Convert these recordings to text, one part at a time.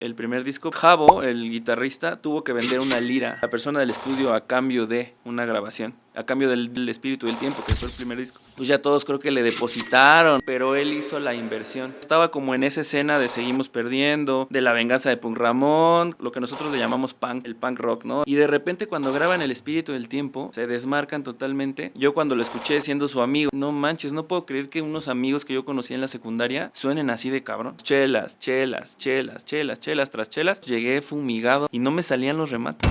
el primer disco, Javo, el guitarrista, tuvo que vender una lira a la persona del estudio a cambio de una grabación, a cambio del espíritu del tiempo, que fue el primer disco. Pues ya todos creo que le depositaron, pero él hizo la inversión. Estaba como en esa escena de Seguimos Perdiendo, de La Venganza de Punk Ramón, lo que nosotros le llamamos punk, el punk rock, ¿no? Y de repente cuando graban El Espíritu del Tiempo, se desmarcan totalmente. Yo cuando lo escuché siendo su amigo, no manches, no puedo creer que unos amigos que yo conocí en la secundaria suenen así de cabrón. Chelas, chelas, chelas, chelas, chelas tras chelas. Llegué fumigado y no me salían los remates.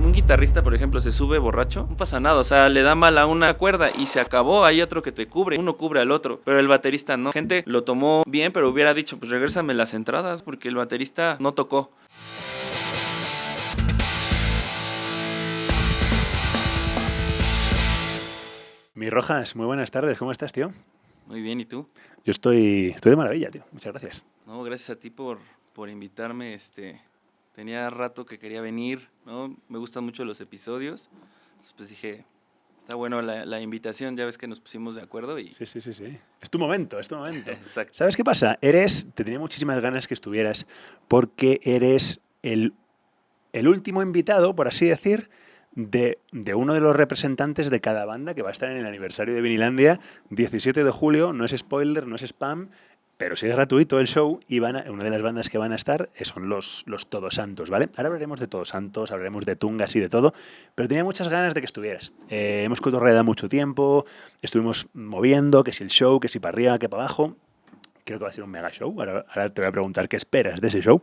Un guitarrista, por ejemplo, se sube borracho, no pasa nada, o sea, le da mal a una cuerda y se acabó, hay otro que te cubre, uno cubre al otro, pero el baterista no. Gente lo tomó bien, pero hubiera dicho, pues regrésame las entradas, porque el baterista no tocó. Mi Rojas, muy buenas tardes, ¿cómo estás, tío? Muy bien, ¿y tú? Yo estoy de maravilla, tío, muchas gracias. No, gracias a ti por invitarme, tenía rato que quería venir, ¿no? Me gustan mucho los episodios, entonces pues dije, está bueno la invitación, ya ves que nos pusimos de acuerdo y... Sí. Es tu momento, es tu momento. Exacto. ¿Sabes qué pasa? Te tenía muchísimas ganas que estuvieras porque eres el último invitado, por así decir, de uno de los representantes de cada banda que va a estar en el aniversario de Vinilandia, 17 de julio, no es spoiler, no es spam, pero sí es gratuito el show y una de las bandas que van a estar son los Todos Santos, ¿vale? Ahora hablaremos de Todos Santos, hablaremos de Tungas y de todo, pero tenía muchas ganas de que estuvieras. Hemos cotorreado mucho tiempo, estuvimos moviendo, que si el show, que si para arriba, que para abajo. Creo que va a ser un mega show, ahora te voy a preguntar qué esperas de ese show,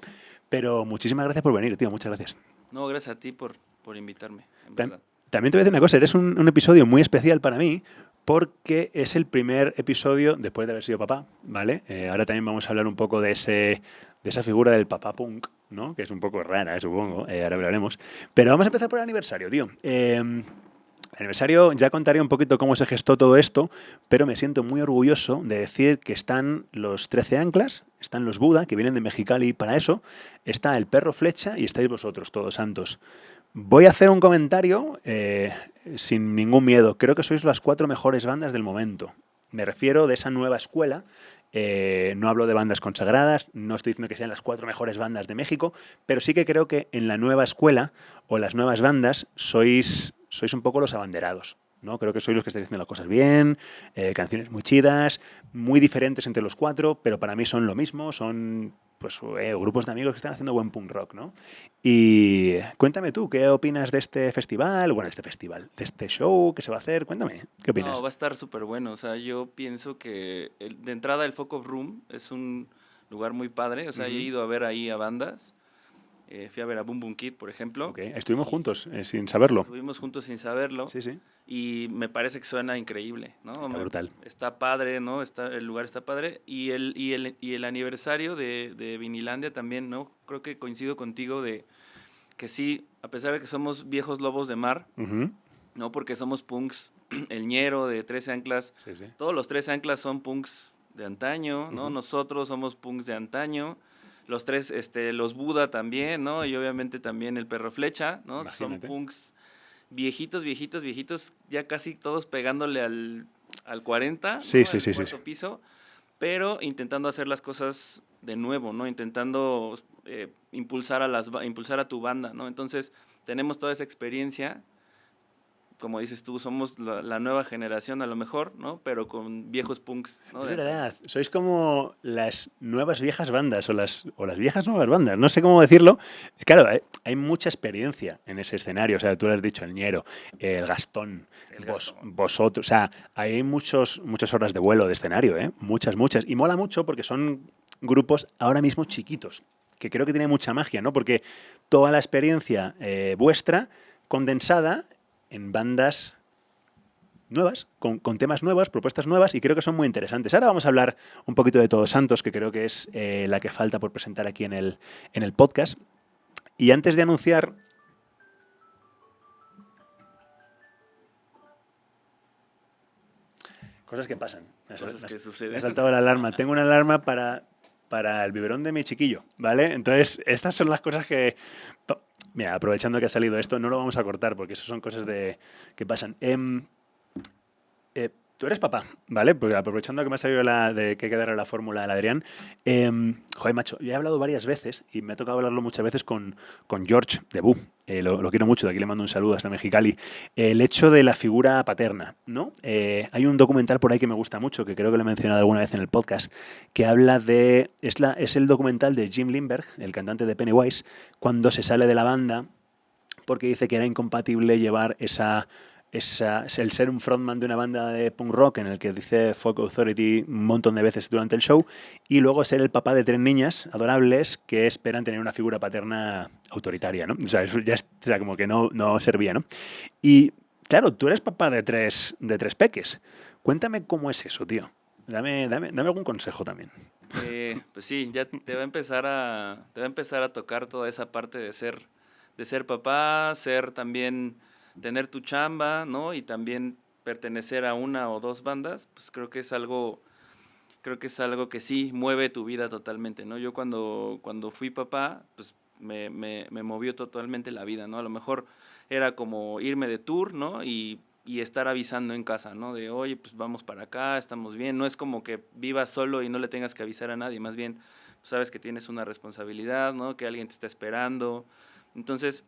pero muchísimas gracias por venir, tío, muchas gracias. No, gracias a ti por invitarme, en verdad. También te voy a decir una cosa, eres un episodio muy especial para mí porque es el primer episodio después de haber sido papá, ¿vale? Ahora también vamos a hablar un poco de esa figura del papá punk, ¿no? Que es un poco rara, supongo, ahora hablaremos. Pero vamos a empezar por el aniversario, tío. El aniversario, ya contaré un poquito cómo se gestó todo esto, pero me siento muy orgulloso de decir que están los 13 anclas, están los Buda, que vienen de Mexicali para eso, está el Perro Flecha y estáis vosotros, Todos Santos. Voy a hacer un comentario sin ningún miedo. Creo que sois las 4 mejores bandas del momento. Me refiero de esa nueva escuela. No hablo de bandas consagradas, no estoy diciendo que sean las 4 mejores bandas de México, pero sí que creo que en la nueva escuela o las nuevas bandas sois un poco los abanderados, ¿no? Creo que sois los que estáis haciendo las cosas bien, canciones muy chidas, muy diferentes entre los 4, pero para mí son lo mismo, son pues grupos de amigos que están haciendo buen punk rock, ¿no? Y cuéntame tú, ¿qué opinas de este festival? Bueno, de este show que se va a hacer, cuéntame, ¿qué opinas? No, va a estar súper bueno, o sea, yo pienso que de entrada el Focus Room es un lugar muy padre, o sea, he ido a ver ahí a bandas. Fui a ver a Boom Boom Kid, por ejemplo. Okay. Estuvimos juntos, sin saberlo. Estuvimos juntos sin saberlo. Sí. Y me parece que suena increíble, ¿no? Está brutal. Está padre, ¿no? El lugar está padre. Y el aniversario de Vinilandia también, ¿no? Creo que coincido contigo de que sí, a pesar de que somos viejos lobos de mar, ¿no? Porque somos punks, el ñero de 13 anclas. Sí. Todos los 13 anclas son punks de antaño, ¿no? Nosotros somos punks de antaño. Los 3, los Buda también, ¿no? Y obviamente también el Perro Flecha, ¿no? Imagínate. Son punks viejitos, ya casi todos pegándole al 40, sí, ¿no? Sí. Cuarto piso, pero intentando hacer las cosas de nuevo, ¿no? Intentando impulsar a tu banda, ¿no? Entonces, tenemos toda esa experiencia. Como dices tú, somos la nueva generación a lo mejor, ¿no? Pero con viejos punks, ¿no? Es verdad, sois como las nuevas viejas bandas o las viejas nuevas bandas, no sé cómo decirlo. Claro, hay mucha experiencia en ese escenario, o sea, tú lo has dicho, el ñero, el Gastón, vosotros, o sea, hay muchas horas de vuelo de escenario, muchas, y mola mucho porque son grupos ahora mismo chiquitos, que creo que tiene mucha magia, ¿no? Porque toda la experiencia vuestra condensada en bandas nuevas, con temas nuevos, propuestas nuevas, y creo que son muy interesantes. Ahora vamos a hablar un poquito de Todos Santos, que creo que es la que falta por presentar aquí en el podcast. Y antes de anunciar... Cosas que pasan. Cosas que suceden. Me ha saltado la alarma. Tengo una alarma para el biberón de mi chiquillo, ¿vale? Entonces, estas son las cosas que... Mira, aprovechando que ha salido esto, no lo vamos a cortar porque eso son cosas que pasan. Tú eres papá, ¿vale? Porque aprovechando que me ha salido de que hay que darle la fórmula al Adrián, joder, macho, yo he hablado varias veces y me ha tocado hablarlo muchas veces con George de Bu. Lo quiero mucho, de aquí le mando un saludo hasta Mexicali. El hecho de la figura paterna, ¿no? Hay un documental por ahí que me gusta mucho, que creo que lo he mencionado alguna vez en el podcast, que habla de... Es el documental de Jim Lindbergh, el cantante de Pennywise, cuando se sale de la banda porque dice que era incompatible llevar el ser un frontman de una banda de punk rock en el que dice Folk Authority un montón de veces durante el show y luego ser el papá de 3 niñas adorables que esperan tener una figura paterna autoritaria, ¿no? O sea, eso ya o sea, como que no servía, ¿no? Y claro, tú eres papá de tres peques. Cuéntame cómo es eso, tío. Dame algún consejo también. Pues sí, ya te va a empezar a tocar toda esa parte de ser papá, ser también, tener tu chamba, ¿no? Y también pertenecer a una o dos bandas, pues creo que es algo que sí mueve tu vida totalmente, ¿no? Yo cuando fui papá, pues me movió totalmente la vida, ¿no? A lo mejor era como irme de tour, ¿no? Y estar avisando en casa, ¿no? De, oye, pues vamos para acá, estamos bien. No es como que vivas solo y no le tengas que avisar a nadie, más bien, pues, sabes que tienes una responsabilidad, ¿no? Que alguien te está esperando. Entonces,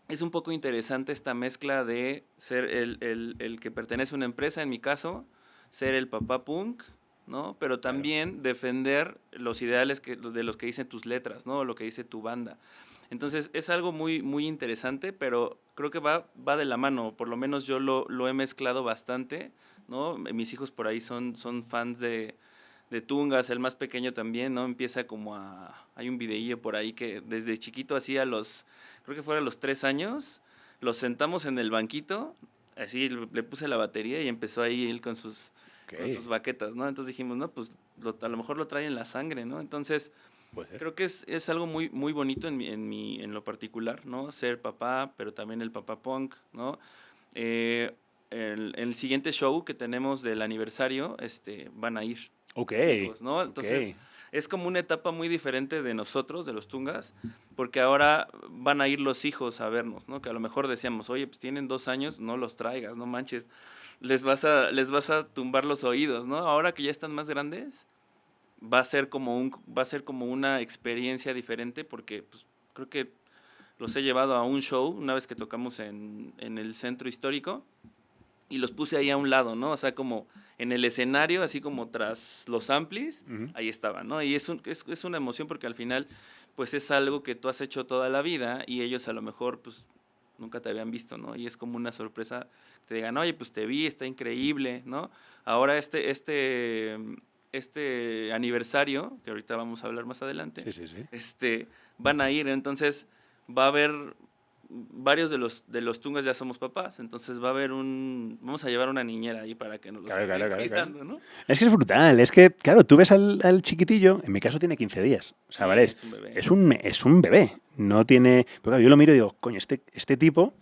es un poco interesante esta mezcla de ser el que pertenece a una empresa, en mi caso, ser el papá punk, ¿no? Pero Claro. también defender los ideales de los que dicen tus letras, ¿no? Lo que dice tu banda. Entonces es algo muy, muy interesante, pero creo que va de la mano, por lo menos yo lo he mezclado bastante, ¿no? Mis hijos por ahí son fans de Tungas, el más pequeño también, ¿no? Empieza como hay un videillo por ahí que desde chiquito hacía creo que fuera a los 3 años, los sentamos en el banquito, así le puse la batería y empezó ahí él con sus Ok, baquetas, ¿no? Entonces dijimos, no, pues a lo mejor lo trae en la sangre, ¿no? Entonces puede ser. creo que es algo muy, muy bonito en lo particular, ¿no? Ser papá, pero también el papá punk, ¿no? Eh, el siguiente show que tenemos del aniversario, van a ir Ok, mis hijos, ¿no? ok. Entonces, es como una etapa muy diferente de nosotros, de los Tungas, porque ahora van a ir los hijos a vernos, ¿no? Que a lo mejor decíamos, oye, pues tienen 2 años, no los traigas, no manches, les vas a tumbar los oídos, ¿no? Ahora que ya están más grandes, va a ser como una experiencia diferente, porque pues, creo que los he llevado a un show una vez que tocamos en el centro histórico y los puse ahí a un lado, ¿no? O sea, como en el escenario, así como tras los amplis, Ujú. ahí estaban, ¿no? Y es una emoción porque al final, pues es algo que tú has hecho toda la vida y ellos a lo mejor, pues, nunca te habían visto, ¿no? Y es como una sorpresa que te digan, oye, pues te vi, está increíble, ¿no? Ahora este aniversario, que ahorita vamos a hablar más adelante, Sí, sí, sí. van a ir, entonces va a haber varios de los Tungas ya somos papás, entonces vamos a llevar una niñera ahí para que nos los Claro, esté claro, claro, claro. cuidando, ¿no? Es que es brutal. Es que, claro, tú ves al chiquitillo, en mi caso tiene 15 días. O sea, Sí, ¿vale? es un bebé. Es un bebé. No tiene. Pero claro, yo lo miro y digo, coño, este tipo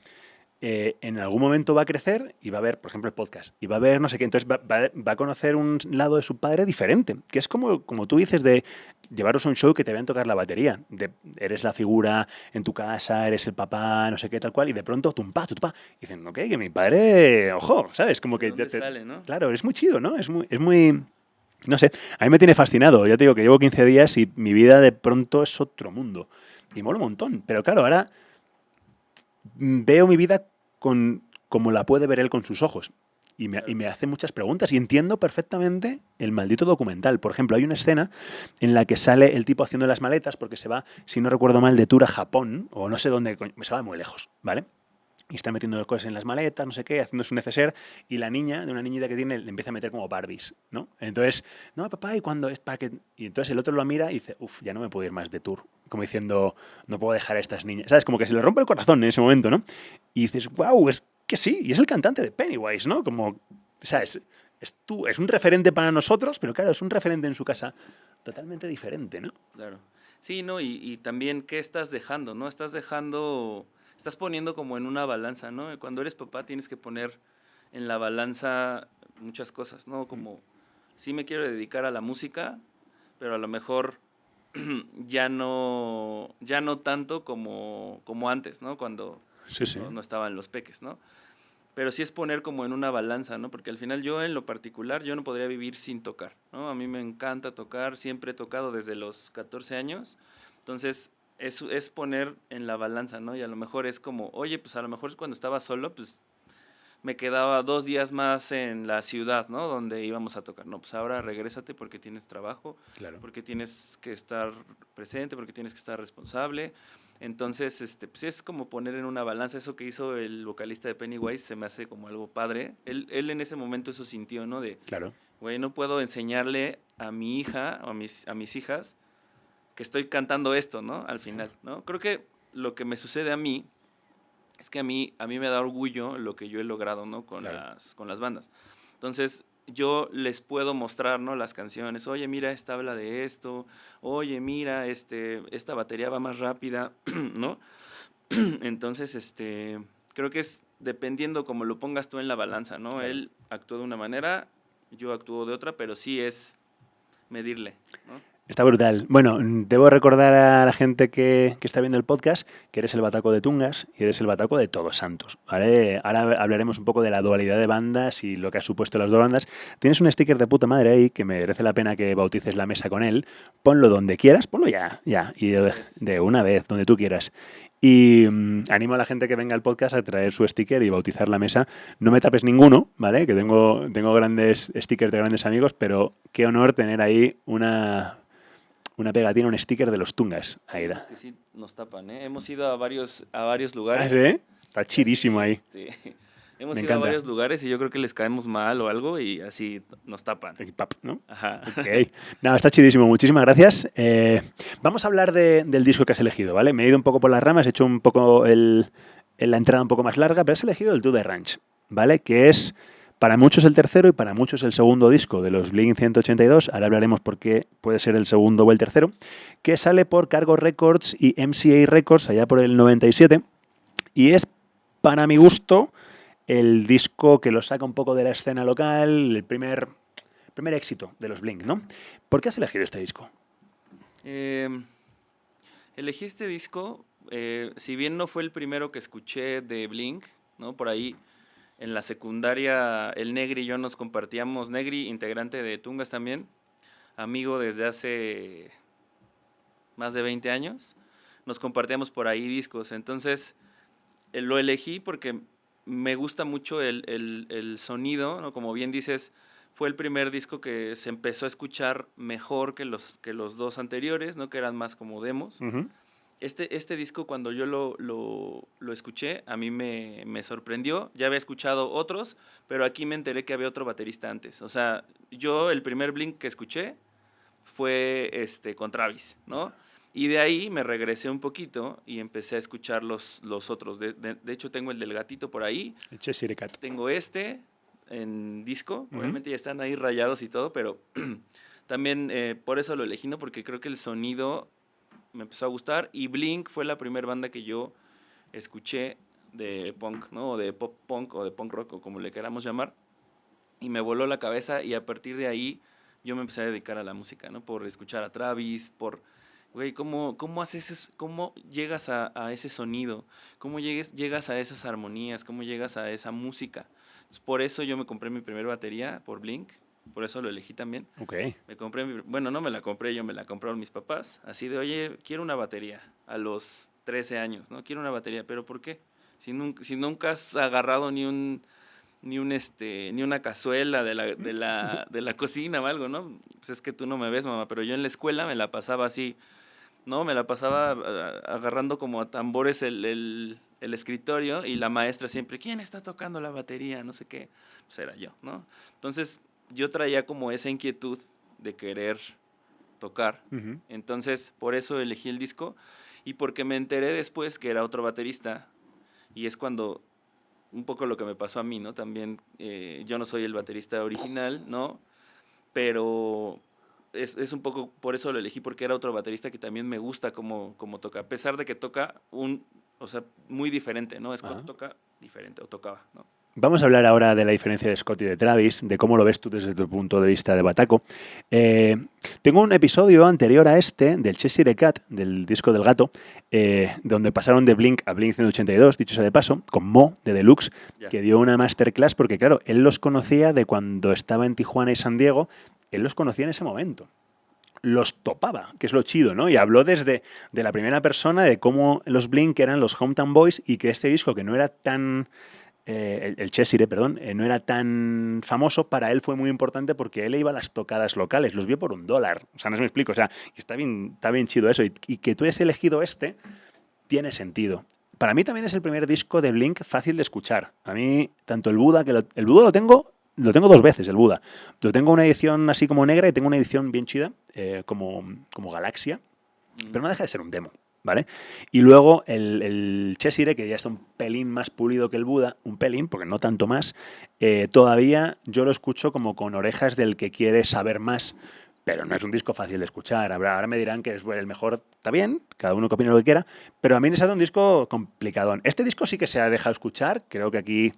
en algún momento va a crecer y va a ver, por ejemplo, el podcast, y va a ver no sé qué, entonces va a conocer un lado de su padre diferente, que es como tú dices de llevaros a un show que te vean tocar la batería, eres la figura en tu casa, eres el papá, no sé qué, tal cual, y de pronto, tumpa, y dicen, ok, que mi padre, ojo, ¿sabes? Como ¿De que, dónde sale, no? claro, es muy chido, ¿no? Es muy, no sé, a mí me tiene fascinado, ya te digo que llevo 15 días y mi vida de pronto es otro mundo, y mola un montón, pero claro, ahora veo mi vida como la puede ver él con sus ojos. Y Claro. me hace muchas preguntas y entiendo perfectamente el maldito documental. Por ejemplo, hay una escena en la que sale el tipo haciendo las maletas porque se va, si no recuerdo mal, de tour a Japón o no sé dónde, se va muy lejos, ¿vale? Y está metiendo las cosas en las maletas, no sé qué, haciendo su neceser, y la niña, de una niñita que tiene, le empieza a meter como Barbies, ¿no? Entonces, no, papá, ¿y cuándo es para que...? Y entonces el otro lo mira y dice, uff, ya no me puedo ir más de tour. Como diciendo, no puedo dejar a estas niñas. ¿Sabes? Como que se le rompe el corazón en ese momento, ¿no? Y dices, wow, es que sí, y es el cantante de Pennywise, ¿no? Como, ¿sabes? Es un referente para nosotros, pero claro, es un referente en su casa totalmente diferente, ¿no? Claro. Sí, ¿no? Y también, ¿qué estás dejando, no? Estás poniendo como en una balanza, ¿no? Cuando eres papá tienes que poner en la balanza muchas cosas, ¿no? Como, sí me quiero dedicar a la música, pero a lo mejor ya no tanto como antes, ¿no? Cuando Sí, sí. no estaban los peques, ¿no? pero sí es poner como en una balanza, ¿no? Porque al final yo en lo particular, yo no podría vivir sin tocar, ¿no? A mí me encanta tocar, siempre he tocado desde los 14 años, entonces es poner en la balanza, ¿no? Y a lo mejor es como, oye, pues a lo mejor cuando estaba solo, pues me quedaba 2 días más en la ciudad, ¿no? Donde íbamos a tocar. No, pues ahora regrésate porque tienes trabajo, Claro. porque tienes que estar presente, porque tienes que estar responsable. Entonces, pues es como poner en una balanza eso que hizo el vocalista de Pennywise, se me hace como algo padre. Él en ese momento eso sintió, ¿no? De, Claro. güey, no puedo enseñarle a mi hija o a mis hijas que estoy cantando esto, ¿no? Al final, ¿no? Creo que lo que me sucede a mí es que a mí me da orgullo lo que yo he logrado, ¿no? Claro. Con las bandas. Entonces, yo les puedo mostrar, ¿no? Las canciones. Oye, mira, esta habla de esto. Oye, mira, esta batería va más rápida, ¿no? Entonces, creo que es dependiendo como lo pongas tú en la balanza, ¿no? Claro. Él actuó de una manera, yo actúo de otra, pero sí es medirle, ¿no? Está brutal. Bueno, debo recordar a la gente que está viendo el podcast que eres el bataco de Tungas y eres el bataco de Todos Santos, ¿vale? Ahora hablaremos un poco de la dualidad de bandas y lo que ha supuesto las dos bandas. Tienes un sticker de puta madre ahí que merece la pena que bautices la mesa con él. Ponlo donde quieras, ponlo ya, y de una vez, donde tú quieras. Y animo a la gente que venga al podcast a traer su sticker y bautizar la mesa. No me tapes ninguno, ¿vale? Que tengo grandes stickers de grandes amigos, pero qué honor tener ahí una pegatina, un sticker de los Tungas. Ahí da. Es que sí nos tapan, ¿eh? Hemos ido a varios Ah, lugares. ¿sí? Está Y así, chidísimo ahí. hemos Me ido a encanta. varios lugares y yo creo que les caemos mal o algo y así nos tapan. Aquí, pap, ¿no? Ajá. Ok. No, está chidísimo. Muchísimas gracias. Vamos a hablar del disco que has elegido, ¿vale? Me he ido un poco por las ramas, he hecho un poco la entrada un poco más larga, pero has elegido el To The Ranch, ¿vale? Que es para muchos el tercero y para muchos el segundo disco de los Blink-182. Ahora hablaremos por qué puede ser el segundo o el tercero. Que sale por Cargo Records y MCA Records allá por el 97. Y es, para mi gusto, el disco que lo saca un poco de la escena local, el primer éxito de los Blink, ¿no? ¿Por qué has elegido este disco? Elegí este disco, si bien no fue el primero que escuché de Blink, ¿no? Por ahí en la secundaria el Negri y yo nos compartíamos, Negri, integrante de Tungas también, amigo desde hace más de 20 años, nos compartíamos por ahí discos, entonces lo elegí porque me gusta mucho el sonido, ¿no? Como bien dices, fue el primer disco que se empezó a escuchar mejor que los dos anteriores, ¿no? Que eran más como demos. Uh-huh. Este disco, cuando yo lo escuché, a mí me sorprendió. Ya había escuchado otros, pero aquí me enteré que había otro baterista antes. O sea, yo el primer Blink que escuché fue con Travis, ¿no? Y de ahí me regresé un poquito y empecé a escuchar los otros. De hecho, tengo el del gatito por ahí. Cheshire Cat. Tengo en disco. Uh-huh. Obviamente ya están ahí rayados y todo, pero también por eso lo elegí, ¿no? Porque creo que el sonido me empezó a gustar. Y Blink fue la primera banda que yo escuché de punk, ¿no? O de pop punk o de punk rock o como le queramos llamar. Y me voló la cabeza y a partir de ahí yo me empecé a dedicar a la música, ¿no? Por escuchar a Travis, güey, ¿cómo haces eso? ¿Cómo llegas a ese sonido? ¿Cómo llegas a esas armonías? ¿Cómo llegas a esa música? Entonces, por eso yo me compré mi primera batería por Blink, por eso lo elegí también. Ok. Me compré, bueno, no me la compré yo, me la compraron mis papás, así de, oye, quiero una batería a los 13 años, ¿no? Quiero una batería, ¿pero por qué? Si nunca has agarrado ni una cazuela de la cocina o algo, ¿no? Pues es que tú no me ves, mamá, pero yo en la escuela me la pasaba así, ¿no? Me la pasaba agarrando como a tambores el escritorio y la maestra siempre, ¿quién está tocando la batería? No sé qué. Pues era yo, ¿no? Entonces yo traía como esa inquietud de querer tocar. Uh-huh. Entonces por eso elegí el disco y porque me enteré después que era otro baterista y es cuando un poco lo que me pasó a mí, ¿no? También yo no soy el baterista original, ¿no? Pero es un poco por eso lo elegí, porque era otro baterista que también me gusta cómo toca, a pesar de que toca o sea, muy diferente, ¿no? Scott toca diferente, o tocaba, ¿no? Vamos a hablar ahora de la diferencia de Scott y de Travis, de cómo lo ves tú desde tu punto de vista de Bataco. Tengo un episodio anterior a este, del Cheshire Cat, del disco del gato, donde pasaron de Blink a Blink 182, dicho sea de paso, con Mo, de Deluxe, que dio una masterclass, porque claro, él los conocía de cuando estaba en Tijuana y San Diego, él los conocía en ese momento. Los topaba, que es lo chido, ¿no? Y habló desde de la primera persona de cómo los Blink eran los Hometown Boys y que este disco, que no era tan... el Cheshire, perdón, no era tan famoso, para él fue muy importante porque él iba a las tocadas locales, los vio por $1. O sea, no se me explico. O sea, está bien chido eso. Y que tú hayas elegido este, tiene sentido. Para mí también es el primer disco de Blink fácil de escuchar. A mí, tanto el Buda, el Buda lo tengo 2 veces, el Buda. Lo tengo una edición así como negra y tengo una edición bien chida, como Galaxia, pero no deja de ser un demo, ¿vale? Y luego el Cheshire, que ya está un pelín más pulido que el Buda, un pelín, porque no tanto más, todavía yo lo escucho como con orejas del que quiere saber más, pero no es un disco fácil de escuchar. Ahora me dirán que es el mejor, está bien, cada uno que opine lo que quiera, pero a mí me ha sido un disco complicadón. Este disco sí que se ha dejado escuchar, creo que aquí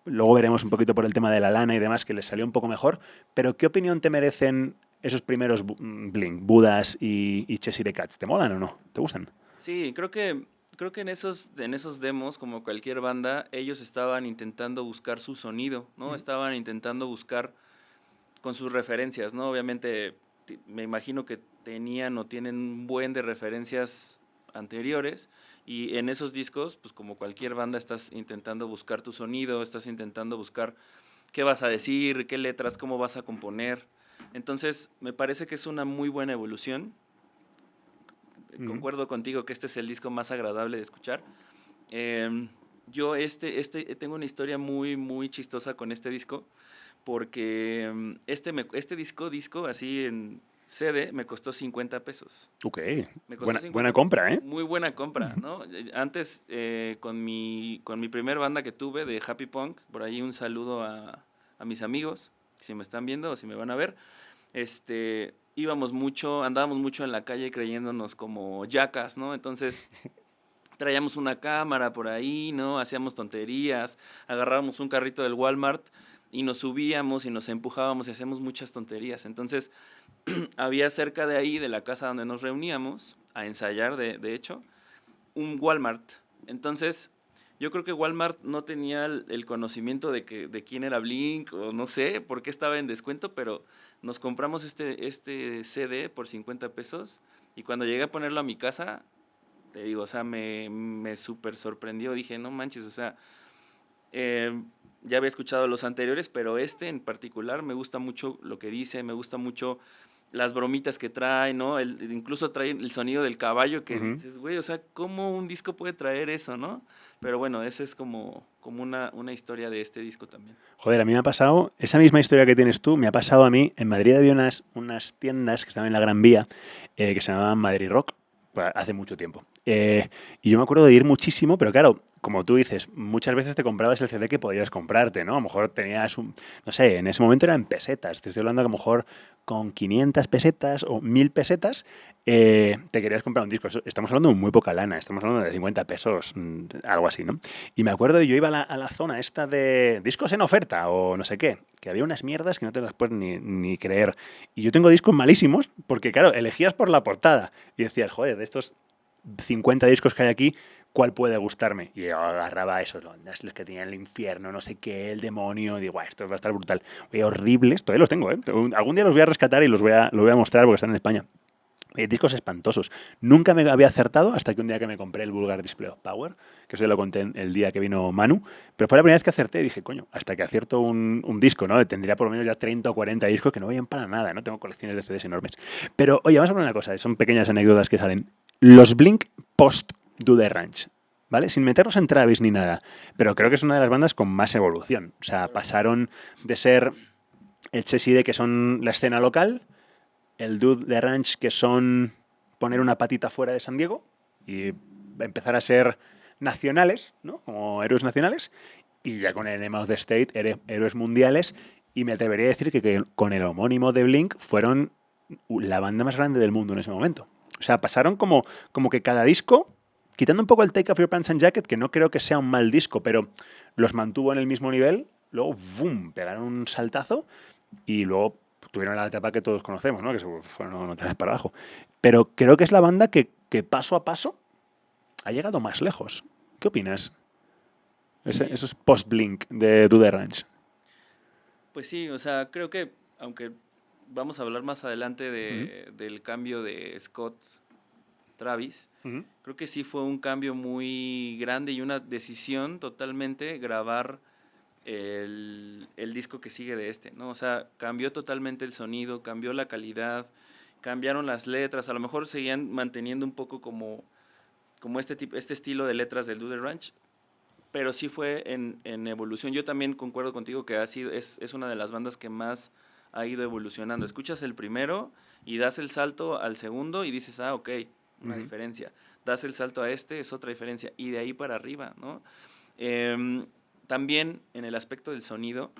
luego veremos un poquito por el tema de la lana y demás, que les salió un poco mejor, pero ¿qué opinión te merecen esos primeros Blink, Budas y Cheshire Cats? ¿Te molan o no? ¿Te gustan? Sí, creo que en esos demos, como cualquier banda, ellos estaban intentando buscar su sonido, ¿no? Estaban intentando buscar con sus referencias, ¿no? Obviamente, me imagino que tenían o tienen un buen de referencias anteriores, y en esos discos, pues como cualquier banda, estás intentando buscar tu sonido, estás intentando buscar qué vas a decir, qué letras, cómo vas a componer. Entonces, me parece que es una muy buena evolución. Concuerdo contigo que este es el disco más agradable de escuchar. Yo tengo una historia muy, muy chistosa con este disco, porque este disco así en CD me costó 50 pesos. Ok, Me costó buena compra, ¿eh? Muy buena compra, ¿no? Antes, con mi primer banda que tuve de Happy Punk, por ahí un saludo a mis amigos, si me están viendo o si me van a ver, andábamos mucho en la calle creyéndonos como yacas, ¿no? Entonces traíamos una cámara por ahí, ¿no? Hacíamos tonterías, agarrábamos un carrito del Walmart y nos subíamos y nos empujábamos y hacíamos muchas tonterías. Entonces había cerca de ahí, de la casa donde nos reuníamos a ensayar, de hecho, un Walmart. Entonces yo creo que Walmart no tenía el conocimiento de quién era Blink, o no sé por qué estaba en descuento, pero nos compramos este CD por 50 pesos, y cuando llegué a ponerlo a mi casa, te digo, o sea, me súper sorprendió. Dije, no manches, o sea, ya había escuchado los anteriores, pero este en particular me gusta mucho lo que dice, me gusta mucho las bromitas que trae, ¿no? Incluso trae el sonido del caballo, que dices, güey, o sea, ¿cómo un disco puede traer eso, no? Pero bueno, esa es como una historia de este disco también. Joder, a mí me ha pasado, esa misma historia que tienes tú, me ha pasado a mí. En Madrid había unas tiendas que estaban en la Gran Vía, que se llamaban Madrid Rock, hace mucho tiempo. Y yo me acuerdo de ir muchísimo, pero claro, como tú dices, muchas veces te comprabas el CD que podías comprarte, ¿no? A lo mejor tenías no sé, en ese momento eran pesetas. Te estoy hablando que a lo mejor con 500 pesetas o 1000 pesetas te querías comprar un disco. Estamos hablando de muy poca lana, estamos hablando de 50 pesos, algo así, ¿no? Y me acuerdo, yo iba a la zona esta de discos en oferta o no sé qué, que había unas mierdas que no te las puedes ni creer. Y yo tengo discos malísimos porque, claro, elegías por la portada y decías, joder, de estos 50 discos que hay aquí, ¿cuál puede gustarme? Y yo agarraba esos, los que tenían el infierno, no sé qué, el demonio, y digo, esto va a estar brutal. Oye, horribles, todavía los tengo, ¿eh? Algún día los voy a rescatar y los voy a mostrar porque están en España. Discos espantosos. Nunca me había acertado hasta que un día que me compré el Vulgar Display of Power, que eso ya lo conté el día que vino Manu, pero fue la primera vez que acerté y dije, coño, hasta que acierto un disco, ¿no? Tendría por lo menos ya 30 o 40 discos que no vayan para nada, ¿no? Tengo colecciones de CDs enormes. Pero, oye, vamos a hablar una cosa, son pequeñas anécdotas que salen. Los Blink post Do The Ranch, ¿vale? Sin meternos en Travis ni nada, pero creo que es una de las bandas con más evolución. O sea, pasaron de ser el Cheshire, que son la escena local, el Dude de Ranch, que son poner una patita fuera de San Diego y empezar a ser nacionales, ¿no? Como héroes nacionales, y ya con el Enema of the State, héroes mundiales, y me atrevería a decir que con el homónimo de Blink fueron la banda más grande del mundo en ese momento. O sea, pasaron como que cada disco, quitando un poco el Take Off Your Pants and Jacket, que no creo que sea un mal disco, pero los mantuvo en el mismo nivel, luego ¡bum! Pegaron un saltazo y luego tuvieron la etapa que todos conocemos, ¿no? Que se fueron otra vez para abajo. Pero creo que es la banda que paso a paso ha llegado más lejos. ¿Qué opinas? Esos post-Blink de Do The Ranch. Pues sí, o sea, creo que, aunque vamos a hablar más adelante del cambio de Scott Travis, creo que sí fue un cambio muy grande y una decisión totalmente grabar el disco que sigue de este, ¿no? O sea, cambió totalmente el sonido, cambió la calidad, cambiaron las letras, a lo mejor seguían manteniendo un poco como este estilo de letras del Do The Ranch, pero sí fue en evolución. Yo también concuerdo contigo que es una de las bandas que más ha ido evolucionando. Escuchas el primero y das el salto al segundo y dices, ok, una diferencia. Das el salto a este, es otra diferencia. Y de ahí para arriba, ¿no? También en el aspecto del sonido,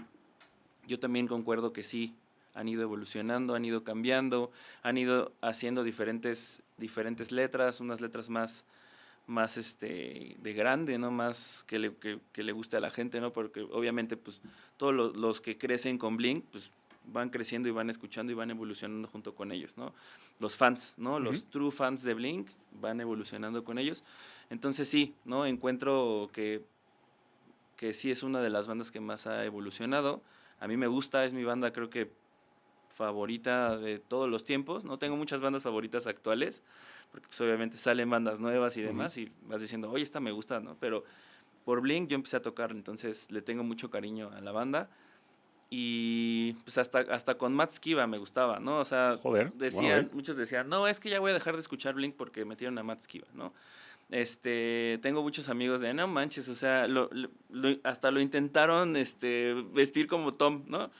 yo también concuerdo que sí, han ido evolucionando, han ido cambiando, han ido haciendo diferentes letras, unas letras más de grande, ¿no? Más que le guste a la gente, ¿no? Porque obviamente pues todos los que crecen con Blink pues van creciendo y van escuchando y van evolucionando junto con ellos, ¿no? Los fans, ¿no? Los true fans de Blink van evolucionando con ellos. Entonces sí, ¿no? Encuentro que sí es una de las bandas que más ha evolucionado. A mí me gusta, es mi banda creo que favorita de todos los tiempos. No tengo muchas bandas favoritas actuales, porque pues obviamente salen bandas nuevas y demás, y vas diciendo, oye, esta me gusta, ¿no? Pero por Blink yo empecé a tocar, entonces le tengo mucho cariño a la banda. Y pues hasta con Matt Skiba me gustaba, ¿no? O sea, joder, muchos decían, no, es que ya voy a dejar de escuchar Blink porque metieron a Matt Skiba, ¿no? Tengo muchos amigos de, no manches, o sea, hasta lo intentaron vestir como Tom, ¿no?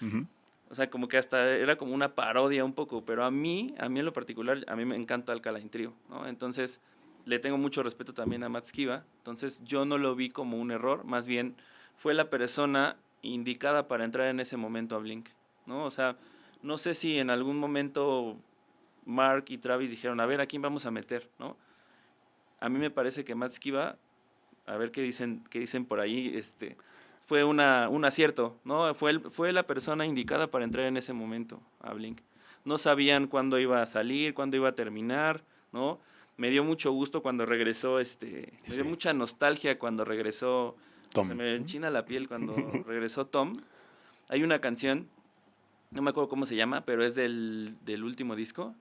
O sea, como que hasta era como una parodia un poco, pero a mí en lo particular, a mí me encanta Alkaline Trio, ¿no? Entonces, le tengo mucho respeto también a Matt Skiba, entonces yo no lo vi como un error, más bien fue la persona indicada para entrar en ese momento a Blink, ¿no? O sea, no sé si en algún momento Mark y Travis dijeron, a ver, ¿a quién vamos a meter, no? A mí me parece que Matt Skiba, a ver qué dicen por ahí, fue un acierto, ¿no? Fue la persona indicada para entrar en ese momento a Blink. No sabían cuándo iba a salir, cuándo iba a terminar, ¿no? Me dio mucho gusto cuando regresó, me dio mucha nostalgia cuando regresó Tom. Se me enchina la piel cuando regresó Tom. Hay una canción, no me acuerdo cómo se llama, pero es del último disco,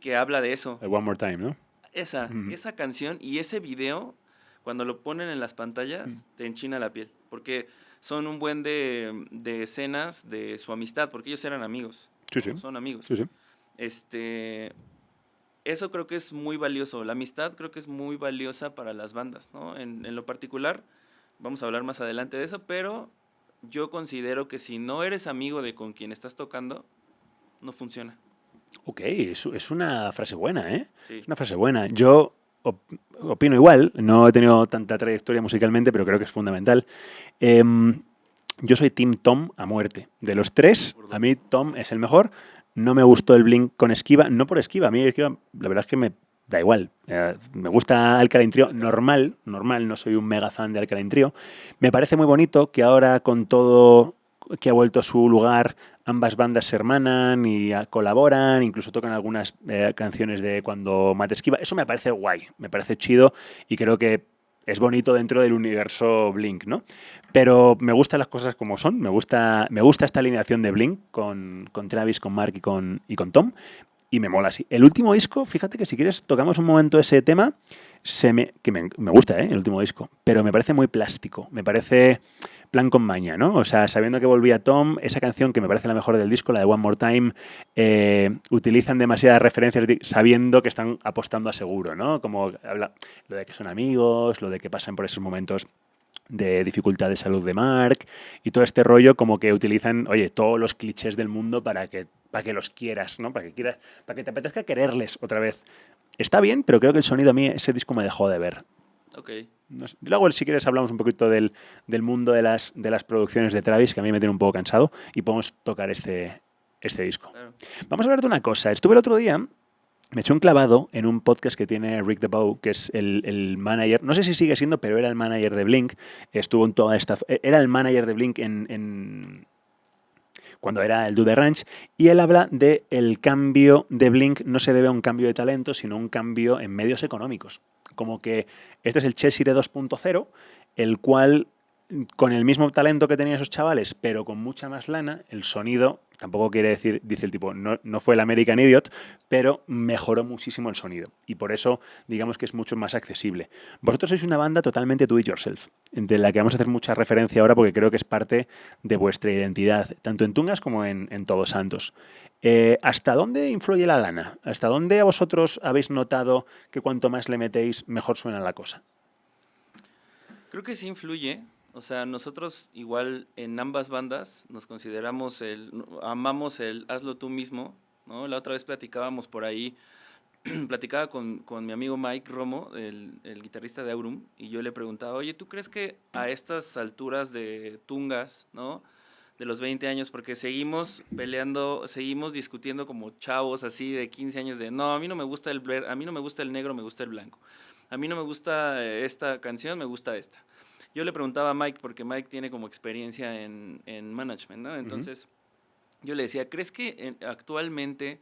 que habla de eso. One More Time, ¿no? Esa canción y ese video, cuando lo ponen en las pantallas, te enchina la piel, porque son un buen de escenas de su amistad, porque ellos eran amigos. Sí, sí. Son amigos. Sí, sí. Eso creo que es muy valioso. La amistad creo que es muy valiosa para las bandas, ¿no? En lo particular, vamos a hablar más adelante de eso, pero yo considero que si no eres amigo de con quien estás tocando, no funciona. Ok, es una frase buena, ¿eh? Sí. Es una frase buena. Yo opino igual, no he tenido tanta trayectoria musicalmente, pero creo que es fundamental. Yo soy Team Tom a muerte. De los tres, a mí Tom es el mejor. No me gustó el Blink con Skiba, no por Skiba, a mí Skiba la verdad es que me da igual. Me gusta Alkaline Trio normal, no soy un mega fan de Alkaline Trio. Me parece muy bonito que ahora con todo que ha vuelto a su lugar, ambas bandas se hermanan y colaboran, incluso tocan algunas canciones de cuando Matt Skiba. Eso me parece guay, me parece chido y creo que es bonito dentro del universo Blink, ¿no? Pero me gustan las cosas como son, me gusta esta alineación de Blink con Travis, con Mark y con Tom, y me mola así. El último disco, fíjate que si quieres tocamos un momento ese tema, me gusta, el último disco, pero me parece muy plástico, me parece plan con maña, ¿no? O sea, sabiendo que volvía Tom, esa canción que me parece la mejor del disco, la de One More Time, utilizan demasiadas referencias sabiendo que están apostando a seguro, ¿no? Como habla lo de que son amigos, lo de que pasan por esos momentos de dificultad de salud de Mark y todo este rollo como que utilizan, oye, todos los clichés del mundo para que los quieras, ¿no? Para que te apetezca quererles otra vez. Está bien, pero creo que el sonido a mí, ese disco me dejó de ver. Ok. No sé. Luego, si quieres, hablamos un poquito del mundo de las producciones de Travis, que a mí me tiene un poco cansado, y podemos tocar este disco. Claro. Vamos a hablar de una cosa. Estuve el otro día me echó un clavado en un podcast que tiene Rick DeVoe, que es el manager, no sé si sigue siendo, pero era el manager de Blink, estuvo en toda esta... Era el manager de Blink cuando era el Dude Ranch, y él habla de el cambio de Blink no se debe a un cambio de talento, sino a un cambio en medios económicos. Como que este es el Cheshire 2.0, el cual, con el mismo talento que tenían esos chavales, pero con mucha más lana, el sonido, tampoco quiere decir, dice el tipo, no fue el American Idiot, pero mejoró muchísimo el sonido. Y por eso, digamos que es mucho más accesible. Vosotros sois una banda totalmente do it yourself, de la que vamos a hacer mucha referencia ahora porque creo que es parte de vuestra identidad, tanto en Tungas como en Todos Santos. ¿Hasta dónde influye la lana? ¿Hasta dónde a vosotros habéis notado que cuanto más le metéis, mejor suena la cosa? Creo que sí influye. O sea, nosotros igual en ambas bandas nos consideramos amamos el hazlo tú mismo, ¿no? La otra vez platicábamos por ahí, platicaba con mi amigo Mike Romo, el guitarrista de Aurum, y yo le preguntaba, oye, ¿tú crees que a estas alturas de Tungas, ¿no? De los 20 años, porque seguimos peleando, seguimos discutiendo como chavos así de 15 años de, no, a mí no me gusta a mí no me gusta el negro, me gusta el blanco. A mí no me gusta esta canción, me gusta esta. Yo le preguntaba a Mike, porque Mike tiene como experiencia en management, ¿no? Entonces, yo le decía, ¿crees que actualmente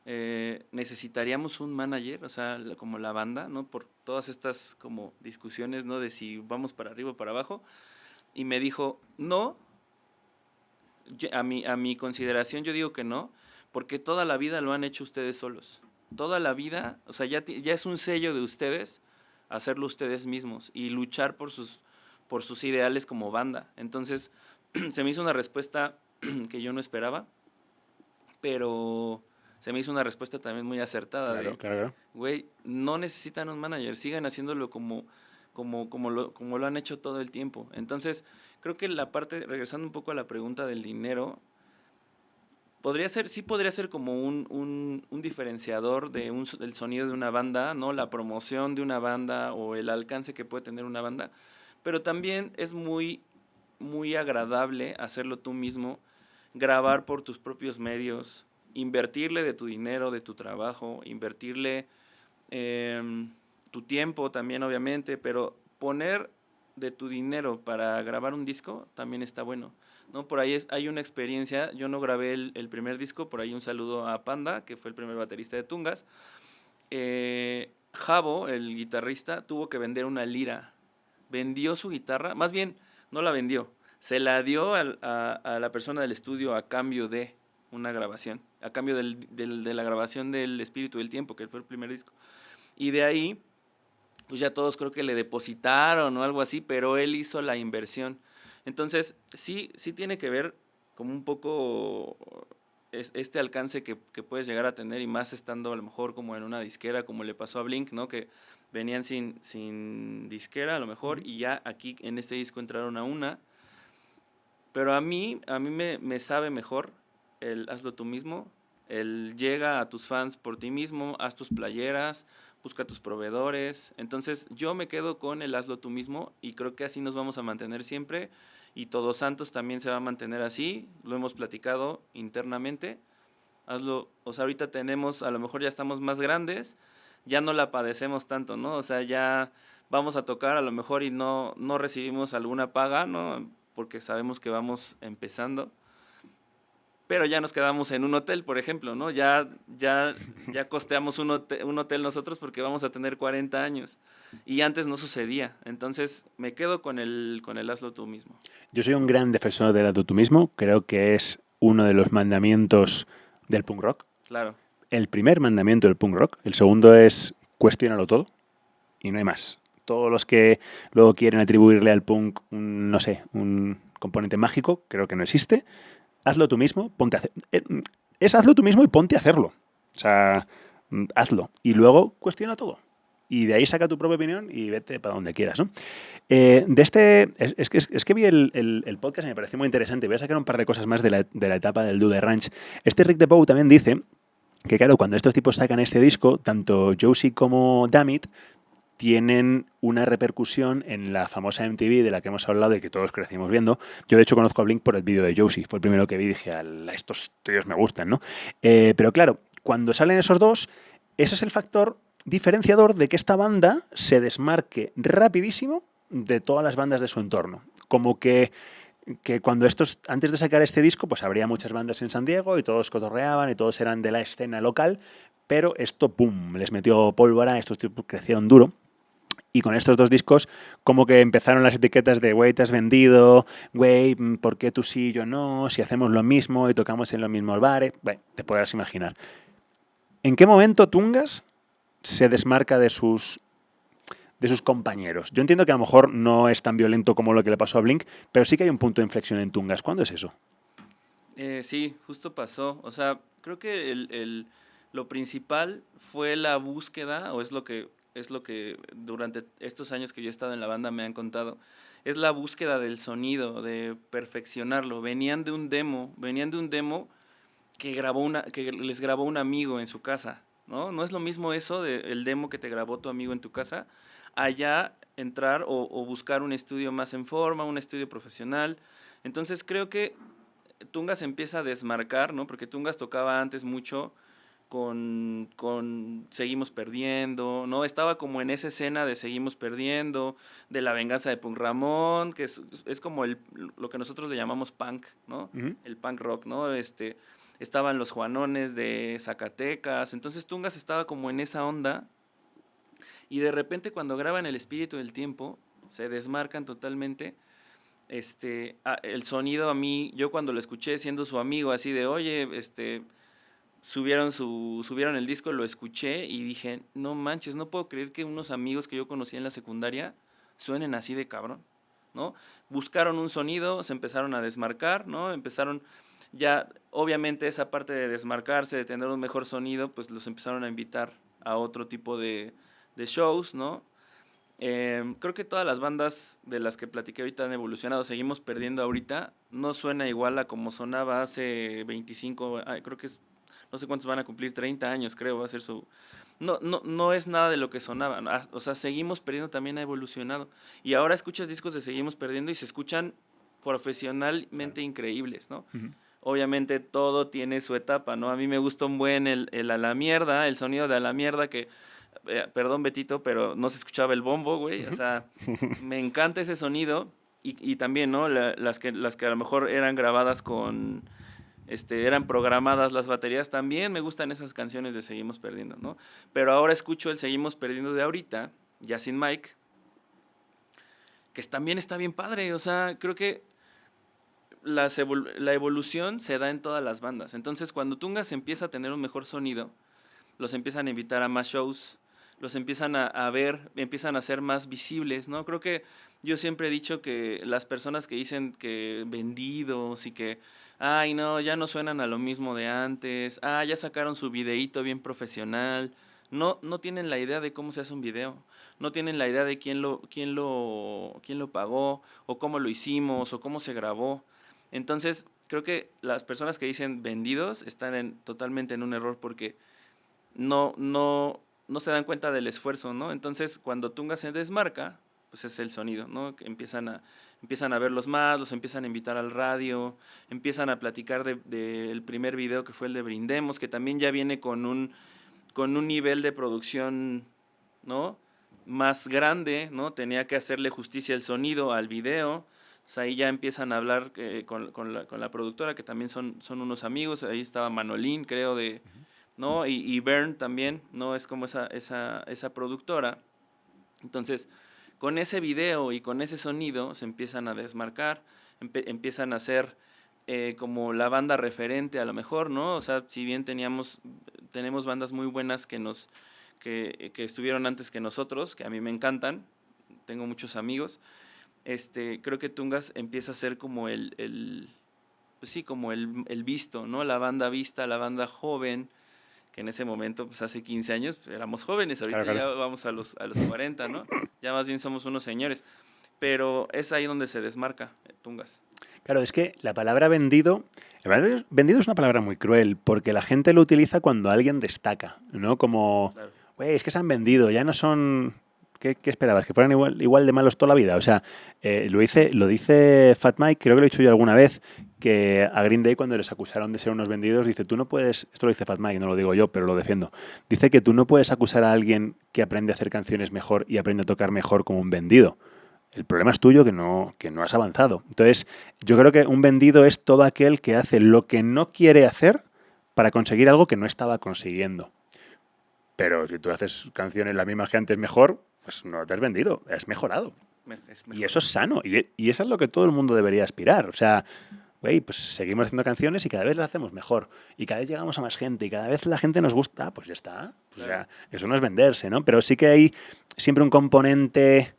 necesitaríamos un manager? O sea, como la banda, ¿no? Por todas estas como discusiones, ¿no? De si vamos para arriba o para abajo. Y me dijo, no, a mi consideración yo digo que no, porque toda la vida lo han hecho ustedes solos. Toda la vida, o sea, ya es un sello de ustedes hacerlo ustedes mismos y luchar por sus ideales como banda. Entonces, se me hizo una respuesta que yo no esperaba, pero se me hizo una respuesta también muy acertada. Claro, claro. Güey, no necesitan un manager, sigan haciéndolo como lo han hecho todo el tiempo. Entonces, creo que la parte, regresando un poco a la pregunta del dinero, sí podría ser como un diferenciador del sonido de una banda, ¿no? La promoción de una banda o el alcance que puede tener una banda, pero también es muy, muy agradable hacerlo tú mismo, grabar por tus propios medios, invertirle de tu dinero, de tu trabajo, invertirle tu tiempo también, obviamente, pero poner de tu dinero para grabar un disco también está bueno, ¿no? Por ahí hay una experiencia, yo no grabé el primer disco, por ahí un saludo a Panda, que fue el primer baterista de Tungas. Javo, el guitarrista, tuvo que vender una lira, vendió su guitarra, más bien no la vendió, se la dio a la persona del estudio a cambio de una grabación, a cambio de la grabación del Espíritu del Tiempo, que fue el primer disco. Y de ahí, pues ya todos creo que le depositaron o algo así, pero él hizo la inversión. Entonces, sí tiene que ver como un poco este alcance que puedes llegar a tener, y más estando a lo mejor como en una disquera, como le pasó a Blink, ¿no? Que venían sin disquera a lo mejor, y ya aquí en este disco entraron a una. Pero a mí me sabe mejor el hazlo tú mismo, el llega a tus fans por ti mismo, haz tus playeras, busca tus proveedores. Entonces yo me quedo con el hazlo tú mismo, y creo que así nos vamos a mantener siempre, y Todos Santos también se va a mantener así, lo hemos platicado internamente. Hazlo, o sea, ahorita a lo mejor ya estamos más grandes, ya no la padecemos tanto, ¿no? O sea, ya vamos a tocar a lo mejor y no recibimos alguna paga, ¿no? Porque sabemos que vamos empezando, pero ya nos quedamos en un hotel, por ejemplo, ¿no? Ya costeamos un hotel nosotros porque vamos a tener 40 años, y antes no sucedía. Entonces me quedo con el hazlo tú mismo. Yo soy un gran defensor del hazlo tú mismo, creo que es uno de los mandamientos del punk rock. Claro. El primer mandamiento del punk rock, el segundo es cuestiónalo todo y no hay más. Todos los que luego quieren atribuirle al punk un componente mágico, creo que no existe. Hazlo tú mismo, ponte a hacer. Es hazlo tú mismo y ponte a hacerlo. O sea, hazlo. Y luego cuestiona todo. Y de ahí saca tu propia opinión y vete para donde quieras, ¿no? Es que vi el podcast y me pareció muy interesante. Voy a sacar un par de cosas más de la etapa del Dude Ranch. Rick DeVoe también dice que, claro, cuando estos tipos sacan este disco, tanto Josie como Dammit tienen una repercusión en la famosa MTV de la que hemos hablado, de que todos crecimos viendo. Yo, de hecho, conozco a Blink por el vídeo de Josie. Fue el primero que vi y dije, estos tíos me gustan, ¿no? Pero claro, cuando salen esos dos, ese es el factor diferenciador de que esta banda se desmarque rapidísimo de todas las bandas de su entorno. Como que cuando antes de sacar este disco, pues habría muchas bandas en San Diego y todos cotorreaban y todos eran de la escena local, pero esto, ¡pum!, les metió pólvora, estos tipos crecieron duro. Y con estos dos discos, como que empezaron las etiquetas de, güey, te has vendido, güey, ¿por qué tú sí y yo no? Si hacemos lo mismo y tocamos en los mismos bares. Bueno, te podrás imaginar. ¿En qué momento Tungas se desmarca de sus compañeros? Yo entiendo que a lo mejor no es tan violento como lo que le pasó a Blink, pero sí que hay un punto de inflexión en Tungas. ¿Cuándo es eso? Sí, justo pasó. O sea, creo que lo principal fue la búsqueda, o es lo que durante estos años que yo he estado en la banda me han contado, es la búsqueda del sonido, de perfeccionarlo. Venían de un demo que les grabó un amigo en su casa, ¿no? No es lo mismo eso del demo que te grabó tu amigo en tu casa, allá entrar o buscar un estudio más en forma, un estudio profesional. Entonces creo que Tungas empieza a desmarcar, ¿no? Porque Tungas tocaba antes mucho con Seguimos Perdiendo, ¿no? Estaba como en esa escena de Seguimos Perdiendo, de La Venganza de Punk Ramón, que es como lo que nosotros le llamamos punk, ¿no? Uh-huh. El punk rock, ¿no? Estaban los Juanones de Zacatecas, entonces Tungas estaba como en esa onda, y de repente cuando graban El Espíritu del Tiempo, se desmarcan totalmente. El sonido a mí, yo cuando lo escuché siendo su amigo, así de, oye, subieron el disco, lo escuché y dije, no manches, no puedo creer que unos amigos que yo conocí en la secundaria suenen así de cabrón, ¿no? Buscaron un sonido, se empezaron a desmarcar, ¿no? Empezaron ya, obviamente esa parte de desmarcarse, de tener un mejor sonido, pues los empezaron a invitar a otro tipo de shows, ¿no? Creo que todas las bandas de las que platiqué ahorita han evolucionado. Seguimos perdiendo ahorita. No suena igual a como sonaba hace 25, creo que no sé cuántos van a cumplir, 30 años creo, va a ser su... No es nada de lo que sonaba. O sea, Seguimos Perdiendo también ha evolucionado. Y ahora escuchas discos de Seguimos Perdiendo y se escuchan profesionalmente increíbles, ¿no? Uh-huh. Obviamente todo tiene su etapa, ¿no? A mí me gusta un buen el a la mierda, el sonido de a la mierda que... perdón, Betito, pero no se escuchaba el bombo, güey. O sea, me encanta ese sonido. Y también, ¿no? Las que a lo mejor eran grabadas con... eran programadas las baterías. También me gustan esas canciones de Seguimos Perdiendo, ¿no? Pero ahora escucho el Seguimos Perdiendo de ahorita, ya sin Mike, que también está bien padre. O sea, creo que la evolución se da en todas las bandas. Entonces, cuando Tungas empieza a tener un mejor sonido, los empiezan a invitar a más shows, los empiezan a ver, empiezan a ser más visibles, ¿no? Creo que yo siempre he dicho que las personas que dicen que vendidos y que, ay, no, ya no suenan a lo mismo de antes, ya sacaron su videíto bien profesional, no tienen la idea de cómo se hace un video, no tienen la idea de quién lo pagó, o cómo lo hicimos, o cómo se grabó. Entonces, creo que las personas que dicen vendidos están totalmente en un error porque no se dan cuenta del esfuerzo, ¿no? Entonces, cuando Tunga se desmarca, pues es el sonido, ¿no? Que empiezan a verlos más, los empiezan a invitar al radio, empiezan a platicar del primer video que fue el de Brindemos, que también ya viene con un nivel de producción, ¿no? Más grande, ¿no? Tenía que hacerle justicia el sonido al video. Pues ahí ya empiezan a hablar con la productora, que también son unos amigos. Ahí estaba Manolín, creo, ¿no? Y Bern también, ¿no? Es como esa productora. Entonces, con ese video y con ese sonido se empiezan a desmarcar, empiezan a ser como la banda referente a lo mejor, ¿no? O sea, si bien tenemos bandas muy buenas que estuvieron antes que nosotros, que a mí me encantan, tengo muchos amigos, creo que Tungas empieza a ser como pues sí, como el visto, ¿no? La banda vista, la banda joven, que en ese momento, pues hace 15 años, pues, éramos jóvenes, ahorita Claro. ya vamos a los 40, ¿no? Ya más bien somos unos señores. Pero es ahí donde se desmarca Tungas. Claro, es que la palabra vendido es una palabra muy cruel, porque la gente lo utiliza cuando alguien destaca, ¿no? Como, Claro. güey, es que se han vendido, ya no son... ¿Qué esperabas? ¿Que fueran igual de malos toda la vida? O sea, lo dice Fat Mike, creo que lo he dicho yo alguna vez, que a Green Day cuando les acusaron de ser unos vendidos, dice, tú no puedes, esto lo dice Fat Mike, no lo digo yo, pero lo defiendo, dice que tú no puedes acusar a alguien que aprende a hacer canciones mejor y aprende a tocar mejor como un vendido. El problema es tuyo que no has avanzado. Entonces, yo creo que un vendido es todo aquel que hace lo que no quiere hacer para conseguir algo que no estaba consiguiendo. Pero si tú haces canciones las mismas que antes mejor, pues no te has vendido, has mejorado. Es Y mejor. eso es sano. Y eso es lo que todo el mundo debería aspirar. O sea, güey, pues seguimos haciendo canciones y cada vez las hacemos mejor. Y cada vez llegamos a más gente y cada vez la gente nos gusta, pues ya está. Pues Claro. ya, eso no es venderse, ¿no? Pero sí que hay siempre un componente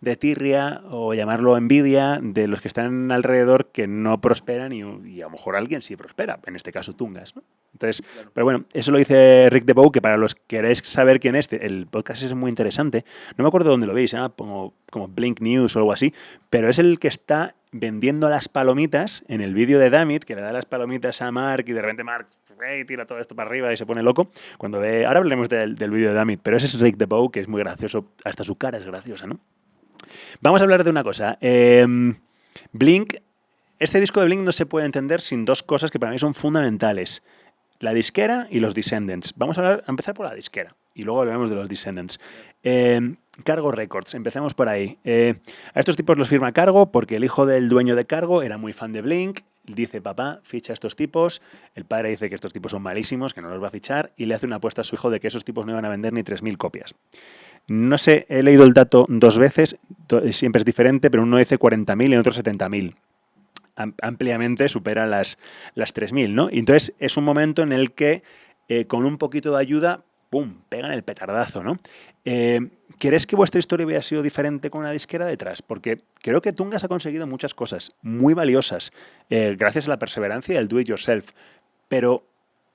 de tirria o llamarlo envidia de los que están alrededor que no prosperan y a lo mejor alguien sí prospera, en este caso Tungas, ¿no? Entonces, Claro. pero bueno, eso lo dice Rick DeVoe, que para los que queréis saber quién es, el podcast es muy interesante. No me acuerdo dónde lo veis, se llama como Blink News o algo así, pero es el que está vendiendo las palomitas en el vídeo de Dammit, que le da las palomitas a Mark y de repente Mark tira todo esto para arriba y se pone loco. Cuando ve, ahora hablaremos del vídeo de Dammit, pero ese es Rick DeVoe, que es muy gracioso, hasta su cara es graciosa, ¿no? Vamos a hablar de una cosa. Blink, este disco de Blink no se puede entender sin dos cosas que para mí son fundamentales. La disquera y los Descendants. Vamos a empezar por la disquera y luego hablaremos de los Descendants. Cargo Records, empecemos por ahí. A estos tipos los firma Cargo porque el hijo del dueño de Cargo era muy fan de Blink. Dice, papá, ficha a estos tipos. El padre dice que estos tipos son malísimos, que no los va a fichar y le hace una apuesta a su hijo de que esos tipos no iban a vender ni 3.000 copias. No sé, he leído el dato dos veces, siempre es diferente, pero uno dice 40.000 y otro 70.000. Ampliamente supera las 3.000, ¿no? Y entonces es un momento en el que con un poquito de ayuda, ¡pum!, pegan el petardazo, ¿no? ¿Queréis que vuestra historia hubiera sido diferente con una disquera detrás? Porque creo que Tungas ha conseguido muchas cosas muy valiosas gracias a la perseverancia y al do it yourself. Pero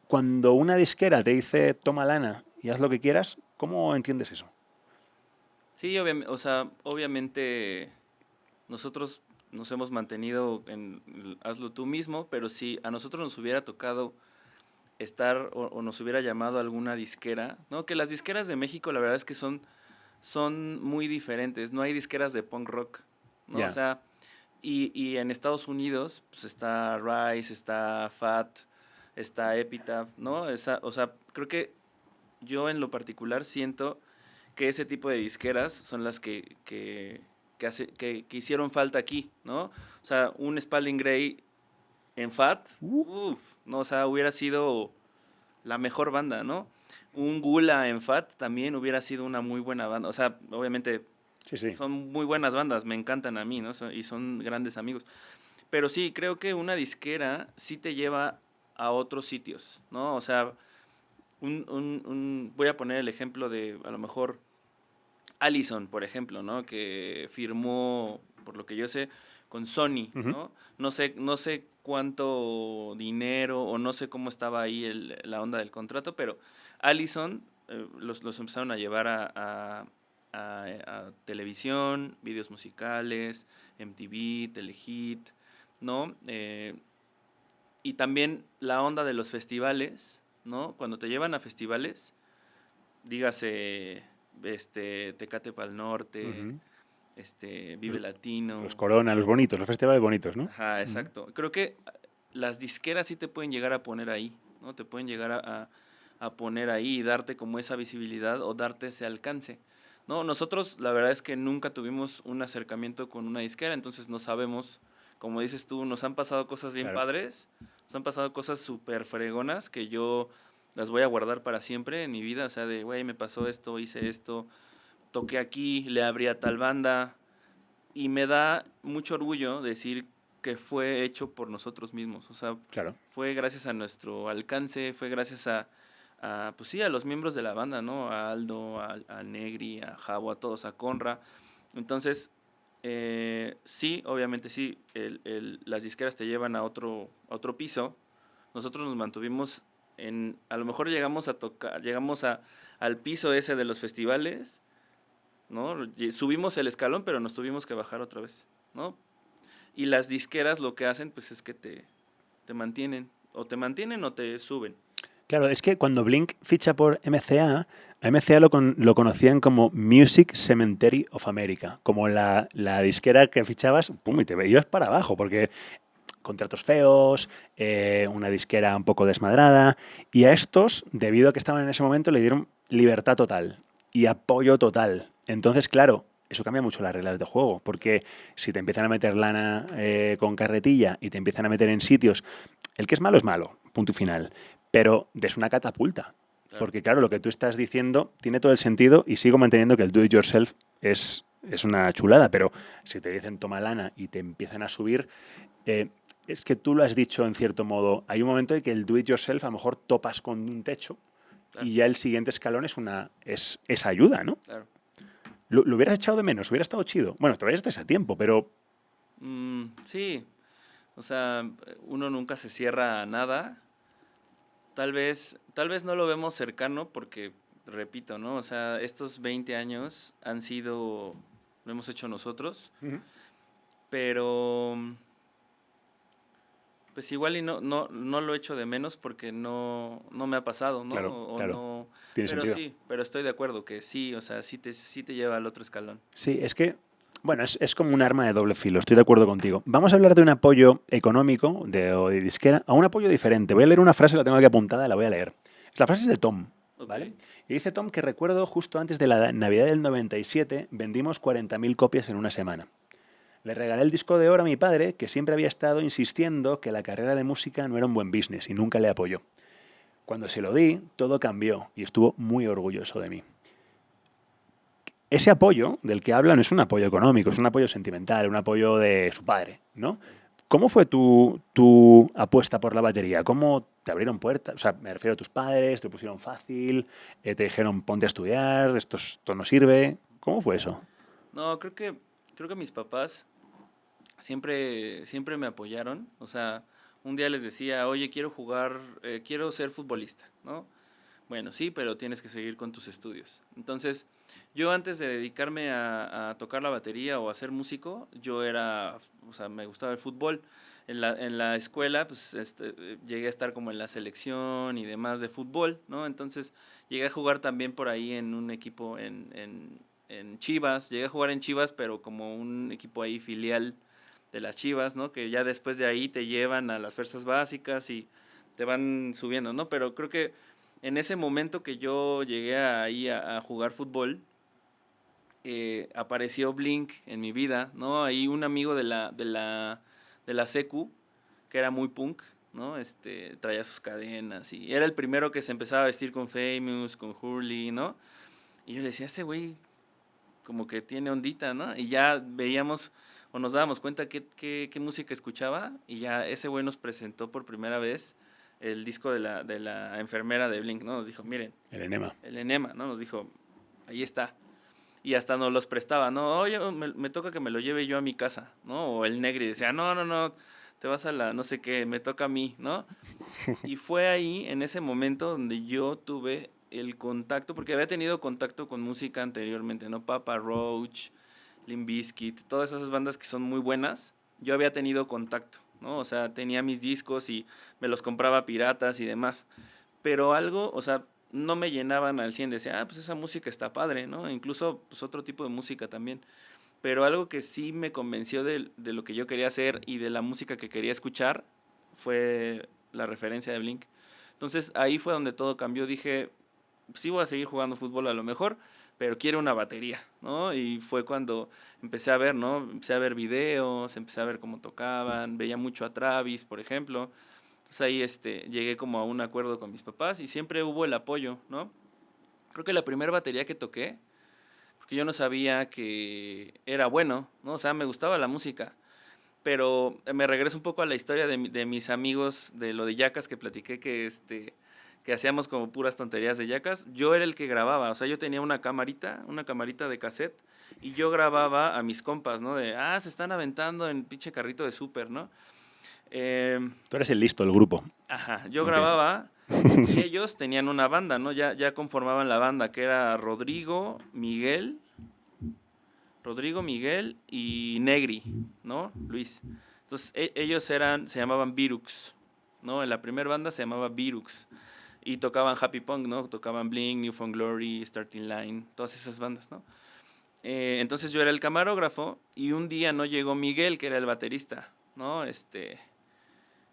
cuando una disquera te dice toma lana y haz lo que quieras, ¿cómo entiendes eso? Sí, obviamente nosotros nos hemos mantenido en hazlo tú mismo, pero si a nosotros nos hubiera tocado estar o nos hubiera llamado alguna disquera, ¿no? Que las disqueras de México la verdad es que son muy diferentes, no hay disqueras de punk rock, ¿no? Ya. O sea, y en Estados Unidos pues está Rise, está Fat, está Epitaph, ¿no? O sea, creo que yo en lo particular siento que ese tipo de disqueras son las que hicieron falta aquí, ¿no? O sea, un Spalding Gray en Fat, no, o sea, hubiera sido la mejor banda, ¿no? Un Gula en Fat también hubiera sido una muy buena banda. O sea, obviamente Sí. son muy buenas bandas, me encantan a mí, ¿no? Y son grandes amigos. Pero sí, creo que una disquera sí te lleva a otros sitios, ¿no? O sea, voy a poner el ejemplo de, a lo mejor, Allison, por ejemplo, ¿no? Que firmó, por lo que yo sé, con Sony, Uh-huh. ¿no? No sé cuánto dinero o no sé cómo estaba ahí la onda del contrato, pero Allison los empezaron a llevar a televisión, videos musicales, MTV, Telehit, ¿no? Y también la onda de los festivales, ¿no? Cuando te llevan a festivales, dígase Tecate Pal Norte, Uh-huh. Vive Latino. Los Corona, los bonitos, los festivales bonitos, ¿no? Ajá, exacto. Creo que las disqueras sí te pueden llegar a poner ahí, ¿no? Te pueden llegar a poner ahí y darte como esa visibilidad o darte ese alcance. No, nosotros la verdad es que nunca tuvimos un acercamiento con una disquera, entonces no sabemos, como dices tú, nos han pasado cosas bien Claro. padres, nos han pasado cosas súper fregonas que yo las voy a guardar para siempre en mi vida, o sea, de, güey, me pasó esto, hice esto, toqué aquí, le abrí a tal banda, y me da mucho orgullo decir que fue hecho por nosotros mismos, o sea, Claro. fue gracias a nuestro alcance, fue gracias pues sí, a los miembros de la banda, ¿no? A Aldo, a Negri, a Javo, a todos, a Conra. Entonces, sí, obviamente sí, las disqueras te llevan a otro piso. Nosotros nos mantuvimos a lo mejor llegamos al piso ese de los festivales, ¿no? Subimos el escalón, pero nos tuvimos que bajar otra vez, ¿no? Y las disqueras lo que hacen, pues es que te mantienen, o te suben. Claro, es que cuando Blink ficha por MCA, a MCA lo conocían como Music Cemetery of America, como la disquera que fichabas, pum, y te ibas para abajo, porque contratos feos, una disquera un poco desmadrada, y a estos, debido a que estaban en ese momento, le dieron libertad total y apoyo total. Entonces, claro, eso cambia mucho las reglas de juego, porque si te empiezan a meter lana con carretilla y te empiezan a meter en sitios, el que es malo, punto y final, pero es una catapulta. Claro. Porque claro, lo que tú estás diciendo tiene todo el sentido y sigo manteniendo que el do it yourself es una chulada, pero si te dicen toma lana y te empiezan a subir, es que tú lo has dicho en cierto modo, hay un momento en que el do it yourself a lo mejor topas con un techo Claro. y ya el siguiente escalón es ayuda, ¿no? Claro. Lo hubieras echado de menos, hubiera estado chido. Bueno, todavía estás a tiempo, pero Sí, o sea, uno nunca se cierra a nada. Tal vez no lo vemos cercano porque, repito, ¿no? O sea, estos 20 años lo hemos hecho nosotros, pero pues igual y no lo echo de menos porque no me ha pasado, ¿no? claro, O claro, no, tiene pero sentido. sí, pero estoy de acuerdo que sí, o sea, sí te lleva al otro escalón. Sí, es que, bueno, es como un arma de doble filo, estoy de acuerdo contigo. Vamos a hablar de un apoyo económico o de disquera a un apoyo diferente. Voy a leer una frase, la tengo aquí apuntada, la voy a leer. La frase es de Tom, ¿vale? Ok. Y dice Tom que recuerdo justo antes de la Navidad del 97 vendimos 40.000 copias en una semana. Le regalé el disco de oro a mi padre, que siempre había estado insistiendo que la carrera de música no era un buen business y nunca le apoyó. Cuando se lo di, todo cambió y estuvo muy orgulloso de mí. Ese apoyo del que habla no es un apoyo económico, es un apoyo sentimental, un apoyo de su padre, ¿no? ¿Cómo fue tu apuesta por la batería? ¿Cómo te abrieron puertas? O sea, me refiero a tus padres, te pusieron fácil, te dijeron ponte a estudiar, esto no sirve. ¿Cómo fue eso? No, creo que mis papás siempre me apoyaron. O sea, un día les decía, oye, quiero ser futbolista, ¿no? Bueno, sí, pero tienes que seguir con tus estudios. Entonces, yo antes de dedicarme a tocar la batería o a ser músico, o sea, me gustaba el fútbol. En la escuela, pues, llegué a estar como en la selección y demás de fútbol, ¿no? Entonces, llegué a jugar también por ahí en un equipo en Chivas. Llegué a jugar en Chivas, pero como un equipo ahí filial de las Chivas, ¿no? Que ya después de ahí te llevan a las fuerzas básicas y te van subiendo, ¿no? Pero creo que en ese momento que yo llegué ahí a jugar fútbol, apareció Blink en mi vida, ¿no? Ahí un amigo de la secu, que era muy punk, ¿no? Traía sus cadenas y era el primero que se empezaba a vestir con Famous, con Hurley, ¿no? Y yo le decía, ese güey como que tiene ondita, ¿no? Y ya veíamos o nos dábamos cuenta qué música escuchaba y ya ese güey nos presentó por primera vez el disco de la enfermera de Blink, ¿no? Nos dijo, miren, El enema. el enema, ¿no? Nos dijo, ahí está. Y hasta nos los prestaba, ¿no? Oye, me toca que me lo lleve yo a mi casa, ¿no? O el Negri decía, no, te vas a la no sé qué, me toca a mí, ¿no? Y fue ahí, en ese momento, donde yo tuve el contacto, porque había tenido contacto con música anteriormente, ¿no? Papa Roach, Limp Bizkit, todas esas bandas que son muy buenas, yo había tenido contacto, ¿no? O sea, tenía mis discos y me los compraba piratas y demás. Pero algo, o sea, no me llenaban al 100, decía, pues esa música está padre, ¿no? Incluso, pues otro tipo de música también. Pero algo que sí me convenció de lo que yo quería hacer y de la música que quería escuchar fue la referencia de Blink. Entonces ahí fue donde todo cambió. Dije, sí voy a seguir jugando fútbol a lo mejor, pero quiero una batería, ¿no? Y fue cuando empecé a ver, ¿no? Empecé a ver videos, empecé a ver cómo tocaban, veía mucho a Travis, por ejemplo. Entonces ahí llegué como a un acuerdo con mis papás y siempre hubo el apoyo, ¿no? Creo que la primera batería que toqué, porque yo no sabía que era bueno, ¿no? O sea, me gustaba la música, pero me regreso un poco a la historia de mis amigos de lo de Yacas que platiqué que hacíamos como puras tonterías de Yacas. Yo era el que grababa, o sea, yo tenía una camarita de cassette y yo grababa a mis compas, ¿no? Se están aventando en pinche carrito de súper, ¿no? Tú eres el listo, el grupo. Ajá, yo Ok. grababa y ellos tenían una banda, ¿no? Ya conformaban la banda, que era Rodrigo, Miguel y Negri, ¿no? Luis. Entonces, se llamaban Virux, ¿no? En la primera banda se llamaba Virux. Y tocaban Happy Punk, ¿no? Tocaban Blink, New Found Glory, Starting Line, todas esas bandas, ¿no? Entonces yo era el camarógrafo y un día no llegó Miguel, que era el baterista, ¿no?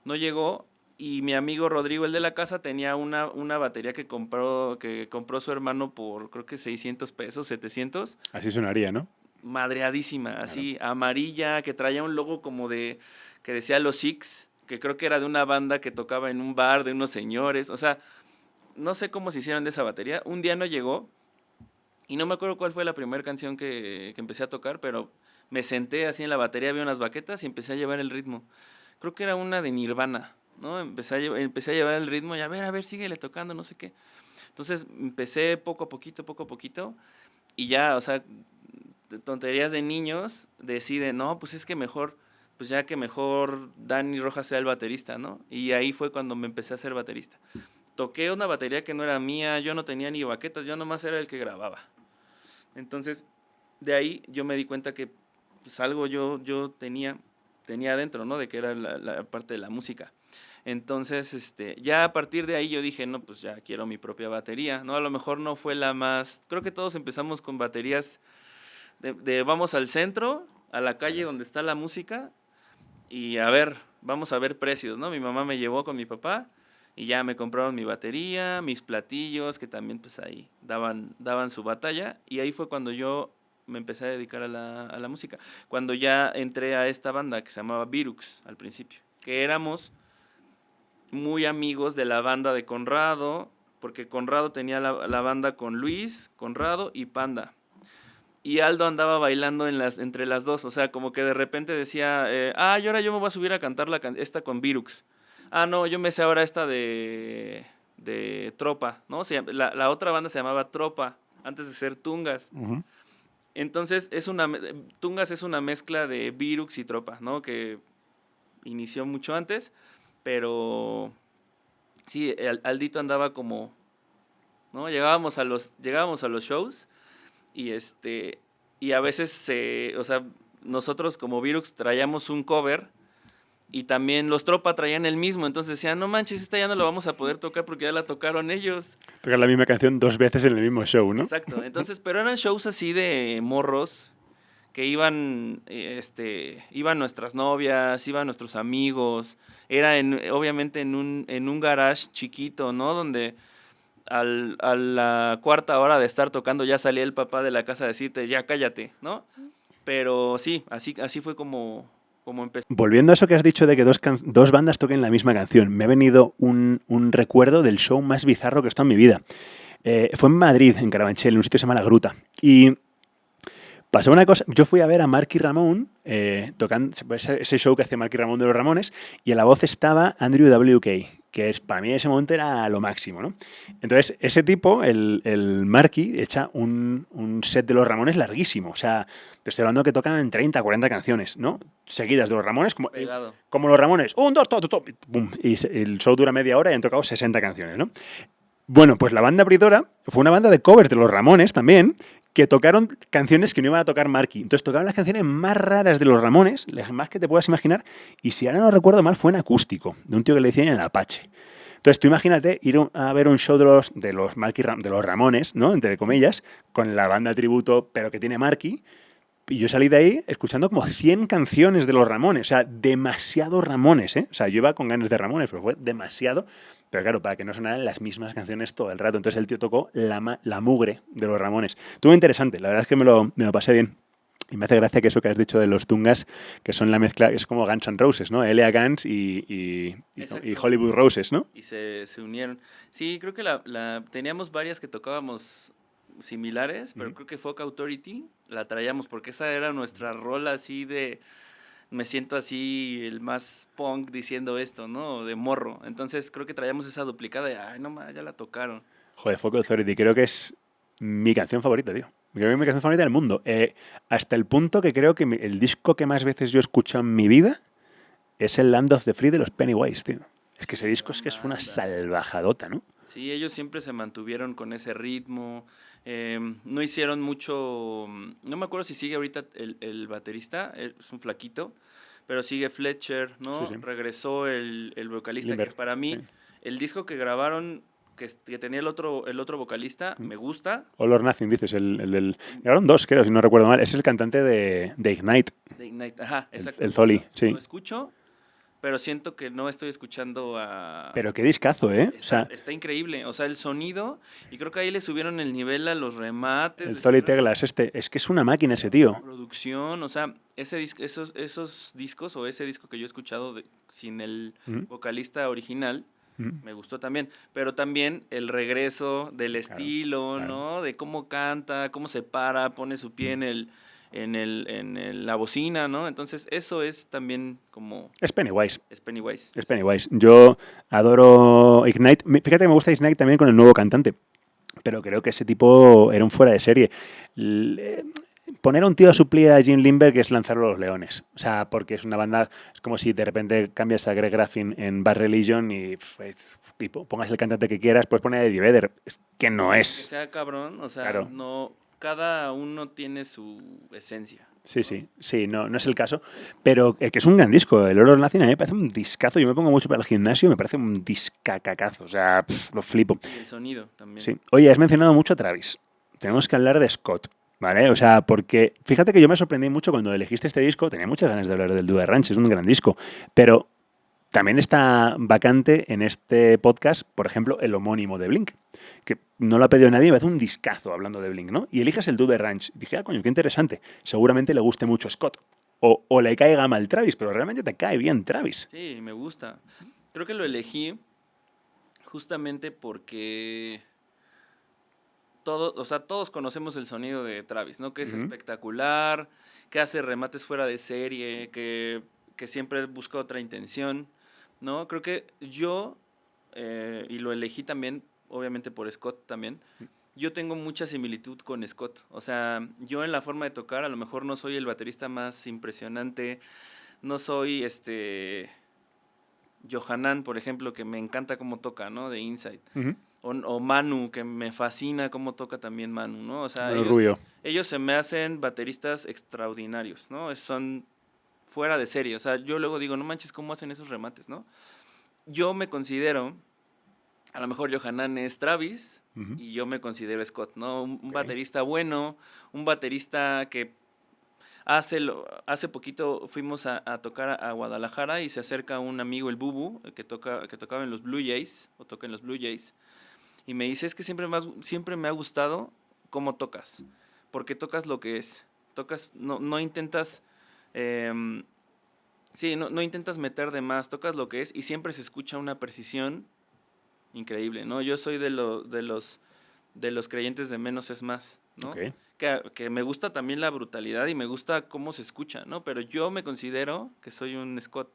No llegó y mi amigo Rodrigo, el de la casa, tenía una batería que compró su hermano por creo que 600 pesos, 700. Así sonaría, ¿no? Madreadísima, Claro. así, amarilla, que traía un logo como que decía Los Six, que creo que era de una banda que tocaba en un bar de unos señores, o sea, no sé cómo se hicieron de esa batería. Un día no llegó y no me acuerdo cuál fue la primera canción que empecé a tocar, pero me senté así en la batería, vi unas baquetas y empecé a llevar el ritmo. Creo que era una de Nirvana, ¿no? Empecé a llevar el ritmo y a ver, síguele tocando, no sé qué. Entonces empecé poco a poquito, y ya, o sea, tonterías de niños, deciden, no, pues es que mejor, pues ya que mejor Dani Rojas sea el baterista, ¿no? Y ahí fue cuando me empecé a ser baterista. Toqué una batería que no era mía, yo no tenía ni baquetas, yo nomás era el que grababa. Entonces, de ahí yo me di cuenta que pues algo yo tenía adentro, ¿no? De que era la parte de la música. Entonces, ya a partir de ahí yo dije, no, pues ya quiero mi propia batería, ¿no? A lo mejor no fue la más, creo que todos empezamos con baterías de vamos al centro, a la calle donde está la música, y a ver, vamos a ver precios, ¿no? Mi mamá me llevó con mi papá, y ya me compraron mi batería, mis platillos, que también pues ahí daban su batalla, y ahí fue cuando yo me empecé a dedicar a la música. Cuando ya entré a esta banda que se llamaba Virux al principio, que éramos muy amigos de la banda de Conrado, porque Conrado tenía la banda con Luis, Conrado y Panda. Y Aldo andaba bailando entre las dos, o sea, como que de repente decía, y ahora yo me voy a subir a cantar esta con Virux. Ah, no, yo me sé ahora esta de Tropa, ¿no? La otra banda se llamaba Tropa, antes de ser Tungas. Uh-huh. Entonces, Tungas es una mezcla de Virux y Tropa, ¿no? Que inició mucho antes, pero sí, Aldito andaba como, ¿no? Llegábamos a los shows y y a veces, o sea, nosotros como Virux traíamos un cover y también los Tropa traían el mismo, entonces decían, no manches, esta ya no la vamos a poder tocar porque ya la tocaron ellos. Tocar la misma canción 2 veces en el mismo show, ¿no? Exacto, entonces, pero eran shows así de morros que iban nuestras novias, iban nuestros amigos, era obviamente en un garage chiquito, ¿no? Donde a la cuarta hora de estar tocando ya salía el papá de la casa a decirte, ya cállate, ¿no? Pero sí, así fue como empezó. Volviendo a eso que has dicho de que dos bandas toquen la misma canción, me ha venido un recuerdo del show más bizarro que he estado en mi vida. Fue en Madrid, en Carabanchel, en un sitio que se llama La Gruta. Y pasó una cosa, yo fui a ver a Marky Ramón tocando ese show que hacía Marky Ramón de los Ramones, y a la voz estaba Andrew WK, que para mí en ese momento era lo máximo, ¿no? Entonces, ese tipo, el Marky, echa un set de los Ramones larguísimo. O sea, te estoy hablando que tocan 30, 40 canciones, ¿no? Seguidas de los Ramones, como los Ramones. 1, 2, todo, pum. Y el show dura media hora y han tocado 60 canciones, ¿no? Bueno, pues la banda abridora fue una banda de covers de los Ramones también, que tocaron canciones que no iban a tocar Marky. Entonces tocaron las canciones más raras de los Ramones, las más que te puedas imaginar, y si ahora no recuerdo mal, fue en acústico, de un tío que le decían el Apache. Entonces tú imagínate ir a ver un show de los Ramones, ¿no? Entre comillas, con la banda tributo, pero que tiene Marky. Y yo salí de ahí escuchando como 100 canciones de los Ramones. O sea, demasiado Ramones, ¿eh? O sea, yo iba con ganas de Ramones, pero fue demasiado. Pero claro, para que no sonaran las mismas canciones todo el rato. Entonces el tío tocó la mugre de los Ramones. Estuvo interesante, la verdad es que me lo pasé bien. Y me hace gracia que eso que has dicho de los Tungas, que son la mezcla, es como Guns N' Roses, ¿no? L.A. Guns y Hollywood Roses, ¿no? Y se unieron. Sí, creo que teníamos varias que tocábamos similares, pero creo que Folk Authority la traíamos porque esa era nuestra rola así de me siento así el más punk diciendo esto, ¿no? De morro. Entonces creo que traíamos esa duplicada de, ay, no, ya la tocaron. Joder, Folk Authority, creo que es mi canción favorita, tío. Creo que es mi canción favorita del mundo. Hasta el punto que creo que el disco que más veces yo he escuchado en mi vida es el Land of the Free de los Pennywise, tío. Es que ese disco es una salvajadota, ¿no? Sí, ellos siempre se mantuvieron con ese ritmo. No hicieron mucho. No me acuerdo si sigue ahorita el baterista, es un flaquito, pero sigue Fletcher, ¿no? Sí, sí. Regresó el vocalista, Limber, que para mí, sí. el disco que grabaron, que tenía el otro vocalista, me gusta. All or Nothing, dices, el del... Llegaron dos, creo, si no recuerdo mal. Es el cantante de Ignite, De Ignite. Ajá, exacto. el Zoli, sí. Lo escucho, pero siento que no estoy escuchando a... Pero qué discazo, ¿eh? O sea, Está increíble, o sea, el sonido, y creo que ahí le subieron el nivel a los remates. el le Zoli subieron Teglas, es que es una máquina ese tío. la producción, o sea, esos discos o ese disco que yo he escuchado sin el Ujú. vocalista original, Ujú. me gustó también, pero también el regreso del estilo, claro. ¿no? De cómo canta, cómo se para, pone su pie la bocina, ¿no? Entonces, eso es también como... Es Pennywise. Es Pennywise. Es Pennywise. Yo adoro Ignite. Fíjate que me gusta Ignite también con el nuevo cantante. Pero creo que ese tipo era un fuera de serie. Poner a un tío a suplir a Jim Lindberg es lanzarlo a los leones. O sea, porque es una banda... Es como si de repente cambias a Greg Graffin en Bad Religion y pongas el cantante que quieras, pues pone a Eddie Vedder. Es que no Que es. sea cabrón, o sea, Claro. no... Cada uno tiene su esencia. Sí, no es el caso, pero que es un gran disco. El Oro Nacional a mí me parece un discazo. Yo me pongo mucho para el gimnasio, me parece un discacacazo. O sea, lo flipo. Y el sonido también. Sí. Oye, has mencionado mucho a Travis. Tenemos que hablar de Scott, ¿vale? O sea, porque fíjate que yo me sorprendí mucho cuando elegiste este disco. Tenía muchas ganas de hablar del Dude Ranch, es un gran disco, pero también está vacante en este podcast, por ejemplo, el homónimo de Blink, que no lo ha pedido nadie, me hace un discazo hablando de Blink, ¿no? Y eliges el Dude Ranch. Dije, coño, qué interesante. Seguramente le guste mucho Scott. O le caiga mal Travis, pero realmente te cae bien Travis. Sí, me gusta. Creo que lo elegí justamente porque todos conocemos el sonido de Travis, ¿no? Que es espectacular, que hace remates fuera de serie, que siempre busca otra intención, ¿no? Creo que yo, y lo elegí también, obviamente por Scott también, yo tengo mucha similitud con Scott. O sea, yo en la forma de tocar, a lo mejor no soy el baterista más impresionante, no soy Johanan, por ejemplo, que me encanta cómo toca, ¿no? De Inside. O Manu, que me fascina cómo toca también Manu, ¿no? O sea, ellos se me hacen bateristas extraordinarios, ¿no? Son fuera de serie. O sea, yo luego digo, no manches, ¿cómo hacen esos remates, no? Yo me considero, a lo mejor Johanan es Travis, y yo me considero Scott, ¿no? Un baterista bueno, un baterista que hace poquito fuimos a tocar a Guadalajara y se acerca un amigo, el Bubu, que tocaba en los Blue Jays, o toca en los Blue Jays, y me dice, es que siempre me ha gustado cómo tocas, porque tocas lo que es, no intentas, no intentas meter de más, tocas lo que es, y siempre se escucha una precisión increíble, ¿no? Yo soy de los creyentes de menos es más, ¿no? Okay. Que me gusta también la brutalidad y me gusta cómo se escucha, ¿no? Pero yo me considero que soy un Scott.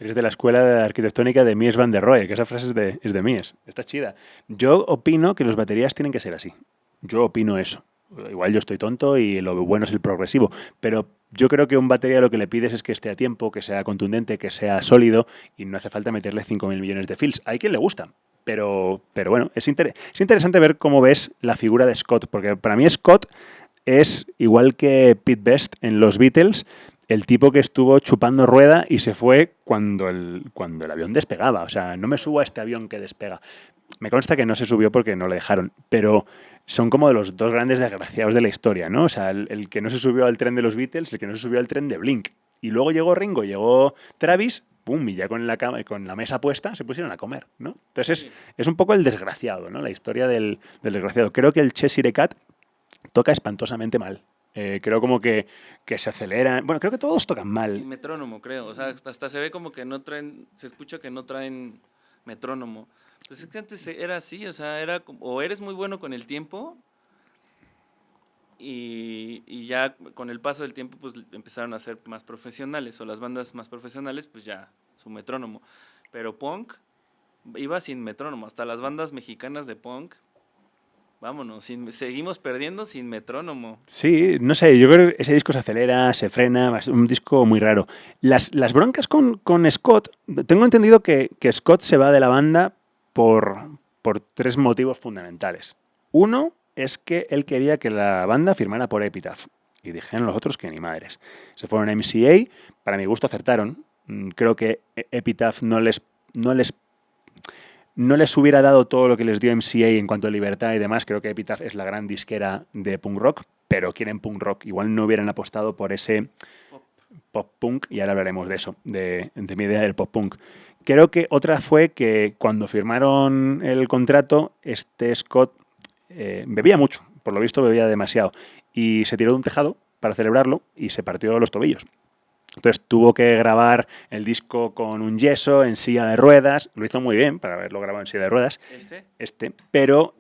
Eres de la escuela arquitectónica de Mies van der Rohe, que esa frase es de Mies. Está chida. Yo opino que los baterías tienen que ser así. Yo opino eso. Igual yo estoy tonto y lo bueno es el progresivo, pero yo creo que un batería lo que le pides es que esté a tiempo, que sea contundente, que sea sólido y no hace falta meterle 5.000 millones de fills. Hay quien le gusta, pero bueno, es interesante ver cómo ves la figura de Scott, porque para mí Scott es igual que Pete Best en los Beatles, el tipo que estuvo chupando rueda y se fue cuando el avión despegaba. O sea, no me subo a este avión que despega. Me consta que no se subió porque no le dejaron, pero son como de los dos grandes desgraciados de la historia, ¿no? O sea, el que no se subió al tren de los Beatles, el que no se subió al tren de Blink. Y luego llegó Ringo, llegó Travis, pum, y ya con la mesa puesta se pusieron a comer, ¿no? Entonces es un poco el desgraciado, ¿no? La historia del desgraciado. Creo que el Cheshire Cat toca espantosamente mal. Creo como que se aceleran. Bueno, creo que todos tocan mal. Sin metrónomo, creo. O sea, hasta se ve como que no traen, se escucha que no traen metrónomo. Pues es que antes era así, o sea, era como, o eres muy bueno con el tiempo y ya con el paso del tiempo pues empezaron a ser más profesionales, o las bandas más profesionales pues ya su metrónomo. Pero punk iba sin metrónomo, hasta las bandas mexicanas de punk. Vámonos, seguimos perdiendo sin metrónomo. Sí, no sé, yo creo que ese disco se acelera, se frena, es un disco muy raro. Las broncas con Scott, tengo entendido que Scott se va de la banda por tres motivos fundamentales. Uno es que él quería que la banda firmara por Epitaph, y dijeron los otros que ni madres. Se fueron a MCA, para mi gusto acertaron. Creo que Epitaph no les no les hubiera dado todo lo que les dio MCA en cuanto a libertad y demás. Creo que Epitaph es la gran disquera de punk rock, pero quieren punk rock. Igual no hubieran apostado por ese pop punk, y ahora hablaremos de eso, de mi idea del pop punk. Creo que otra fue que cuando firmaron el contrato, Scott bebía mucho, por lo visto bebía demasiado, y se tiró de un tejado para celebrarlo y se partió los tobillos. Entonces tuvo que grabar el disco con un yeso, en silla de ruedas. Lo hizo muy bien para haberlo grabado en silla de ruedas. Pero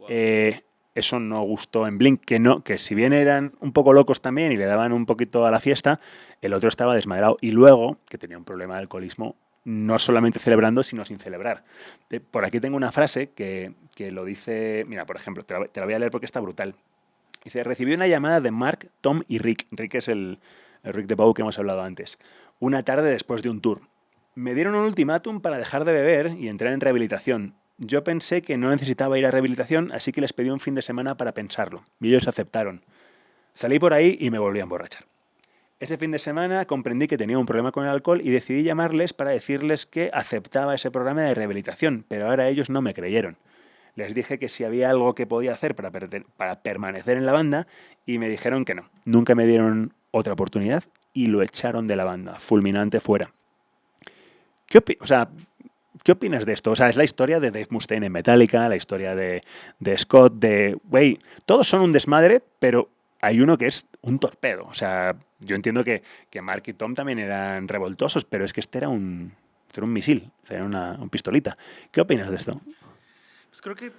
eso no gustó en Blink, que si bien eran un poco locos también y le daban un poquito a la fiesta, el otro estaba desmadrado. Y luego, que tenía un problema de alcoholismo, no solamente celebrando, sino sin celebrar. Por aquí tengo una frase que lo dice... Mira, por ejemplo, te la voy a leer porque está brutal. Dice, recibí una llamada de Mark, Tom y Rick. Rick es el Rick DeVoe que hemos hablado antes. Una tarde después de un tour. Me dieron un ultimátum para dejar de beber y entrar en rehabilitación. Yo pensé que no necesitaba ir a rehabilitación, así que les pedí un fin de semana para pensarlo. Y ellos aceptaron. Salí por ahí y me volví a emborrachar. Ese fin de semana comprendí que tenía un problema con el alcohol y decidí llamarles para decirles que aceptaba ese programa de rehabilitación, pero ahora ellos no me creyeron. Les dije que si había algo que podía hacer para permanecer en la banda y me dijeron que no. Nunca me dieron otra oportunidad y lo echaron de la banda, fulminante fuera. ¿Qué opinas de esto? O sea, es la historia de Dave Mustaine en Metallica, la historia de Scott, güey, todos son un desmadre, pero hay uno que es un torpedo. O sea, yo entiendo que Mark y Tom también eran revoltosos, pero es que este era un misil, era un pistolita. ¿Qué opinas de esto? Pues creo que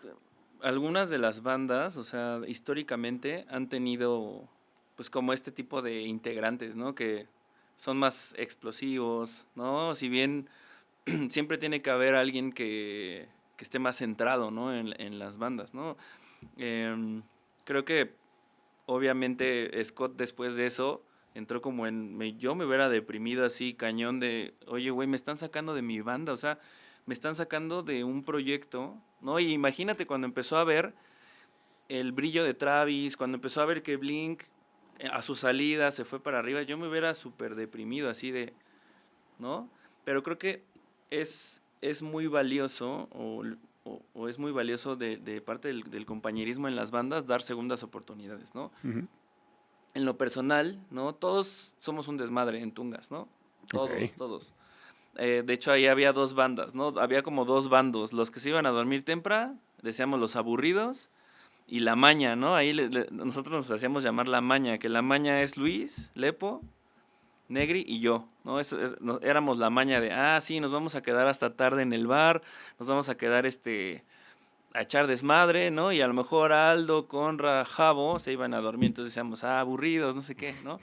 algunas de las bandas, o sea, históricamente han tenido, pues como este tipo de integrantes, ¿no? Que son más explosivos, ¿no? Si bien siempre tiene que haber alguien que esté más centrado, ¿no? En las bandas, ¿no? Creo que obviamente Scott después de eso entró como yo me hubiera deprimido así cañón de, oye, güey, me están sacando de mi banda, o sea, me están sacando de un proyecto, ¿no? Y imagínate cuando empezó a ver el brillo de Travis, cuando empezó a ver que Blink a su salida se fue para arriba, yo me hubiera súper deprimido así de, ¿no? Pero creo que es muy valioso o es muy valioso de parte del compañerismo en las bandas dar segundas oportunidades, ¿no? Uh-huh. En lo personal, ¿no? Todos somos un desmadre en Tungas, ¿no? Todos, Okay. todos. De hecho, ahí había dos bandas, ¿no? Había como dos bandos. Los que se iban a dormir temprano, decíamos los aburridos, y la maña, ¿no? Ahí nosotros nos hacíamos llamar la maña, que la maña es Luis, Lepo, Negri y yo, ¿no? Éramos la maña de, sí, nos vamos a quedar hasta tarde en el bar, nos vamos a quedar a echar desmadre, ¿no? Y a lo mejor Aldo, Conra, Javo se iban a dormir, entonces decíamos, aburridos, no sé qué, ¿no?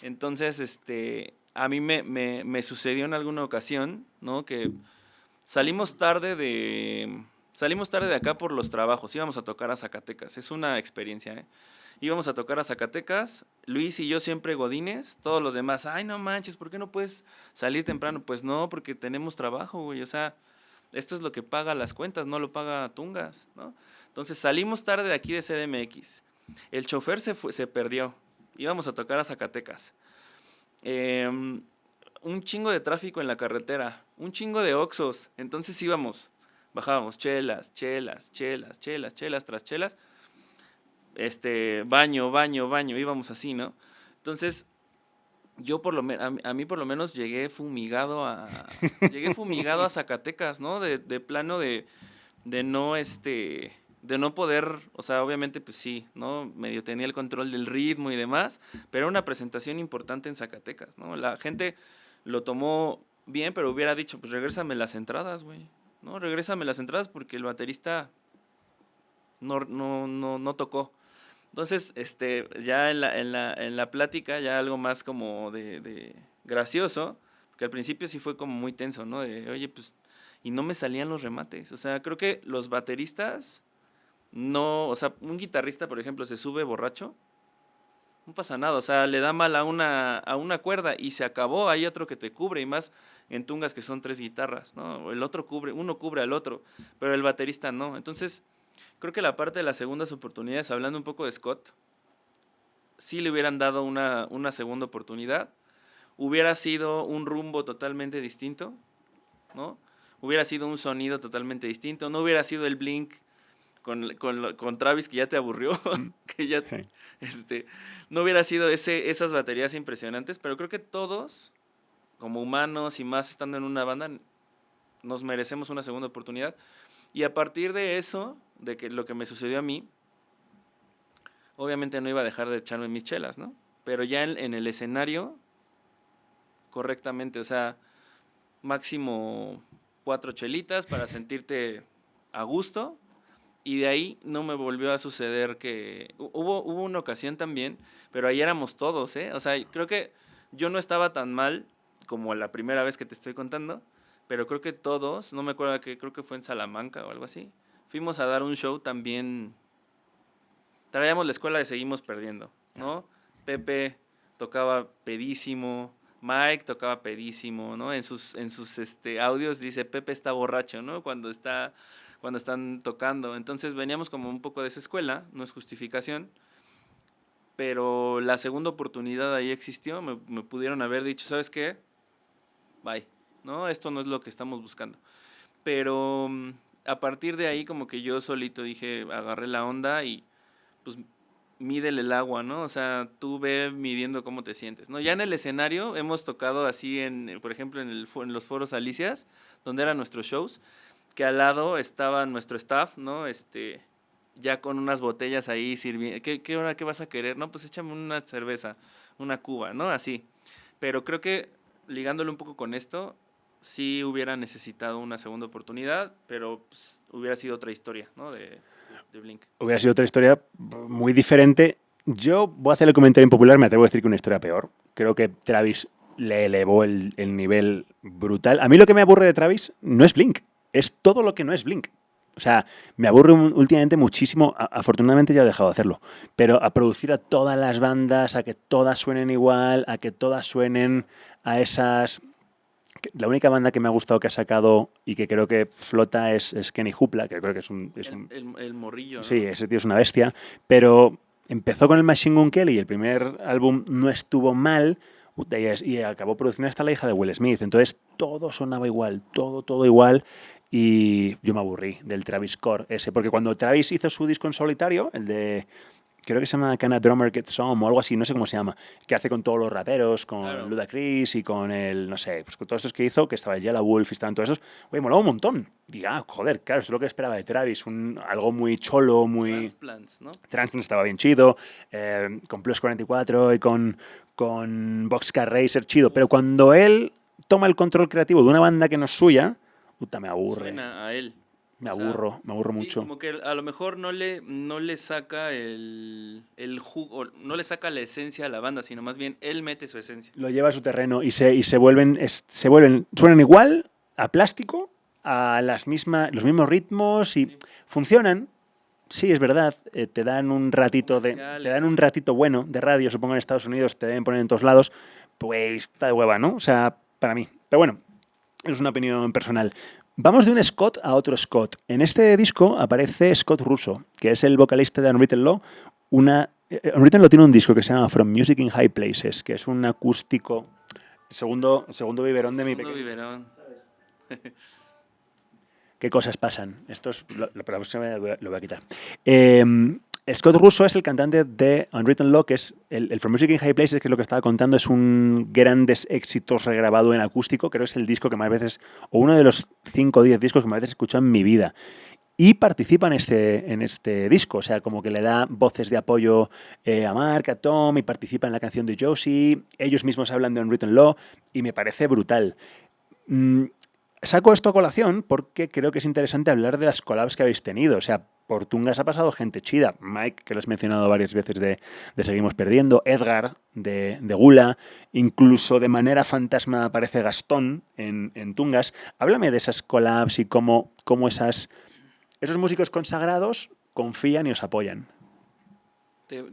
Entonces, a mí me sucedió en alguna ocasión, ¿no? Que salimos tarde de acá por los trabajos, íbamos a tocar a Zacatecas, es una experiencia, ¿eh? Íbamos a tocar a Zacatecas, Luis y yo siempre godines, todos los demás, ay, no manches, ¿por qué no puedes salir temprano? Pues no, porque tenemos trabajo, güey, o sea, esto es lo que paga las cuentas, no lo paga Tungas, ¿no? Entonces salimos tarde de aquí de CDMX, el chofer se perdió, íbamos a tocar a Zacatecas, un chingo de tráfico en la carretera, un chingo de oxos, entonces bajábamos chelas, chelas, chelas, chelas, chelas tras chelas, baño, baño, baño, íbamos así, ¿no? Entonces, yo a mí por lo menos llegué fumigado a Zacatecas, ¿no? De plano de no, de no poder, o sea, obviamente pues sí, ¿no? Medio tenía el control del ritmo y demás, pero era una presentación importante en Zacatecas, ¿no? La gente lo tomó bien, pero hubiera dicho, pues regrésame las entradas, güey, ¿no? Regrésame las entradas porque el baterista no tocó. Entonces, ya en la plática, ya algo más como de gracioso, porque al principio sí fue como muy tenso, ¿no? De, oye, pues, y no me salían los remates. O sea, creo que los bateristas, no, o sea, un guitarrista, por ejemplo, se sube borracho, no pasa nada, o sea, le da mal a una cuerda y se acabó, hay otro que te cubre, y más en tungas que son 3 guitarras, ¿no? Uno cubre al otro, pero el baterista no. Entonces, creo que la parte de las segundas oportunidades, hablando un poco de Scott, sí le hubieran dado una segunda oportunidad, hubiera sido un rumbo totalmente distinto, ¿no? hubiera sido un sonido totalmente distinto, no hubiera sido el Blink con Travis que ya te aburrió, que ya Sí. no hubiera sido esas baterías impresionantes, pero creo que todos, como humanos y más estando en una banda, nos merecemos una segunda oportunidad. Y a partir de eso, de que lo que me sucedió a mí, obviamente no iba a dejar de echarme mis chelas, ¿no? Pero ya en el escenario, correctamente, o sea, máximo 4 chelitas para sentirte a gusto. Y de ahí no me volvió a suceder que... Hubo una ocasión también, pero ahí éramos todos, ¿eh? O sea, creo que yo no estaba tan mal como la primera vez que te estoy contando, pero creo que todos, no me acuerdo, creo que fue en Salamanca o algo así, fuimos a dar un show también. Traíamos la escuela de Seguimos Perdiendo, ¿no? Pepe tocaba pedísimo, Mike tocaba pedísimo, ¿no? En sus audios dice Pepe está borracho, ¿no? Cuando están tocando. Entonces veníamos como un poco de esa escuela, no es justificación, pero la segunda oportunidad ahí existió, me pudieron haber dicho, ¿sabes qué? Bye, ¿no? Esto no es lo que estamos buscando. Pero a partir de ahí como que yo solito dije, agarré la onda y pues mídele el agua, ¿no? O sea, tú ve midiendo cómo te sientes, ¿no? Ya en el escenario hemos tocado así por ejemplo, en los foros Alicias, donde eran nuestros shows, que al lado estaba nuestro staff, ¿no? Ya con unas botellas ahí sirviendo. ¿Qué hora qué vas a querer? No, pues échame una cerveza, una cuba, ¿no? Así. Pero creo que ligándolo un poco con esto, sí hubiera necesitado una segunda oportunidad, pero pues, hubiera sido otra historia, ¿no? De Blink. Hubiera sido otra historia muy diferente. Yo voy a hacer el comentario impopular, me atrevo a decir que una historia peor. Creo que Travis le elevó el nivel brutal. A mí lo que me aburre de Travis no es Blink, es todo lo que no es Blink. O sea, me aburre últimamente muchísimo, afortunadamente ya he dejado de hacerlo, pero a producir a todas las bandas, a que todas suenen igual, a que todas suenen a esas... La única banda que me ha gustado que ha sacado y que creo que flota es Kenny Hoopla, que creo que El morrillo, sí, ¿no? ese tío es una bestia, pero empezó con el Machine Gun Kelly y el primer álbum no estuvo mal y acabó produciendo hasta la hija de Will Smith. Entonces todo sonaba igual, todo igual. Y yo me aburrí del Travis Core ese, porque cuando Travis hizo su disco en solitario, el de creo que se llama Can a Drummer Get Some o algo así, no sé cómo se llama, que hace con todos los raperos, con Claro. Ludacris y con el, no sé, pues con todos estos que hizo, que estaba Yellow Wolf y estaban todos esos, oye, molaba un montón. Y joder, claro, eso es lo que esperaba de Travis, algo muy cholo, muy... Transplants, ¿no? Transplants estaba bien chido, con Plus 44 y con Boxcar Racer chido, pero cuando él toma el control creativo de una banda que no es suya, puta, me aburre, Suena a él. me O sea, aburro, me aburro sí, mucho. como que a lo mejor no le saca el jugo, no le saca la esencia a la banda, sino más bien él mete su esencia. Lo lleva a su terreno y se vuelven, suenan igual a plástico, a los mismos ritmos y Sí. funcionan. Sí, es verdad, te dan un Comerciales. ratito bueno de radio, supongo en Estados Unidos, te deben poner en todos lados, pues está de hueva, ¿no? O sea, para mí. Pero bueno, es una opinión personal. Vamos de un Scott a otro Scott. En este disco aparece Scott Russo, que es el vocalista de Unwritten Law. Unwritten Law tiene un disco que se llama From Music in High Places, que es un acústico, segundo biberón de mi Segundo pequeño. biberón. ¿Qué cosas pasan? Para la próxima vez lo voy a quitar. Scott Russo es el cantante de Unwritten Law, que es el From Music in High Places, que es lo que estaba contando, es un grandes éxitos regrabado en acústico. Creo que es el disco que más veces, o uno de los 5 o 10 discos que más veces he escuchado en mi vida. Y participa en este disco, o sea, como que le da voces de apoyo a Mark, a Tom, y participa en la canción de Josie. Ellos mismos hablan de Unwritten Law y me parece brutal. Saco esto a colación porque creo que es interesante hablar de las collabs que habéis tenido. O sea, por Tungas ha pasado gente chida. Mike, que lo has mencionado varias veces de Seguimos Perdiendo. Edgar, de Gula. Incluso de manera fantasma aparece Gastón en Tungas. Háblame de esas collabs y cómo esos músicos consagrados confían y os apoyan.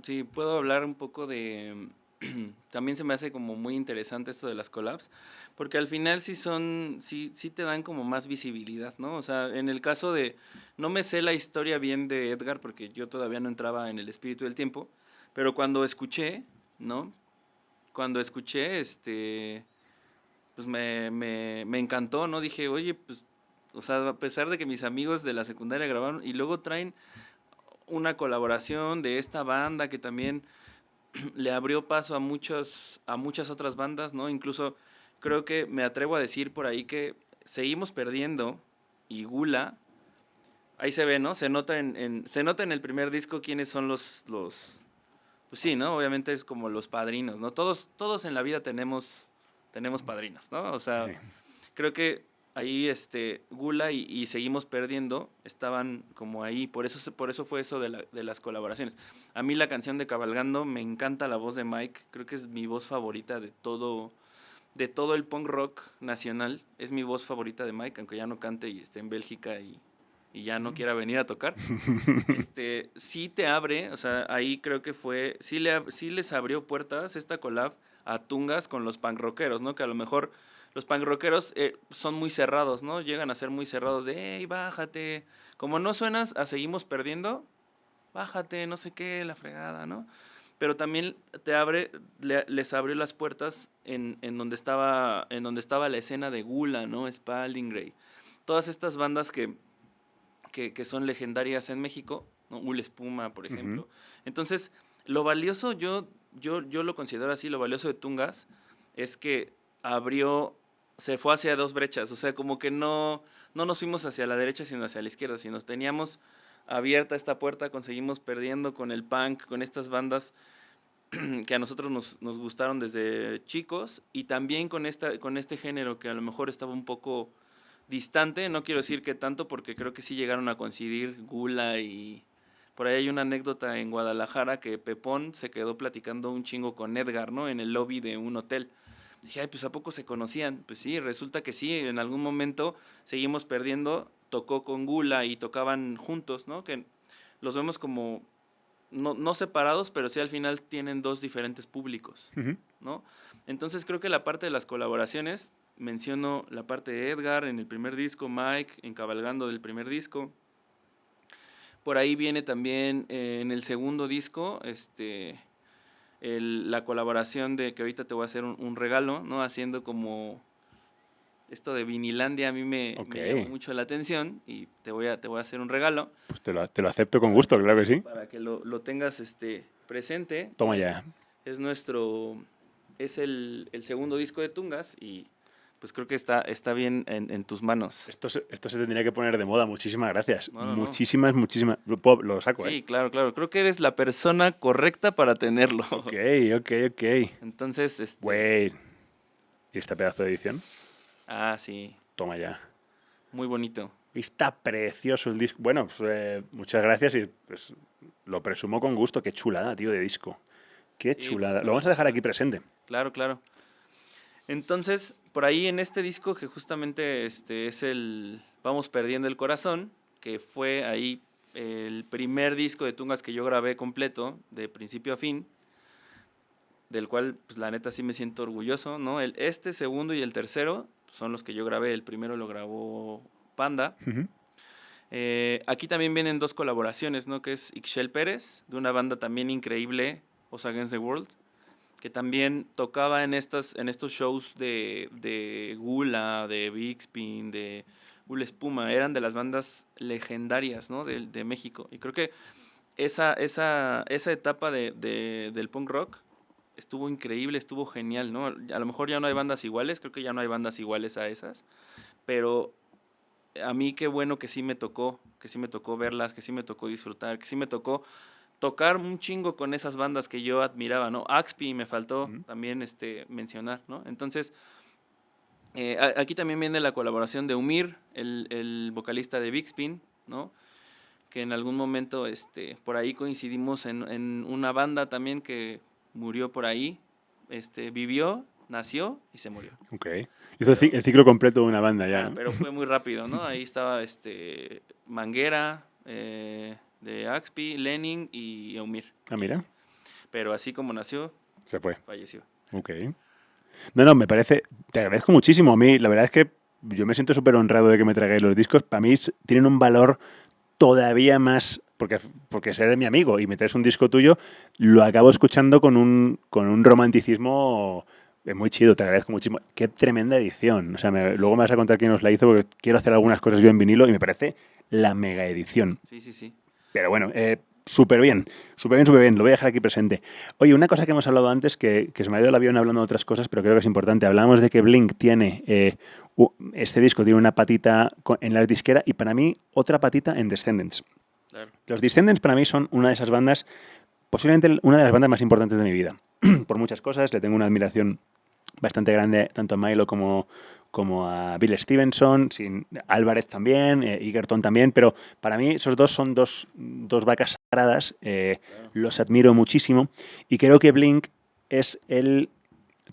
Sí, puedo hablar un poco de... También se me hace como muy interesante esto de las collabs, porque al final sí te dan como más visibilidad, ¿no? O sea, en el caso de... No me sé la historia bien de Edgar, porque yo todavía no entraba en el espíritu del tiempo, pero cuando escuché, ¿no? Cuando escuché, pues me encantó, ¿no? Dije, oye, pues O sea, a pesar de que mis amigos de la secundaria grabaron y luego traen una colaboración de esta banda que también le abrió paso a muchas otras bandas, ¿no? Incluso creo que me atrevo a decir por ahí que Seguimos Perdiendo y Gula, ahí se ve, ¿no? Se nota en el primer disco quiénes son pues sí, ¿no? Obviamente es como los padrinos, ¿no? Todos en la vida tenemos padrinos, ¿no? O sea, Sí. creo que ahí Gula y Seguimos Perdiendo estaban como ahí, por eso fue eso de las colaboraciones. A mí la canción de Cabalgando me encanta la voz de Mike, creo que es mi voz favorita de todo el punk rock nacional, es mi voz favorita de Mike, aunque ya no cante y esté en Bélgica y ya no quiera venir a tocar. Sí te abre, o sea, ahí creo que sí les abrió puertas esta collab a Tungas con los punk rockeros, ¿no? Que a lo mejor los punk rockeros son muy cerrados, ¿no? Llegan a ser muy cerrados de, hey, bájate. Como no suenas a Seguimos Perdiendo, bájate, no sé qué, la fregada, ¿no? Pero también les abrió las puertas en donde estaba la escena de Gula, ¿no? Spalding Gray. Todas estas bandas que son legendarias en México, ¿no? Ul Espuma, por ejemplo. Ujú. Entonces, lo valioso, yo lo considero así, lo valioso de Tungas es que se fue hacia dos brechas, o sea, como que no nos fuimos hacia la derecha, sino hacia la izquierda, sino teníamos abierta esta puerta, conseguimos perdiendo con el punk, con estas bandas que a nosotros nos gustaron desde chicos, y también con este género que a lo mejor estaba un poco distante, no quiero decir que tanto porque creo que sí llegaron a coincidir Gula y por ahí hay una anécdota en Guadalajara que Pepón se quedó platicando un chingo con Edgar, ¿no? En el lobby de un hotel. Dije, ay, pues ¿a poco se conocían? Pues sí, resulta que sí, en algún momento Seguimos Perdiendo, tocó con Gula y tocaban juntos, ¿no? Que los vemos como no separados, pero sí al final tienen dos diferentes públicos, Ujú. ¿no? Entonces creo que la parte de las colaboraciones, menciono la parte de Edgar en el primer disco, Mike en Cabalgando del primer disco. Por ahí viene también en el segundo disco, la colaboración de que ahorita te voy a hacer un regalo, ¿no? Haciendo como esto de Vinilandia a mí Ok, me llamó mucho la atención y te voy a hacer un regalo pues te lo acepto con gusto, claro que sí. para que lo tengas presente. Toma ya. Es es el segundo disco de Tungas y pues creo que está bien en tus manos. Esto se tendría que poner de moda. Muchísimas gracias. No, no, no. Muchísimas. Lo saco, ¿eh? Sí, claro, claro. Creo que eres la persona correcta para tenerlo. Ok. Entonces, Wait. ¿Y este pedazo de edición? sí, Toma ya. muy bonito. Está precioso el disco. Bueno, pues, muchas gracias y pues lo presumo con gusto. Qué chulada, tío, de disco. Qué Sí, chulada. pues, Lo vamos a dejar aquí presente. Claro, claro. Entonces, por ahí en este disco que justamente es el Vamos Perdiendo el Corazón, que fue ahí el primer disco de Tungas que yo grabé completo, de principio a fin, del cual, pues la neta sí me siento orgulloso, ¿no? Este segundo y el tercero son los que yo grabé. El primero lo grabó Panda. Ujú. Aquí también vienen dos colaboraciones, ¿no? Que es Ixchel Pérez, de una banda también increíble, Us Against the World, que también tocaba en estos shows de Gula, de Big Spin, de Ul Espuma. Eran de las bandas legendarias, ¿no? De México. Y creo que esa etapa del punk rock estuvo increíble, estuvo genial, ¿no? A lo mejor ya no hay bandas iguales, creo que ya no hay bandas iguales a esas, pero a mí qué bueno que sí me tocó verlas, que sí me tocó disfrutar, que sí me tocó tocar un chingo con esas bandas que yo admiraba, ¿no? Axpi me faltó Ujú. también mencionar, ¿no? Entonces, aquí también viene la colaboración de Umir, el vocalista de Big Spin, ¿no? Que en algún momento por ahí coincidimos en una banda también que murió por ahí, vivió, nació y se murió. Ok. Hizo el ciclo completo de una banda ya, Ajá, ¿no? pero fue muy rápido, ¿no? Ahí estaba Manguera, de Axpi, Lenin y Eumir. Ah, mira. Pero así como nació, Se fue. falleció. Ok. No, me parece. Te agradezco muchísimo. A mí, la verdad es que yo me siento súper honrado de que me traigáis los discos. Para mí tienen un valor todavía más. Porque ser mi amigo y me traes un disco tuyo, lo acabo escuchando con un romanticismo es muy chido, te agradezco muchísimo. Qué tremenda edición. O sea, luego me vas a contar quién nos la hizo porque quiero hacer algunas cosas yo en vinilo y me parece la mega edición. Sí, sí, sí. Pero bueno, súper bien, súper bien, súper bien. Lo voy a dejar aquí presente. Oye, una cosa que hemos hablado antes, que se me ha ido el avión hablando de otras cosas, pero creo que es importante. Hablábamos de que Blink tiene, este disco tiene una patita en la disquera y para mí otra patita en Descendants. Claro. Los Descendants para mí son una de esas bandas, posiblemente una de las bandas más importantes de mi vida. Por muchas cosas, le tengo una admiración bastante grande tanto a Milo como a Bill Stevenson, Álvarez también, Egerton también, pero para mí esos dos son dos vacas sagradas, Claro. los admiro muchísimo y creo que Blink es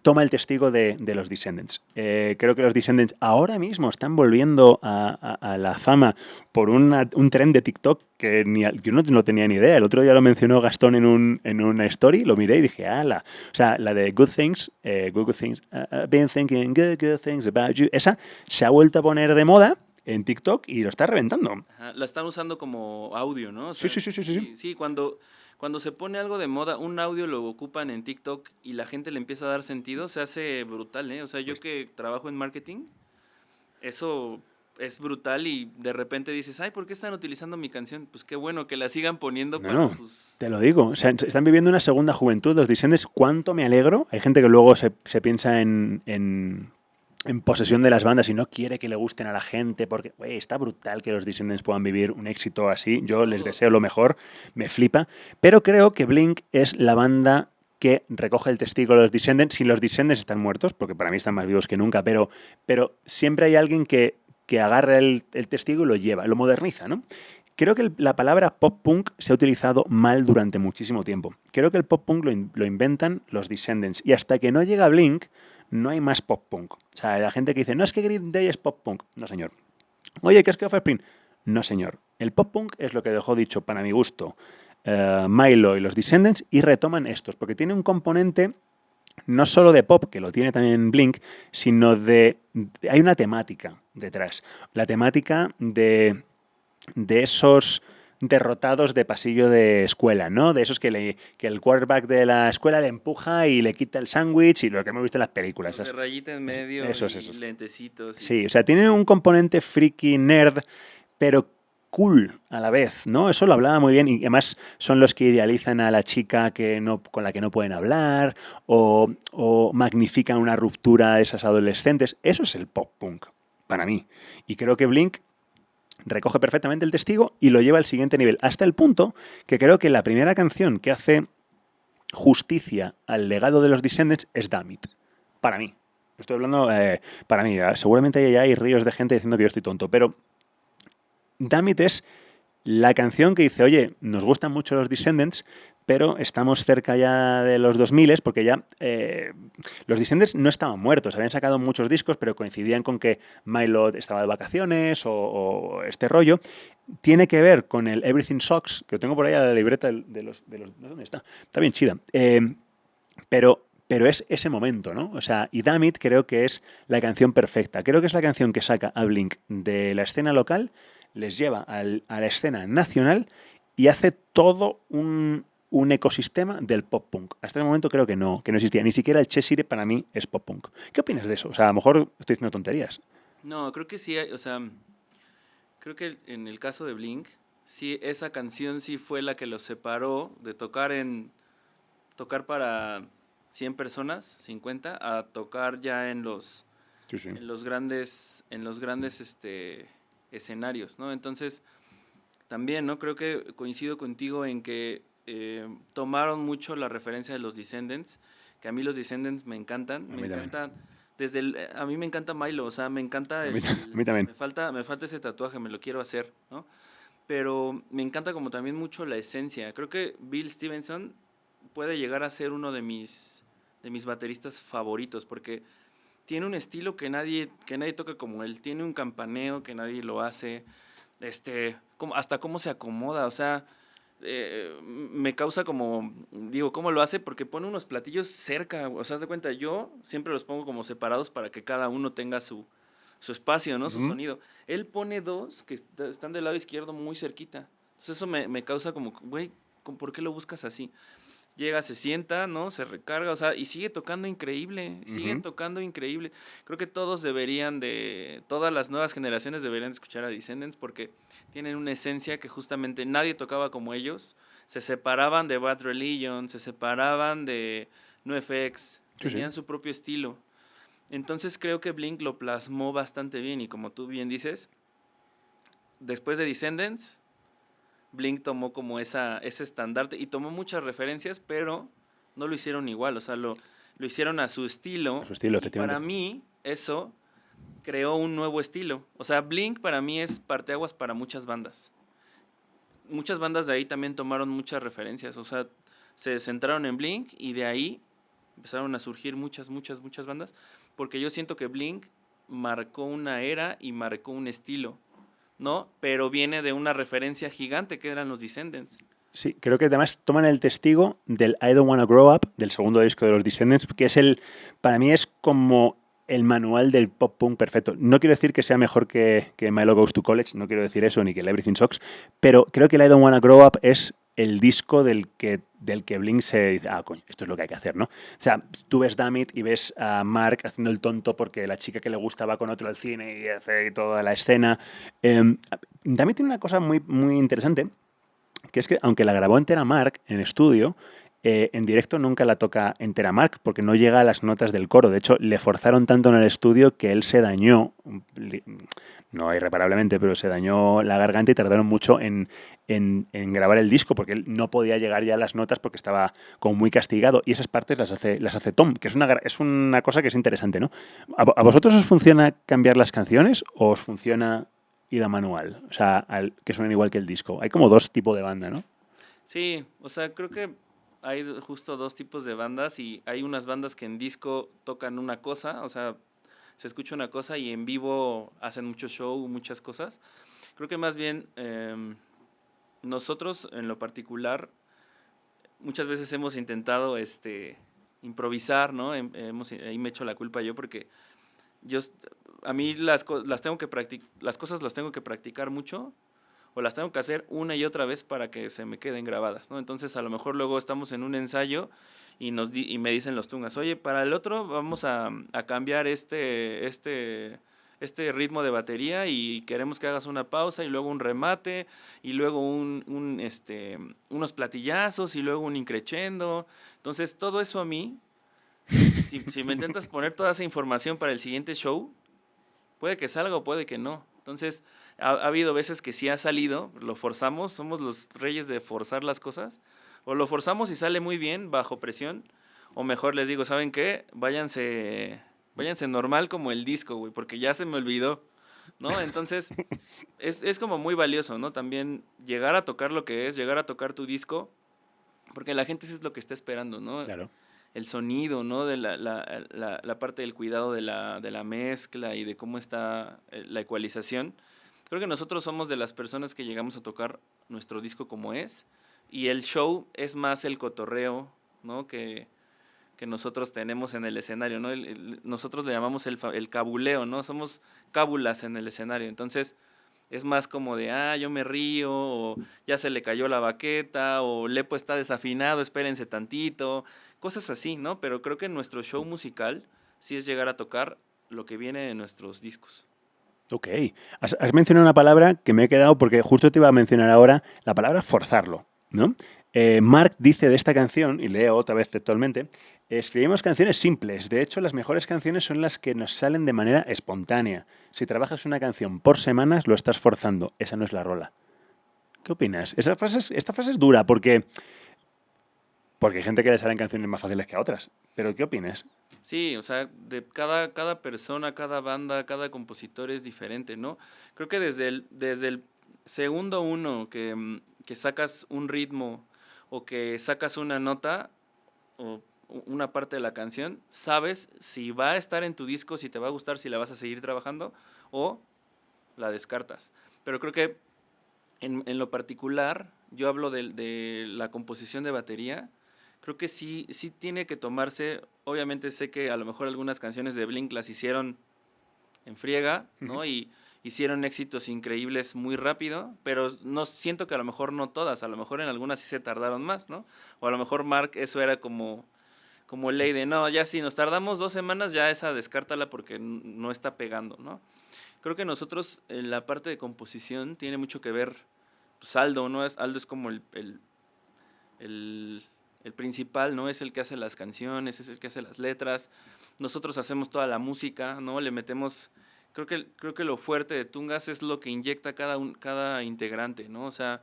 toma el testigo de los Descendants. Creo que los Descendants ahora mismo están volviendo a la fama por un tren de TikTok que yo no tenía ni idea. El otro día lo mencionó Gastón en una story, lo miré y dije, ¡ala! O sea, la de Good Things, I've been thinking good things about you, esa se ha vuelto a poner de moda en TikTok y lo está reventando. Ajá, la están usando como audio, ¿no? O Sí, sea, sí, sí, sí, sí. sí, cuando se pone algo de moda, un audio lo ocupan en TikTok y la gente le empieza a dar sentido, se hace brutal, ¿eh? O sea, yo que trabajo en marketing, eso es brutal y de repente dices, ay, ¿por qué están utilizando mi canción? Pues qué bueno que la sigan poniendo No, para no, sus... te lo digo. O sea, están viviendo una segunda juventud. Los Descendants, cuánto me alegro. Hay gente que luego se piensa en posesión de las bandas y no quiere que le gusten a la gente porque, güey, está brutal que los Descendants puedan vivir un éxito así. Yo les deseo lo mejor, me flipa. Pero creo que Blink es la banda que recoge el testigo de los Descendants. Si los Descendants están muertos, porque para mí están más vivos que nunca, pero siempre hay alguien que agarra el testigo y lo lleva, lo moderniza, ¿no? Creo que la palabra pop punk se ha utilizado mal durante muchísimo tiempo. Creo que el pop punk lo inventan los Descendants y hasta que no llega Blink no hay más pop punk. O sea, la gente que dice, no es que Green Day es pop punk. No, señor. Oye, ¿qué es que Offspring? No, señor. El pop punk es lo que dejó dicho, para mi gusto, Milo y los Descendants y retoman estos, porque tiene un componente no solo de pop, que lo tiene también Blink, sino hay una temática detrás. La temática de esos derrotados de pasillo de escuela, ¿no? De esos que el quarterback de la escuela le empuja y le quita el sándwich y lo que hemos visto en las películas. De rayita en medio Esos. y lentecitos. Sí, o sea, tiene un componente freaky nerd, pero cool a la vez, ¿no? Eso lo hablaba muy bien y además son los que idealizan a la chica con la que no pueden hablar o magnifican una ruptura de esas adolescentes. Eso es el pop punk, para mí. Y creo que Blink recoge perfectamente el testigo y lo lleva al siguiente nivel, hasta el punto que creo que la primera canción que hace justicia al legado de los Descendants es Damn It, para mí. Estoy hablando para mí, seguramente ya hay ríos de gente diciendo que yo estoy tonto, pero Damn It es la canción que dice, oye, nos gustan mucho los Descendants, pero estamos cerca ya de los 2000 porque ya los Descendants no estaban muertos, habían sacado muchos discos, pero coincidían con que Milo estaba de vacaciones o este rollo. Tiene que ver con el Everything Sucks, que lo tengo por ahí a la libreta de los ¿dónde está? Está bien chida. Pero es ese momento, ¿no? O sea, y Damn It creo que es la canción perfecta. Creo que es la canción que saca a Blink de la escena local, les lleva a la escena nacional y hace todo un ecosistema del pop punk. Hasta el momento creo que no existía. Ni siquiera el Cheshire para mí es pop punk. ¿Qué opinas de eso? O sea, a lo mejor estoy diciendo tonterías. No, creo que sí, o sea, creo que en el caso de Blink, sí, esa canción sí fue la que los separó de tocar para 100 personas, 50, a tocar ya en los grandes escenarios, ¿no? Entonces, también, ¿no? Creo que coincido contigo en que tomaron mucho la referencia de los Descendants, que a mí los Descendants me encantan, A mí encantan a mí me encanta Milo, o sea, me encanta a mí también. me falta ese tatuaje, me lo quiero hacer, ¿no? Pero me encanta como también mucho la esencia. Creo que Bill Stevenson puede llegar a ser uno de mis bateristas favoritos porque tiene un estilo que nadie toca como él, tiene un campaneo que nadie lo hace, hasta cómo se acomoda, o sea, me causa como, digo, ¿cómo lo hace? Porque pone unos platillos cerca, o sea, haz de cuenta, yo siempre los pongo como separados para que cada uno tenga su espacio, ¿no? Su sonido. Él pone dos que están del lado izquierdo muy cerquita. Entonces eso me causa como, güey, ¿por qué lo buscas así? llega, se sienta, ¿no? Se recarga, o sea, y sigue tocando increíble, siguen tocando increíble. Creo que todas las nuevas generaciones deberían escuchar a Descendants porque tienen una esencia que justamente nadie tocaba como ellos. Se separaban de Bad Religion, se separaban de NoFX, Sí, sí. tenían su propio estilo. Entonces creo que Blink lo plasmó bastante bien y como tú bien dices, después de Descendants, Blink tomó como ese estandarte y tomó muchas referencias, pero no lo hicieron igual, o sea, lo hicieron a su A estilo su estilo, y para efectivamente. mí eso creó un nuevo estilo. O sea, Blink para mí es parteaguas para muchas bandas. Muchas bandas de ahí también tomaron muchas referencias, o sea, se centraron en Blink y de ahí empezaron a surgir muchas bandas, porque yo siento que Blink marcó una era y marcó un estilo, ¿no? Pero viene de una referencia gigante que eran los Descendants. Sí, creo que además toman el testigo del I Don't Wanna Grow Up, del segundo disco de los Descendants, que es para mí es como el manual del pop punk perfecto. No quiero decir que sea mejor que Milo Goes to College, no quiero decir eso, ni que el Everything Sucks, pero creo que el I Don't Wanna Grow Up es el disco del que Blink se dice, coño, esto es lo que hay que hacer, ¿no? O sea, tú ves Damn It y ves a Mark haciendo el tonto porque la chica que le gusta va con otro al cine y hace toda la escena. Damn It tiene una cosa muy, muy interesante, que es que aunque la grabó entera Mark en estudio, en directo nunca la toca entera Mark porque no llega a las notas del coro. De hecho, le forzaron tanto en el estudio que él se dañó, no irreparablemente, pero se dañó la garganta y tardaron mucho en grabar el disco porque él no podía llegar ya a las notas porque estaba como muy castigado. Y esas partes las hace Tom, que es una cosa que es interesante, ¿no? ¿A vosotros os funciona cambiar las canciones o os funciona ir a manual? O sea, que suenen igual que el disco. Hay como dos tipos de banda, ¿no? Sí, o sea, creo que hay justo dos tipos de bandas y hay unas bandas que en disco tocan una cosa, o sea, se escucha una cosa y en vivo hacen mucho show, muchas cosas. Creo que más bien nosotros en lo particular muchas veces hemos intentado improvisar, ¿no? Ahí me echo la culpa yo porque yo a mí las cosas las tengo que practicar mucho o las tengo que hacer una y otra vez para que se me queden grabadas, ¿no? Entonces a lo mejor luego estamos en un ensayo y me dicen los tungas, oye, para el otro vamos a cambiar este ritmo de batería y queremos que hagas una pausa y luego un remate y luego unos platillazos y luego un increchendo. Entonces todo eso a mí, si me intentas poner toda esa información para el siguiente show, puede que salga o puede que no. Entonces, ha habido veces que sí ha salido, lo forzamos, somos los reyes de forzar las cosas, o lo forzamos y sale muy bien bajo presión, o mejor les digo, ¿saben qué? Váyanse normal como el disco, güey, porque ya se me olvidó, ¿no? Entonces, es como muy valioso, ¿no? También llegar a tocar lo que es, llegar a tocar tu disco, porque la gente eso es lo que está esperando, ¿no? Claro. El sonido, ¿no? De la parte del cuidado de la mezcla y de cómo está la ecualización. Creo que nosotros somos de las personas que llegamos a tocar nuestro disco como es y el show es más el cotorreo, ¿no? Que nosotros tenemos en el escenario, ¿no? Nosotros le llamamos el cabuleo, ¿no? Somos cábulas en el escenario, entonces es más como de, yo me río, o ya se le cayó la baqueta, o Lepo está desafinado, espérense tantito, cosas así, ¿no? Pero creo que nuestro show musical sí es llegar a tocar lo que viene de nuestros discos. Ok. Has mencionado una palabra que me he quedado porque justo te iba a mencionar ahora la palabra forzarlo, ¿no? Mark dice de esta canción, y leo otra vez textualmente, escribimos canciones simples. De hecho, las mejores canciones son las que nos salen de manera espontánea. Si trabajas una canción por semanas, lo estás forzando. Esa no es la rola. ¿Qué opinas? Esta frase es dura porque hay gente que le salen canciones más fáciles que a otras. Pero ¿qué opinas? Sí, o sea, de cada persona, cada banda, cada compositor es diferente, ¿no? Creo que desde el segundo uno que sacas un ritmo o que sacas una nota o una parte de la canción, sabes si va a estar en tu disco, si te va a gustar, si la vas a seguir trabajando o la descartas. Pero creo que en lo particular, yo hablo de la composición de batería. Creo que sí tiene que tomarse. Obviamente sé que a lo mejor algunas canciones de Blink las hicieron en friega, ¿no? Y hicieron éxitos increíbles muy rápido, pero no siento que a lo mejor no todas, a lo mejor en algunas sí se tardaron más, ¿no? O a lo mejor Mark eso era como ley de, no, ya si nos tardamos 2 semanas, ya esa descártala porque no está pegando, ¿no? Creo que nosotros en la parte de composición tiene mucho que ver, pues Aldo, ¿no? Aldo es como el, el principal, ¿no? Es el que hace las canciones, es el que hace las letras. Nosotros hacemos toda la música, ¿no? Le metemos... Creo que lo fuerte de Tungas es lo que inyecta cada integrante, ¿no? O sea,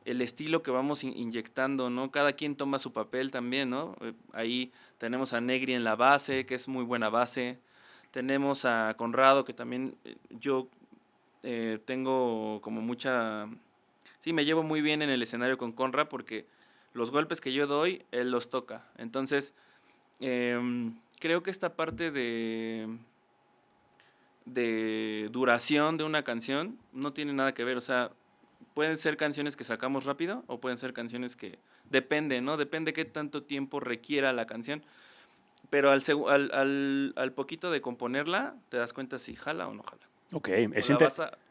el estilo que vamos inyectando, ¿no? Cada quien toma su papel también, ¿no? Ahí tenemos a Negri en la base, que es muy buena base. Tenemos a Conrado, que también yo tengo como mucha... Sí, me llevo muy bien en el escenario con Conrad porque los golpes que yo doy, él los toca. Entonces, creo que esta parte de duración de una canción no tiene nada que ver. O sea, pueden ser canciones que sacamos rápido o pueden ser canciones que... Depende, ¿no? Depende qué tanto tiempo requiera la canción. Pero al poquito de componerla, te das cuenta si jala o no jala. Ok,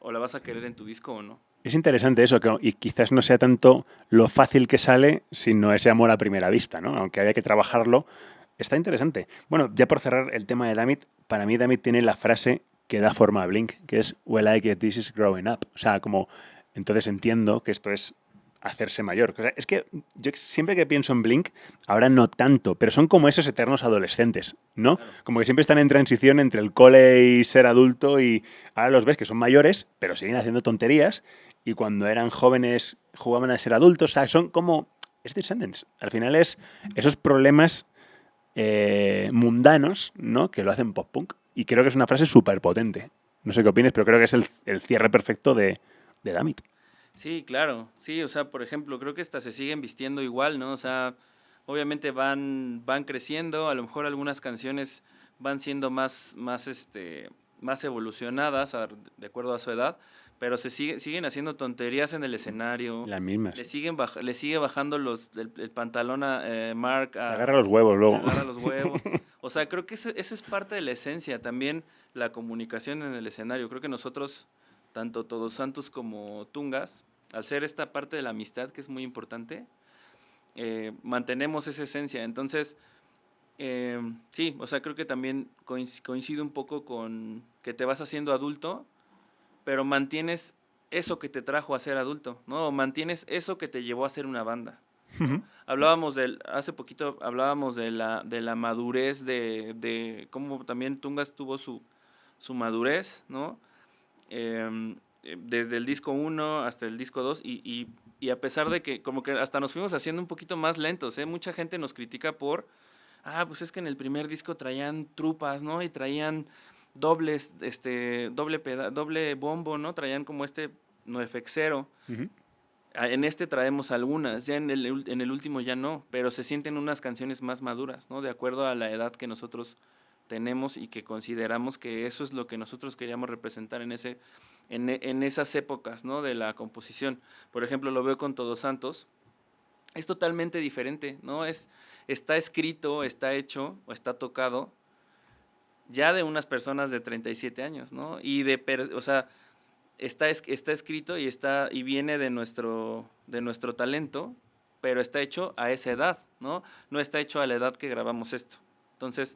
O la vas a querer en tu disco o no. es interesante eso, y quizás no sea tanto lo fácil que sale, sino ese amor a primera vista, ¿no? Aunque haya que trabajarlo, está interesante. Bueno, ya por cerrar el tema de Damit, para mí Damit tiene la frase que da forma a Blink, que es "Well, I get this is growing up". O sea, como, entonces entiendo que esto es hacerse mayor. O sea, es que yo siempre que pienso en Blink, ahora no tanto, pero son como esos eternos adolescentes, ¿no? Claro. Como que siempre están en transición entre el cole y ser adulto, y ahora los ves que son mayores, pero siguen haciendo tonterías, y cuando eran jóvenes jugaban a ser adultos. O sea, son como... Es Descendants. Al final es esos problemas mundanos, ¿no? Que lo hacen pop-punk. Y creo que es una frase súper potente. No sé qué opines, pero creo que es el cierre perfecto de Damit. Sí, claro. Sí, o sea, por ejemplo, creo que hasta se siguen vistiendo igual, ¿no? O sea, obviamente van creciendo, a lo mejor algunas canciones van siendo más evolucionadas de acuerdo a su edad, pero siguen haciendo tonterías en el escenario. Las mismas. Le sigue bajando el pantalón a Mark. Agarra los huevos luego. Agarra los huevos. O sea, creo que esa es parte de la esencia, también la comunicación en el escenario. Creo que nosotros, tanto Todos Santos como Tungas, al ser esta parte de la amistad que es muy importante, mantenemos esa esencia. Entonces, sí, o sea, creo que también coincide un poco con que te vas haciendo adulto, pero mantienes eso que te trajo a ser adulto, ¿no? O mantienes eso que te llevó a ser una banda. ¿No? Hace poquito hablábamos de la madurez, de cómo también Tungas tuvo su madurez, ¿no? Desde el disco 1 hasta el disco 2 y a pesar de que como que hasta nos fuimos haciendo un poquito más lentos, ¿eh? Mucha gente nos critica pues es que en el primer disco traían trupas, ¿no? Y traían doble bombo, ¿no? Traían como 9x0. Uh-huh. En traemos algunas, ya en el último ya no, pero se sienten unas canciones más maduras, ¿no? De acuerdo a la edad que nosotros tenemos y que consideramos que eso es lo que nosotros queríamos representar en esas épocas, ¿no? De la composición. Por ejemplo, lo veo con Todos Santos, es totalmente diferente, ¿no? Está escrito, está hecho o está tocado ya de unas personas de 37 años, ¿no? O sea, está escrito y viene de nuestro talento, pero está hecho a esa edad, ¿no? No está hecho a la edad que grabamos esto. Entonces,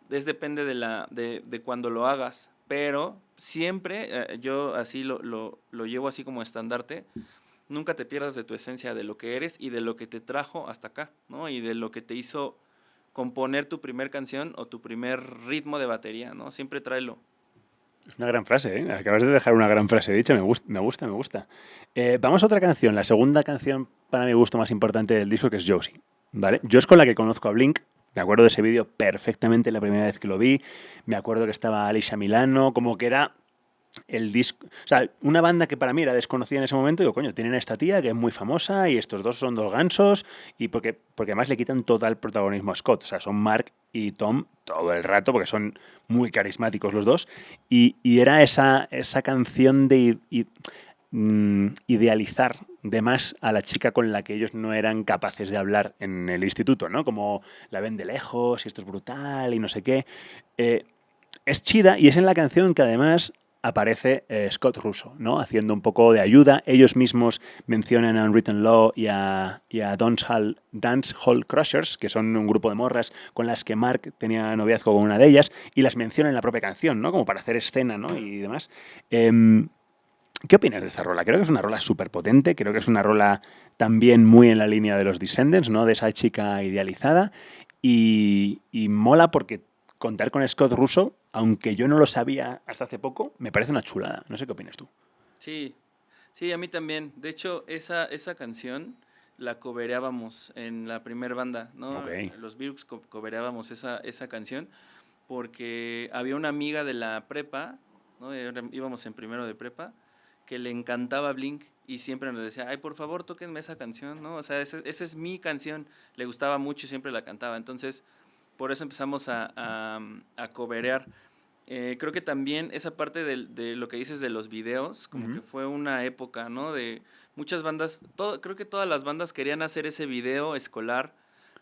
depende de cuando lo hagas, pero siempre, yo así lo llevo así como estandarte, nunca te pierdas de tu esencia, de lo que eres y de lo que te trajo hasta acá, ¿no? Y de lo que te hizo componer tu primer canción o tu primer ritmo de batería, ¿no? Siempre tráelo. Es una gran frase, ¿eh? Acabas de dejar una gran frase dicha, me gusta. Vamos a otra canción, la segunda canción para mi gusto más importante del disco, que es Josie, ¿vale? Yo es con la que conozco a Blink, me acuerdo de ese vídeo perfectamente la primera vez que lo vi, me acuerdo que estaba Alicia Milano, como que era el disco, o sea, una banda que para mí era desconocida en ese momento. Digo, coño, tienen a esta tía que es muy famosa y estos dos son dos gansos, y porque además le quitan total protagonismo a Scott. O sea, son Mark y Tom todo el rato porque son muy carismáticos los dos, y era esa canción de idealizar de más a la chica con la que ellos no eran capaces de hablar en el instituto, ¿no? Como la ven de lejos y esto es brutal y no sé qué. Es chida, y es en la canción que además aparece Scott Russo, ¿no? Haciendo un poco de ayuda. Ellos mismos mencionan a Unwritten Law y a Dance Hall Crushers, que son un grupo de morras con las que Mark tenía noviazgo con una de ellas, y las menciona en la propia canción, ¿no? Como para hacer escena, ¿no? Y demás. ¿Qué opinas de esta rola? Creo que es una rola súper potente, creo que es una rola también muy en la línea de los Descendants, ¿no? De esa chica idealizada. Y mola porque contar con Scott Russo, aunque yo no lo sabía hasta hace poco, me parece una chulada. No sé qué opinas tú. Sí, sí, a mí también. De hecho, esa canción la cobereábamos en la primer banda, ¿no? Ok. Los Virux cobereábamos esa canción porque había una amiga de la prepa, ¿no? Íbamos en primero de prepa, que le encantaba Blink y siempre nos decía, ay, por favor, tóquenme esa canción, ¿no? O sea, esa es mi canción. Le gustaba mucho y siempre la cantaba. Entonces, por eso empezamos a coberear. Creo que también esa parte de lo que dices de los videos, como que fue una época, ¿no? De muchas bandas, creo que todas las bandas querían hacer ese video escolar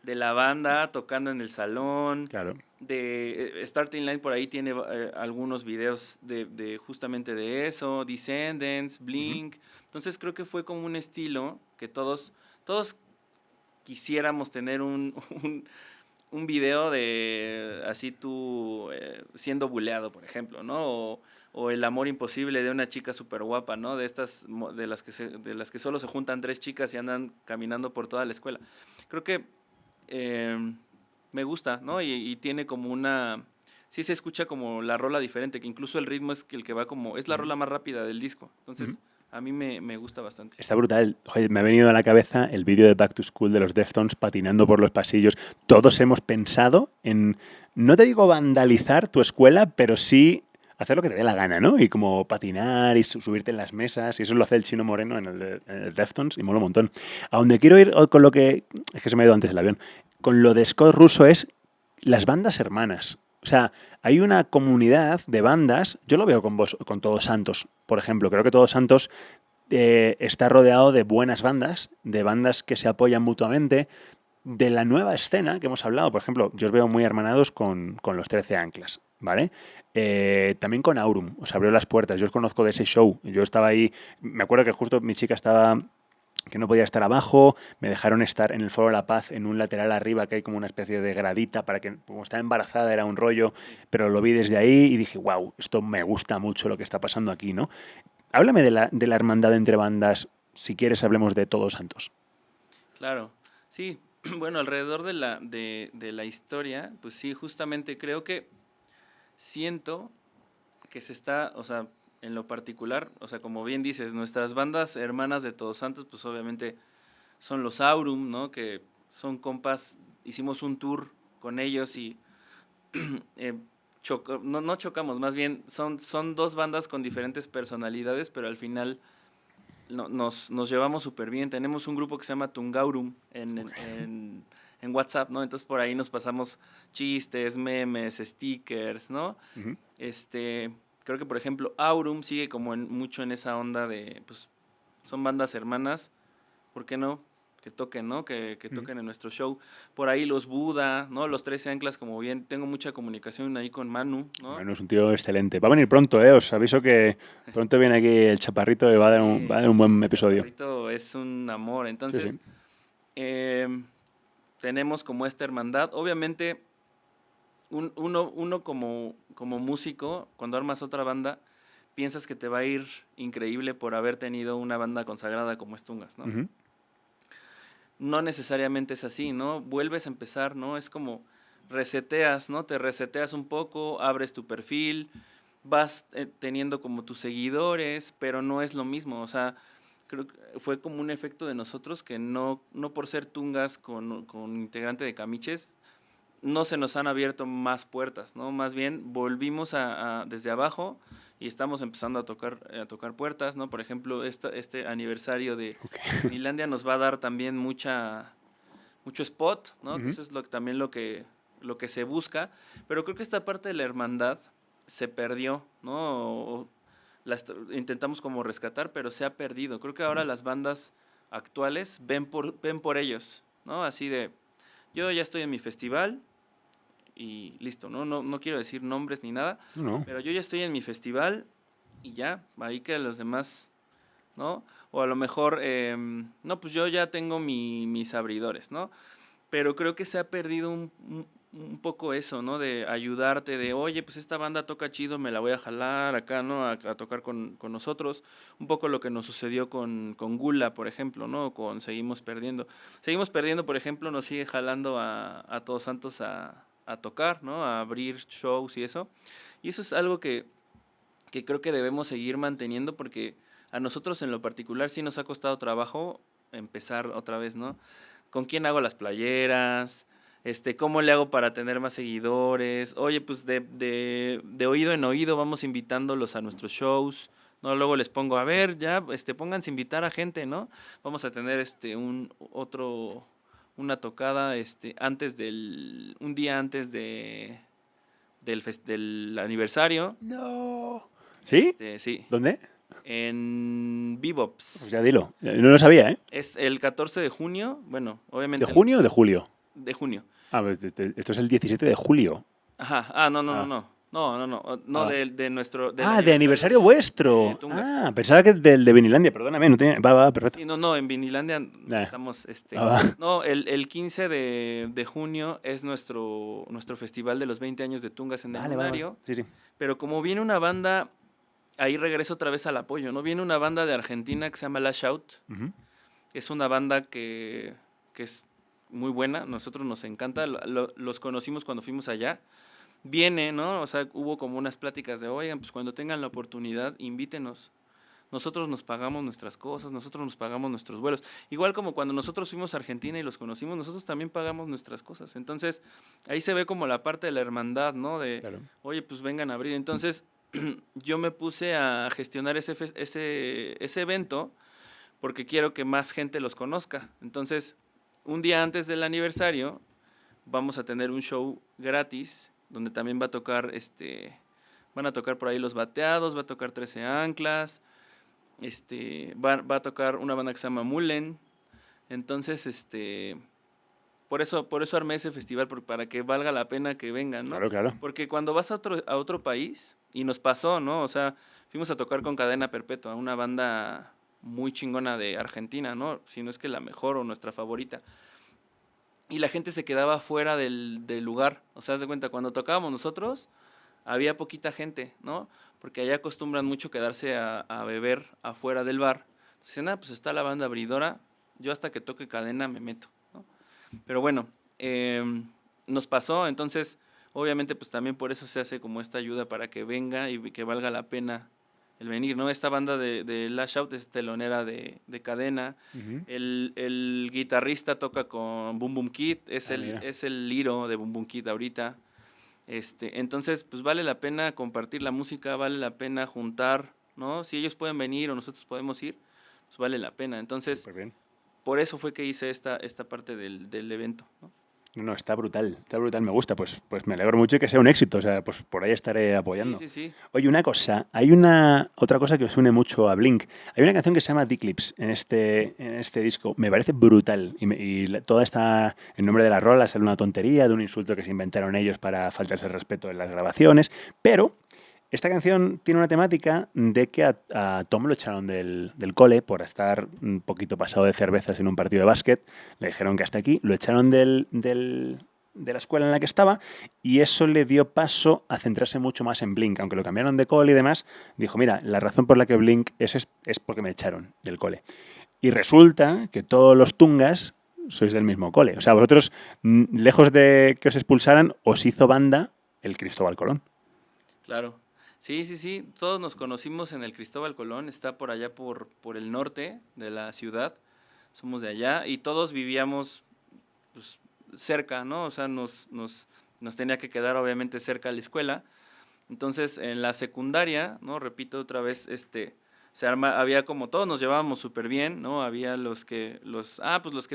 de la banda tocando en el salón, Claro. de Starting Line por ahí tiene algunos videos de justamente de eso, Descendants, Blink. Entonces creo que fue como un estilo que todos quisiéramos tener un video de así tú siendo buleado, por ejemplo, ¿no? O el amor imposible de una chica súper guapa, ¿no? De estas, de las que solo se juntan 3 chicas y andan caminando por toda la escuela. Creo que me gusta, ¿no? Y tiene como una... Sí se escucha como la rola diferente, que incluso el ritmo es el que va como... Es la rola más rápida del disco. Entonces, a mí me gusta bastante. Está brutal. Oye, me ha venido a la cabeza el vídeo de Back to School de los Deftones patinando por los pasillos. Todos hemos pensado en, no te digo vandalizar tu escuela, pero sí hacer lo que te dé la gana, ¿no? Y como patinar y subirte en las mesas. Y eso lo hace el Chino Moreno en el Deftones y mola un montón. A donde quiero ir con lo que... Es que se me ha ido antes el avión. Con lo de Scott Russo es las bandas hermanas. O sea, hay una comunidad de bandas. Yo lo veo con Todos Santos, por ejemplo. Creo que Todos Santos está rodeado de buenas bandas, de bandas que se apoyan mutuamente, de la nueva escena que hemos hablado. Por ejemplo, yo os veo muy hermanados con los 13 Anclas, ¿vale? También con Aurum, os abrió las puertas. Yo os conozco de ese show. Yo estaba ahí, me acuerdo que justo mi chica estaba... que no podía estar abajo, me dejaron estar en el Foro de la Paz en un lateral arriba que hay como una especie de gradita para que, como estaba embarazada, era un rollo, pero lo vi desde ahí y dije, wow, esto me gusta mucho lo que está pasando aquí, ¿no? Háblame de la hermandad entre bandas, si quieres hablemos de Todos Santos. Claro, sí, bueno, alrededor de la historia, pues sí, justamente creo que siento que se está, o sea, en lo particular, o sea, como bien dices, nuestras bandas hermanas de Todos Santos, pues obviamente son los Aurum, ¿no? Que son compas, hicimos un tour con ellos y eh, no chocamos, más bien son 2 bandas con diferentes personalidades, pero al final nos llevamos súper bien. Tenemos un grupo que se llama Tungaurum en WhatsApp, ¿no? Entonces por ahí nos pasamos chistes, memes, stickers, ¿no? Uh-huh. Creo que por ejemplo Aurum sigue como mucho en esa onda de, pues, son bandas hermanas, ¿por qué no? Que toquen, ¿no? Que toquen en nuestro show. Por ahí los Buda, ¿no? Los 13 Anclas, como bien, tengo mucha comunicación ahí con Manu, ¿no? Manu es un tío excelente. Va a venir pronto, ¿eh? Os aviso que pronto viene aquí el Chaparrito y va a dar un buen episodio. El Chaparrito es un amor. Entonces, Sí. tenemos como esta hermandad. Obviamente, uno como músico, cuando armas otra banda, piensas que te va a ir increíble por haber tenido una banda consagrada como Estungas, ¿no? Uh-huh. No necesariamente es así, ¿no? Vuelves a empezar, ¿no? Es como reseteas, ¿no? Te reseteas un poco, abres tu perfil, vas teniendo como tus seguidores, pero no es lo mismo, o sea, creo que fue como un efecto de nosotros que no por ser Tungas con integrante de Camiches, no se nos han abierto más puertas, ¿no? Más bien volvimos desde abajo y estamos empezando a tocar puertas, ¿no? Por ejemplo, este aniversario de Finlandia nos va a dar también mucho spot, ¿no? Uh-huh. Que eso es también lo que se busca, pero creo que esta parte de la hermandad se perdió, ¿no? Intentamos como rescatar, pero se ha perdido. Creo que ahora las bandas actuales ven por ellos, ¿no? Así de, yo ya estoy en mi festival y listo, ¿no? No quiero decir nombres ni nada, No. pero yo ya estoy en mi festival y ya, ahí que los demás, ¿no? O a lo mejor, no, pues yo ya tengo mis abridores, ¿no? Pero creo que se ha perdido un poco eso, ¿no? De ayudarte, de, oye, pues esta banda toca chido, me la voy a jalar acá, ¿no? A tocar con nosotros. Un poco lo que nos sucedió con Gula, por ejemplo, ¿no? Con Seguimos Perdiendo. Seguimos Perdiendo, por ejemplo, nos sigue jalando a Todos Santos a tocar, ¿no? A abrir shows y eso. Y eso es algo que creo que debemos seguir manteniendo porque a nosotros en lo particular sí nos ha costado trabajo empezar otra vez, ¿no? ¿Con quién hago las playeras? ¿Cómo le hago para tener más seguidores? Oye, pues de oído en oído vamos invitándolos a nuestros shows, ¿no? Luego les pongo, a ver, ya, pónganse a invitar a gente, ¿no? Vamos a tener una tocada, un día antes del aniversario. No. ¿Sí? Sí, ¿Dónde? en Bebops. Pues ya dilo. No lo sabía, ¿eh? Es el 14 de junio, bueno, ¿De obviamente junio o de julio? de junio. Ah, pues esto es el 17 de julio. Ajá, no, Ah. no, Ah. de nuestro... del De aniversario vuestro. de Tungas. Pensaba que del de Vinilandia, perdóname. No tenía... Va, perfecto. Sí, no, en Vinilandia Nah. estamos, Va. no, el 15 de junio es nuestro festival de los 20 años de Tungas en el Vale. Lunario, Sí, sí. pero como viene una banda, ahí regreso otra vez al apoyo, ¿no? Viene una banda de Argentina que se llama Lash Out, Ujú. es una banda que es muy buena, nosotros nos encanta, los conocimos cuando fuimos allá. Viene, ¿no? O sea, hubo como unas pláticas de, oigan, pues cuando tengan la oportunidad, invítenos. Nosotros nos pagamos nuestras cosas, nosotros nos pagamos nuestros vuelos. Igual como cuando nosotros fuimos a Argentina y los conocimos, nosotros también pagamos nuestras cosas. Entonces, ahí se ve como la parte de la hermandad, ¿no? De, Claro. oye, pues vengan a abrir. Entonces, yo me puse a gestionar ese evento porque quiero que más gente los conozca. Entonces, un día antes del aniversario, vamos a tener un show gratis donde también va a tocar, van a tocar por ahí Los Bateados, va a tocar 13 Anclas, va a tocar una banda que se llama Mullen. Entonces, por eso armé ese festival, para que valga la pena que vengan, ¿no? Claro. Porque cuando vas a otro país, y nos pasó, ¿no? O sea, fuimos a tocar con Cadena Perpetua, una banda muy chingona de Argentina, ¿no? Si no es que la mejor o nuestra favorita. Y la gente se quedaba fuera del lugar. O sea, haz de cuenta, cuando tocábamos nosotros, había poquita gente, ¿no? Porque allá acostumbran mucho quedarse a beber afuera del bar. Entonces dicen, pues está la banda abridora, yo hasta que toque Cadena me meto, ¿no? Pero bueno, nos pasó, entonces, obviamente, pues también por eso se hace como esta ayuda para que venga y que valga la pena el venir, ¿no? Esta banda de Lash Out es telonera de Cadena. Ujú. El guitarrista toca con Boom Boom Kid, Mira. es el liro de Boom Boom Kid ahorita. Entonces, pues vale la pena compartir la música, vale la pena juntar, ¿no? Si ellos pueden venir o nosotros podemos ir, pues vale la pena. Entonces, Superbién. por eso fue que hice esta parte del evento, ¿no? No, está brutal, me gusta, pues me alegro mucho y que sea un éxito, o sea, pues por ahí estaré apoyando. Sí. Oye, una cosa, hay otra cosa que os une mucho a Blink. Hay una canción que se llama Eclipse en este disco, me parece brutal toda esta, el nombre de la rola es una tontería, de un insulto que se inventaron ellos para faltarse el respeto en las grabaciones, pero esta canción tiene una temática de que a Tom lo echaron del cole por estar un poquito pasado de cervezas en un partido de básquet. Le dijeron que hasta aquí. Lo echaron de la escuela en la que estaba y eso le dio paso a centrarse mucho más en Blink. Aunque lo cambiaron de cole y demás, dijo, mira, la razón por la que Blink es porque me echaron del cole. Y resulta que todos los tungas sois del mismo cole. O sea, vosotros, lejos de que os expulsaran, os hizo banda el Cristóbal Colón. Claro. Sí. Todos nos conocimos en el Cristóbal Colón. Está por allá por el norte de la ciudad. Somos de allá y todos vivíamos pues, cerca, ¿no? O sea, nos tenía que quedar obviamente cerca de la escuela. Entonces, en la secundaria, ¿no? Repito otra vez, había como todos nos llevábamos súper bien, ¿no? Había los que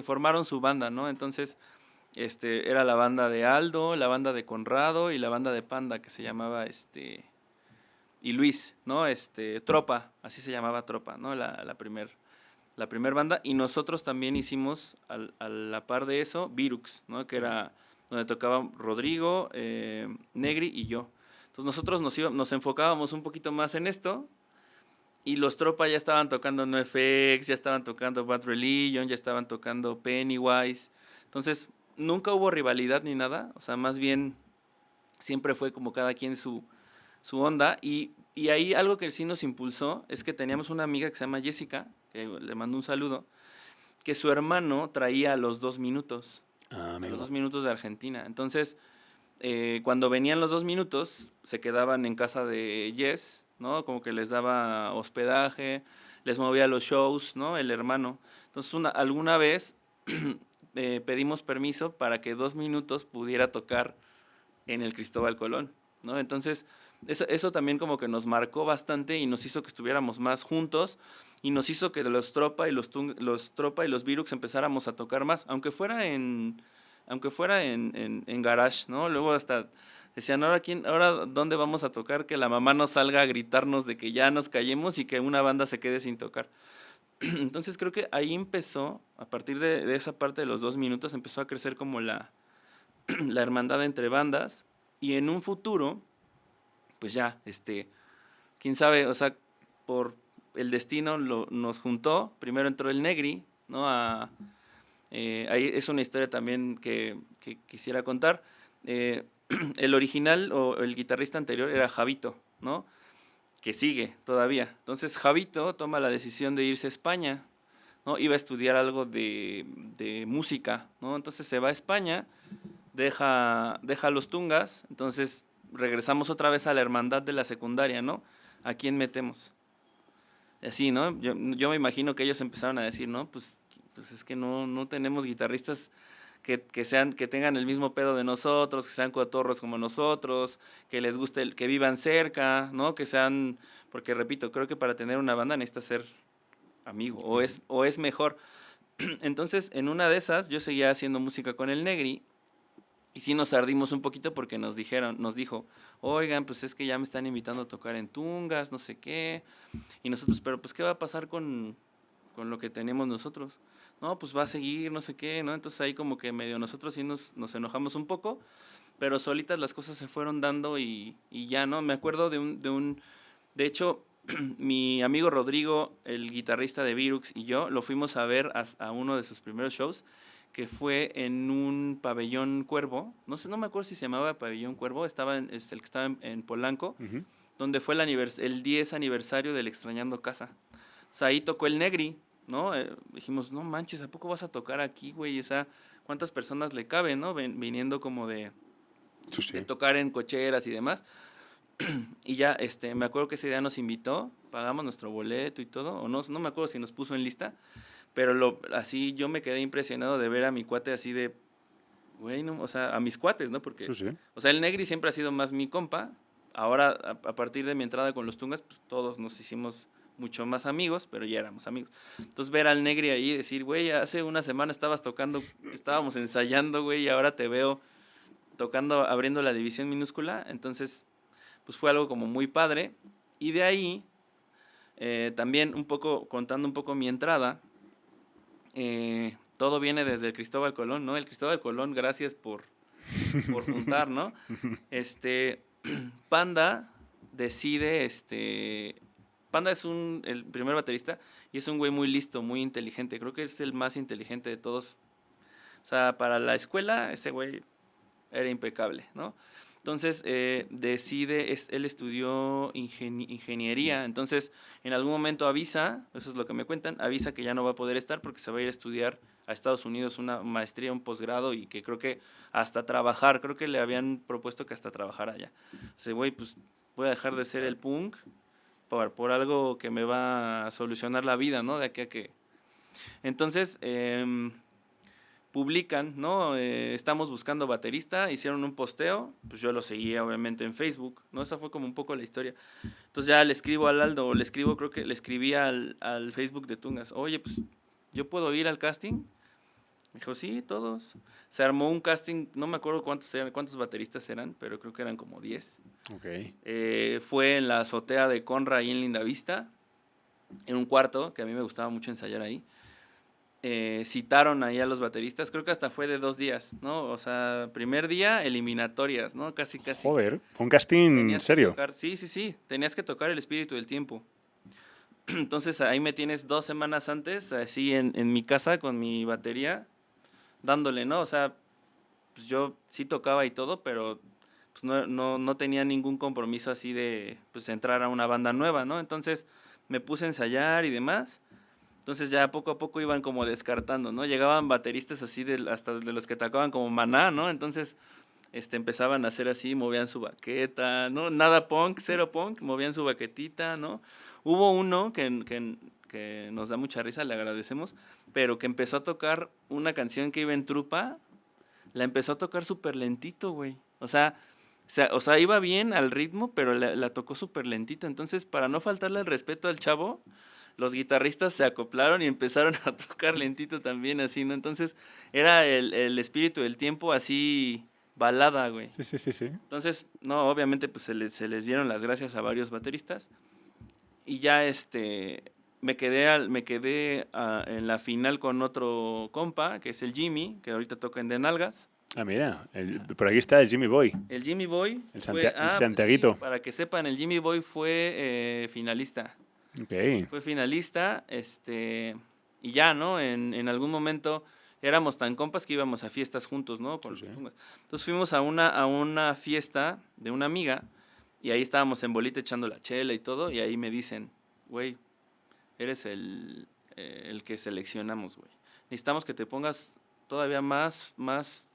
formaron su banda, ¿no? Entonces, era la banda de Aldo, la banda de Conrado y la banda de Panda que se llamaba y Luis, ¿no? Tropa, así se llamaba Tropa, ¿no? La primer banda. Y nosotros también hicimos, a la par de eso, Virux, ¿no? Que era donde tocaban Rodrigo, Negri y yo. Entonces nosotros nos enfocábamos un poquito más en esto Y los Tropa ya estaban tocando NoFX, ya estaban tocando Bad Religion, ya estaban tocando Pennywise. Entonces, nunca hubo rivalidad ni nada. O sea, más bien siempre fue como cada quien su onda. Y ahí algo que sí nos impulsó es que teníamos una amiga que se llama Jessica, que le mando un saludo, que su hermano traía los 2 minutos. A los 2 minutos de Argentina. Entonces, cuando venían los 2 minutos, se quedaban en casa de Jess, ¿no? Como que les daba hospedaje, les movía los shows, ¿no? El hermano. Entonces, alguna vez pedimos permiso para que 2 minutos pudiera tocar en el Cristóbal Colón, ¿no? Entonces, eso también como que nos marcó bastante y nos hizo que estuviéramos más juntos y nos hizo que los Tropa y los Tropa y los Virux empezáramos a tocar más, aunque fuera en garage, ¿no? Luego hasta decían, ahora dónde vamos a tocar, que la mamá nos salga a gritarnos de que ya nos callemos y que una banda se quede sin tocar. Entonces creo que ahí empezó, a partir de esa parte de los 2 minutos, empezó a crecer como la hermandad entre bandas, y en un futuro, pues ya, quién sabe, o sea, por el destino nos juntó. Primero entró el Negri, ¿no? Ahí es una historia también que quisiera contar. El original o el guitarrista anterior era Javito, ¿no? Que sigue todavía. Entonces Javito toma la decisión de irse a España, ¿no? Iba a estudiar algo de música, ¿no? Entonces se va a España, deja los Tungas. Entonces regresamos otra vez a la hermandad de la secundaria, ¿no? ¿A quién metemos? Así, ¿no? Yo me imagino que ellos empezaron a decir, ¿no? Pues es que no tenemos guitarristas que tengan el mismo pedo de nosotros, que sean cotorros como nosotros, que les guste, que vivan cerca, ¿no? Que sean, porque repito, creo que para tener una banda necesitas ser amigo, o es mejor. Entonces, en una de esas, yo seguía haciendo música con el Negri, y sí nos ardimos un poquito porque nos dijo, oigan, pues es que ya me están invitando a tocar en Tungas, no sé qué, y nosotros, pero pues ¿qué va a pasar con lo que tenemos nosotros? No, pues va a seguir, no sé qué, ¿no? Entonces ahí como que medio nosotros sí nos enojamos un poco, pero solitas las cosas se fueron dando y ya, ¿no? Me acuerdo de hecho, mi amigo Rodrigo, el guitarrista de Virux, y yo lo fuimos a ver a uno de sus primeros shows, que fue en un pabellón Cuervo. No me acuerdo si se llamaba pabellón Cuervo, el que estaba en Polanco, Uh-huh. donde fue el 10 aniversario del Extrañando Casa. O sea, ahí tocó el Negri, ¿no? Dijimos, no manches, ¿a poco vas a tocar aquí, güey? O sea, ¿cuántas personas le caben, no? Viniendo como de tocar en cocheras y demás. Y ya, me acuerdo que ese día nos invitó, pagamos nuestro boleto y todo, o no me acuerdo si nos puso en lista, pero así yo me quedé impresionado de ver a mi cuate así de, güey, no, o sea, a mis cuates, ¿no? Porque, o sea, el Negri siempre ha sido más mi compa. Ahora, a partir de mi entrada con los Tungas, pues todos nos hicimos mucho más amigos, pero ya éramos amigos. Entonces ver al Negri ahí y decir, güey, hace una semana estábamos ensayando, güey, y ahora te veo tocando, abriendo la división minúscula. Entonces, pues fue algo como muy padre. Y de ahí, también contando un poco mi entrada, todo viene desde el Cristóbal Colón, ¿no? El Cristóbal Colón, gracias por juntar, ¿no? Panda decide, Panda es el primer baterista y es un güey muy listo, muy inteligente. Creo que es el más inteligente de todos. O sea, para la escuela, ese güey era impecable, ¿no? Entonces, él estudió ingeniería. Entonces, en algún momento avisa, eso es lo que me cuentan, avisa que ya no va a poder estar porque se va a ir a estudiar a Estados Unidos una maestría, un posgrado, y que creo que hasta trabajar, creo que le habían propuesto que hasta trabajara allá. Dice, güey, pues voy a dejar de ser el punk por algo que me va a solucionar la vida, ¿no? De aquí a que... Entonces, publican, ¿no? Estamos buscando baterista, hicieron un posteo, pues yo lo seguía obviamente en Facebook, ¿no? Esa fue como un poco la historia. Entonces ya le escribo al Aldo, creo que le escribí al Facebook de Tungas, oye, pues yo puedo ir al casting. Me dijo, sí, todos. Se armó un casting, no me acuerdo cuántos bateristas eran, pero creo que eran como 10. Okay. Fue en la azotea de Conra, ahí en Lindavista, en un cuarto, que a mí me gustaba mucho ensayar ahí. Citaron ahí a los bateristas, creo que hasta fue de 2 días, ¿no? O sea, primer día, eliminatorias, ¿no? Casi. Joder, fue un casting serio. Sí, tenías que tocar El Espíritu del Tiempo. Entonces ahí me tienes 2 semanas antes, así en mi casa con mi batería, dándole, ¿no? O sea, pues yo sí tocaba y todo, pero pues no tenía ningún compromiso así de pues entrar a una banda nueva, ¿no? Entonces me puse a ensayar y demás. Entonces ya poco a poco iban como descartando, ¿no? Llegaban bateristas así hasta de los que tocaban como Maná, ¿no? Entonces empezaban a hacer así, movían su baqueta, ¿no? Nada punk, cero punk, movían su baquetita, ¿no? Hubo uno que nos da mucha risa, le agradecemos, pero que empezó a tocar una canción que iba en trupa, la empezó a tocar súper lentito, güey. O sea, iba bien al ritmo, pero la tocó súper lentito. Entonces, para no faltarle el respeto al chavo, los guitarristas se acoplaron y empezaron a tocar lentito también, así, ¿no? Entonces, era el espíritu del tiempo así, balada, güey. Sí, sí, sí, sí. Entonces, no, obviamente, pues se les dieron las gracias a varios bateristas. Y ya me quedé en la final con otro compa, que es el Jimmy, que ahorita toca en De Nalgas. Ah, mira, por aquí está el Jimmy Boy, El Jimmy Boy el, fue, el pues sí, Santiaguito. para que sepan, el Jimmy Boy fue finalista. Ok. Fue finalista, y ya, ¿no? En algún momento éramos tan compas que íbamos a fiestas juntos, ¿no? Sí, sí. Entonces fuimos a una fiesta de una amiga y ahí estábamos en bolita echando la chela y todo, y ahí me dicen, güey, eres el que seleccionamos, güey. Necesitamos que te pongas todavía más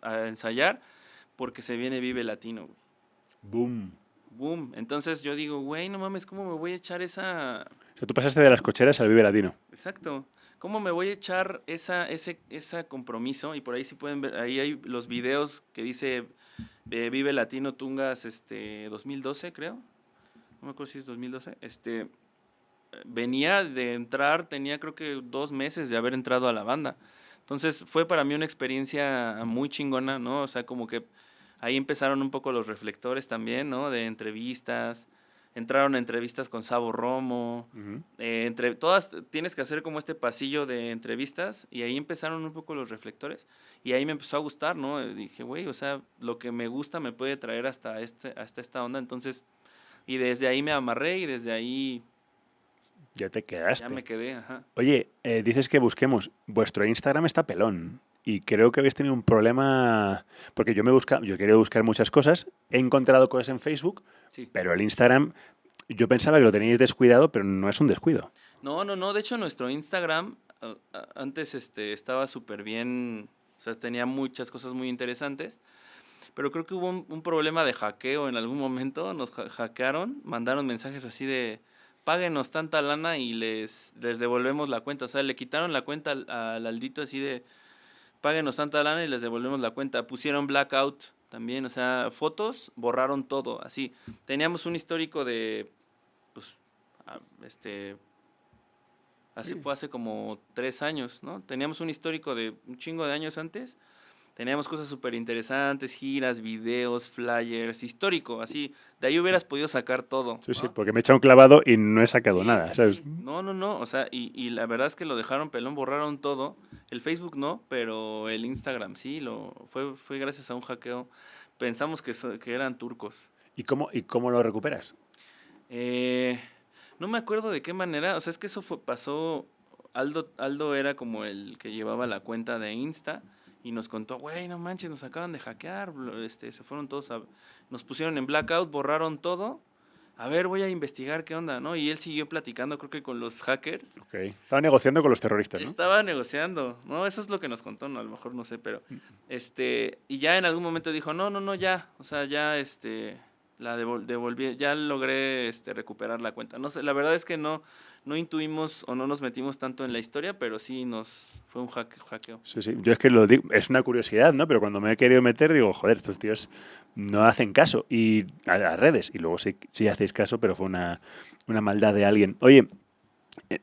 a ensayar porque se viene Vive Latino, güey. Boom. Boom. Entonces yo digo, güey, no mames, ¿cómo me voy a echar esa? O sea, tú pasaste de las cocheras al Vive Latino. Exacto. ¿Cómo me voy a echar ese compromiso? Y por ahí sí pueden ver, ahí hay los videos que dice Vive Latino Tungas 2012, creo. No me acuerdo si es 2012. Venía de entrar, tenía creo que 2 meses de haber entrado a la banda. Entonces fue para mí una experiencia muy chingona, ¿no? O sea, como que ahí empezaron un poco los reflectores también, ¿no? De entrevistas. Entraron entrevistas con Sabo Romo. Ujú. Entre todas tienes que hacer como este pasillo de entrevistas y ahí empezaron un poco los reflectores y ahí me empezó a gustar, ¿no? Dije, güey, o sea, lo que me gusta me puede traer hasta esta onda, entonces, y desde ahí me amarré y desde ahí Ya te ya quedaste. me quedé, ajá. Oye, dices que busquemos. Vuestro Instagram está pelón. Y creo que habéis tenido un problema. Porque yo he querido buscar muchas cosas. He encontrado cosas en Facebook. Sí. Pero el Instagram, yo pensaba que lo teníais descuidado, pero no es un descuido. No, no, no, de hecho nuestro Instagram antes estaba súper bien, o sea, tenía muchas cosas muy interesantes, pero creo que hubo un problema de hackeo en algún momento, nos hackearon, mandaron mensajes así de páguenos tanta lana y les devolvemos la cuenta, o sea, le quitaron la cuenta al Aldito así de páguenos tanta lana y les devolvemos la cuenta, pusieron blackout también, o sea, fotos, borraron todo, así. Teníamos un histórico de, pues, ah, fue hace como 3 años, ¿no? Teníamos un histórico de un chingo de años antes. Teníamos cosas súper interesantes, giras, videos, flyers, histórico, así. De ahí hubieras podido sacar todo, Sí, sí, ¿no? porque me he echado un clavado y no he sacado Sí, nada, sí, ¿sabes? sí. No, no, no. O sea, y la verdad es que lo dejaron pelón, borraron todo. El Facebook no, pero el Instagram sí. Fue gracias a un hackeo. Pensamos que eran turcos. ¿Y cómo lo recuperas? Eh, no me acuerdo de qué manera, o sea, es que pasó, Aldo era como el que llevaba la cuenta de Insta y nos contó, güey, no manches, nos acaban de hackear, se fueron todos nos pusieron en blackout, borraron todo, a ver, voy a investigar qué onda, ¿no? Y él siguió platicando, creo que con los hackers, Ok. Estaba negociando con los terroristas, ¿no? estaba negociando, ¿no? Eso es lo que nos contó, ¿no? A lo mejor no sé, pero, y ya en algún momento dijo, no, no, no, ya, o sea, ya, la devolví, ya logré, recuperar la cuenta. No sé, la verdad es que no intuimos o no nos metimos tanto en la historia, pero sí fue un hackeo. Sí, sí. Yo es que lo digo, es una curiosidad, ¿no? Pero cuando me he querido meter, digo, joder, estos tíos no hacen caso. Y a las redes. Y luego sí hacéis caso, pero fue una maldad de alguien. Oye,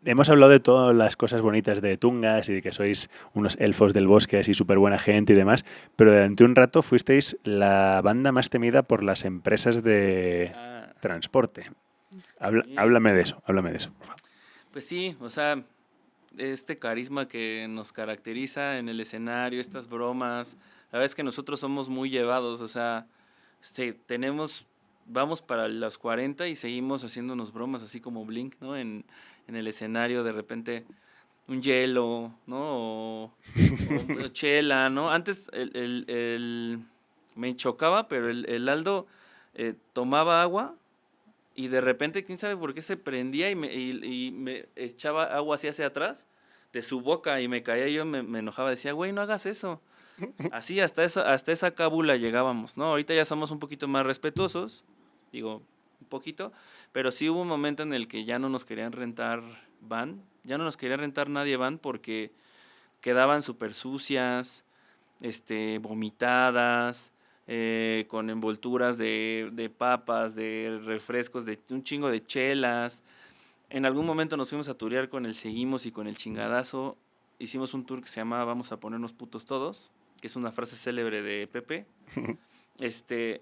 hemos hablado de todas las cosas bonitas de Tungas y de que sois unos elfos del bosque, así súper buena gente y demás, pero durante un rato fuisteis la banda más temida por las empresas de Ah, transporte. sí. Háblame de eso, por favor. Pues sí, o sea, este carisma que nos caracteriza en el escenario, estas bromas, la verdad es que nosotros somos muy llevados, o sea, tenemos vamos para los 40 y seguimos haciéndonos bromas, así como Blink, ¿no? En el escenario, de repente, un hielo, ¿no? O chela, ¿no? Antes me chocaba, pero el Aldo tomaba agua y de repente, quién sabe por qué se prendía y me echaba agua así hacia atrás de su boca y me caía y yo me enojaba, decía, güey, no hagas eso. Así hasta esa cábula llegábamos, ¿no? Ahorita ya somos un poquito más respetuosos, digo, un poquito, pero sí hubo un momento en el que ya no nos querían rentar van, ya no nos quería rentar nadie van porque quedaban súper sucias, vomitadas, con envolturas de papas, de refrescos, de un chingo de chelas. En algún momento nos fuimos a turear con el Seguimos y con el Chingadazo. Hicimos un tour que se llamaba Vamos a ponernos putos todos, que es una frase célebre de Pepe.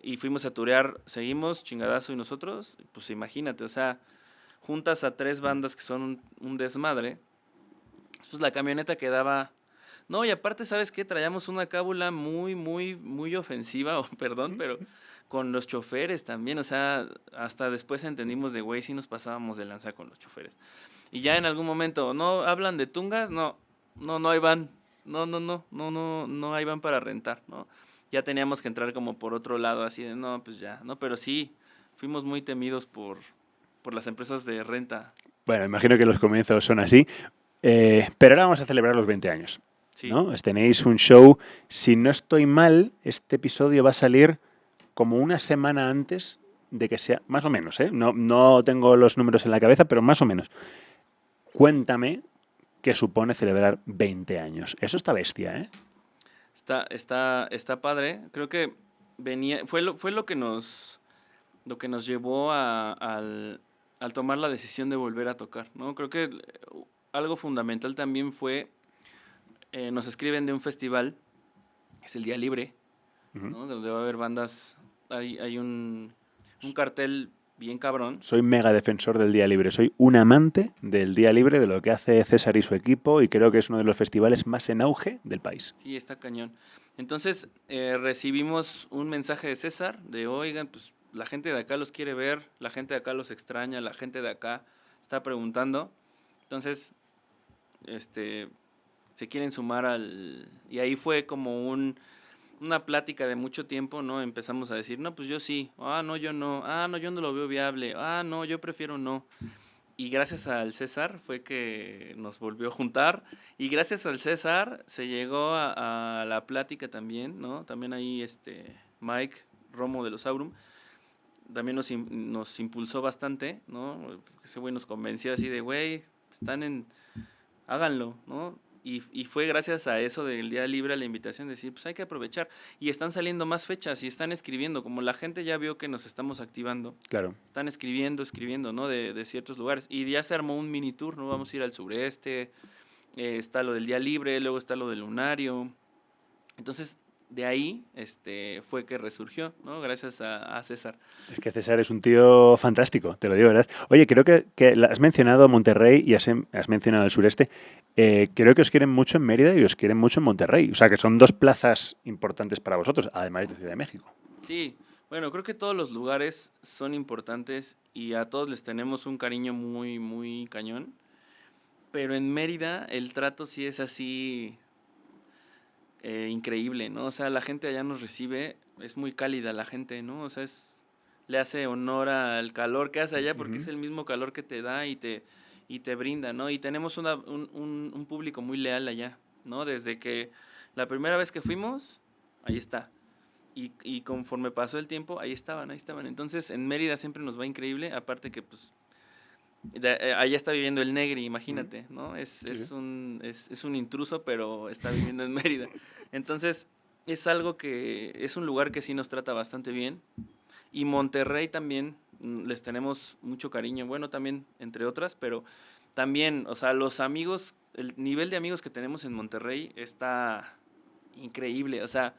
Y fuimos a turear Seguimos, Chingadazo y nosotros. Pues imagínate, o sea, juntas a 3 bandas que son un desmadre. Pues la camioneta quedaba... No, y aparte, ¿sabes qué? Traíamos una cábula muy, muy, muy ofensiva, perdón, pero con los choferes también, o sea, hasta después entendimos de, güey, sí nos pasábamos de lanza con los choferes. Y ya en algún momento, ¿no hablan de tungas? No, no hay van, no hay van para rentar, ¿no? Ya teníamos que entrar como por otro lado, así de, no, pues ya, ¿no? Pero sí, fuimos muy temidos por las empresas de renta, Bueno, imagino que los comienzos son así. Pero ahora vamos a celebrar los 20 años, sí. ¿no? Tenéis un show. Si no estoy mal, este episodio va a salir como una semana antes de que sea, más o menos, ¿eh? No tengo los números en la cabeza, pero más o menos. Cuéntame qué supone celebrar 20 años. Eso está bestia, ¿eh? Está padre. Creo que fue lo que nos llevó al tomar la decisión de volver a tocar, ¿no? Creo que algo fundamental también fue, nos escriben de un festival, que es el Día Libre, Ujú. ¿no? Donde va a haber bandas, hay un cartel bien cabrón. Soy mega defensor del día libre. Soy un amante del día libre, de lo que hace César y su equipo, y creo que es uno de los festivales más en auge del país. Sí, está cañón. Entonces, recibimos un mensaje de César de, oigan, pues la gente de acá los quiere ver, la gente de acá los extraña, la gente de acá está preguntando. Entonces, este, se quieren sumar al... Y ahí fue como una plática de mucho tiempo, ¿no? Empezamos a decir, no, pues yo sí, no, yo no, no, yo no lo veo viable, no, yo prefiero no. Y gracias al César fue que nos volvió a juntar. Y gracias al César se llegó a la plática también, ¿no? También ahí Mike Romo de los Aurum también nos impulsó bastante, ¿no? Porque ese güey nos convenció así de, güey, háganlo, ¿no? Y fue gracias a eso del Día Libre, a la invitación de decir, pues hay que aprovechar. Y están saliendo más fechas y están escribiendo, como la gente ya vio que nos estamos activando. Claro. Están escribiendo, ¿no? De ciertos lugares. Y ya se armó un mini tour, ¿no? Vamos a ir al sureste, está lo del Día Libre, luego está lo del Lunario. Entonces, de ahí fue que resurgió, ¿no? Gracias a César. Es que César es un tío fantástico, te lo digo, ¿verdad? Oye, creo que has mencionado Monterrey y has mencionado el sureste. Creo que os quieren mucho en Mérida y os quieren mucho en Monterrey. O sea, que son dos plazas importantes para vosotros, además de Ciudad de México. Sí, bueno, creo que todos los lugares son importantes y a todos les tenemos un cariño muy, muy cañón. Pero en Mérida el trato sí es así increíble, ¿no? O sea, la gente allá nos recibe, es muy cálida la gente, ¿no? O sea, le hace honor al calor que hace allá porque es Ujú. el mismo calor que te da y te brinda, ¿no? Y tenemos un público muy leal allá, ¿no? Desde que la primera vez que fuimos, ahí está. Y conforme pasó el tiempo, ahí estaban, ahí estaban. Entonces, en Mérida siempre nos va increíble, aparte que, pues, allá está viviendo el Negri, Ujú. imagínate, ¿no? Sí, sí. Es un intruso, pero está viviendo en Mérida. Entonces, es algo que, es un lugar que sí nos trata bastante bien. Y Monterrey también, les tenemos mucho cariño, bueno, también, entre otras, pero también, o sea, los amigos, el nivel de amigos que tenemos en Monterrey está increíble, o sea,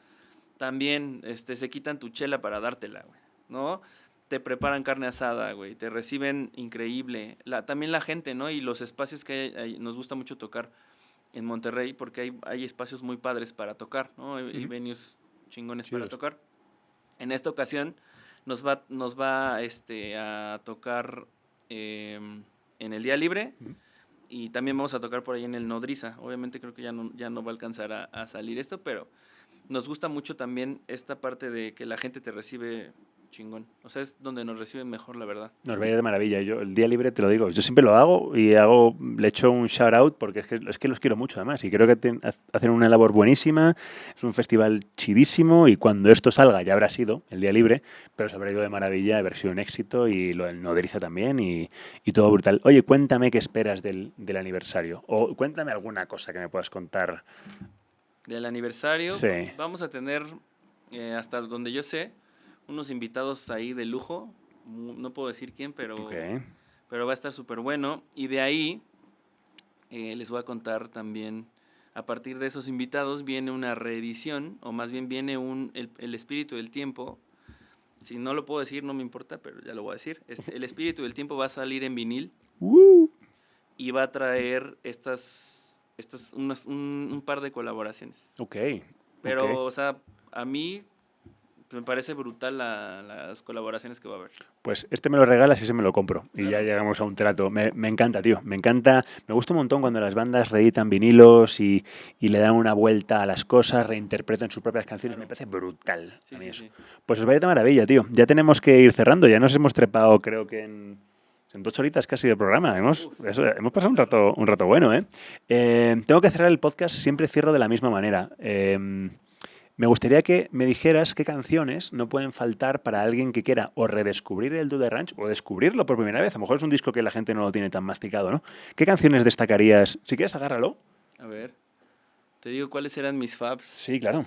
también se quitan tu chela para dártela, güey, ¿no? Te preparan carne asada, güey, te reciben increíble. También la gente, ¿no? Y los espacios que nos gusta mucho tocar en Monterrey porque hay espacios muy padres para tocar, ¿no? Hay Ujú. venues chingones para Chidos. tocar. En esta ocasión nos va a tocar en el día libre. Y también vamos a tocar por ahí en el Nodriza. Obviamente creo que ya no va a alcanzar a salir esto, pero nos gusta mucho también esta parte de que la gente te recibe chingón. O sea, es donde nos reciben mejor, la verdad. Nos va a ir de maravilla. Yo el día libre te lo digo. Yo siempre lo hago y le echo un shout out porque es que los quiero mucho además. Y creo que hacen una labor buenísima. Es un festival chidísimo y cuando esto salga ya habrá sido el día libre, pero se habrá ido de maravilla, habrá sido un éxito y lo del Nodriza también y todo brutal. Oye, cuéntame qué esperas del aniversario o cuéntame alguna cosa que me puedas contar. Del aniversario, sí. Vamos a tener, hasta donde yo sé, unos invitados ahí de lujo. No puedo decir quién, pero va a estar súper bueno. Y de ahí les voy a contar también, a partir de esos invitados viene una reedición, o más bien viene el Espíritu del Tiempo. Si no lo puedo decir, no me importa, pero ya lo voy a decir. El Espíritu del Tiempo va a salir en vinil y va a traer un par de colaboraciones. Pero, o sea, a mí me parece brutal las colaboraciones que va a haber. Pues me lo regalas y ese me lo compro. Y ya llegamos a un trato. Me encanta, tío. Me encanta. Me gusta un montón cuando las bandas reeditan vinilos y le dan una vuelta a las cosas, reinterpretan sus propias canciones. Me parece brutal. Sí. Pues os va a ir de maravilla, tío. Ya tenemos que ir cerrando. Ya nos hemos trepado, creo que en 2 horitas casi de programa. Hemos pasado un rato bueno, ¿eh? Tengo que cerrar el podcast. Siempre cierro de la misma manera. Me gustaría que me dijeras qué canciones no pueden faltar para alguien que quiera o redescubrir el Dude Ranch o descubrirlo por primera vez. A lo mejor es un disco que la gente no lo tiene tan masticado, ¿no? ¿Qué canciones destacarías? Si quieres, agárralo. A ver, te digo cuáles eran mis faves. Sí, claro.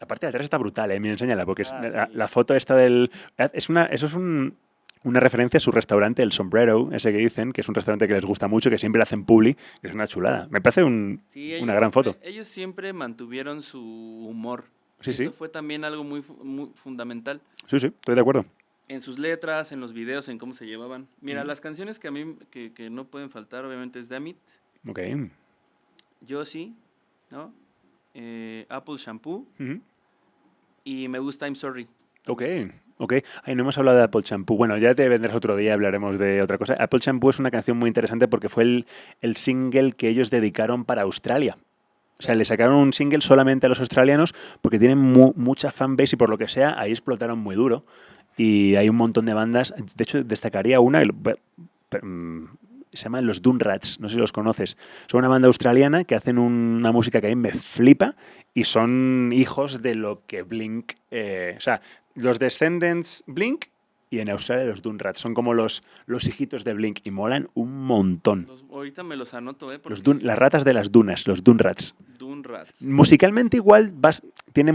La parte de atrás está brutal, ¿eh? Mira, enséñala, porque la foto esta del... Eso es una referencia a su restaurante, El Sombrero, ese que dicen, que es un restaurante que les gusta mucho, que siempre hacen publi, que es una chulada. Me parece una gran foto. Ellos siempre mantuvieron su humor. Sí, Eso fue también algo muy, muy fundamental. Sí, estoy de acuerdo. En sus letras, en los videos, en cómo se llevaban. Mira, las canciones que a mí que no pueden faltar, obviamente, es Damn It. Josie, ¿no? Apple Shampoo. Y me gusta I'm Sorry. Ok. Ay, no hemos hablado de Apple Shampoo. Bueno, ya te vendrás otro día y hablaremos de otra cosa. Apple Shampoo es una canción muy interesante porque fue el single que ellos dedicaron para Australia. O sea, le sacaron un single solamente a los australianos porque tienen mucha fanbase y por lo que sea, ahí explotaron muy duro. Y hay un montón de bandas. De hecho, destacaría una, se llaman los Dunrats, no sé si los conoces. Son una banda australiana que hacen una música que a mí me flipa y son hijos de lo que Blink... o sea, los Descendants Blink y en Australia los Dunrats. Son como los hijitos de Blink y molan un montón. Ahorita me los anoto, Las ratas de las dunas, los Dunrats. Musicalmente igual tiene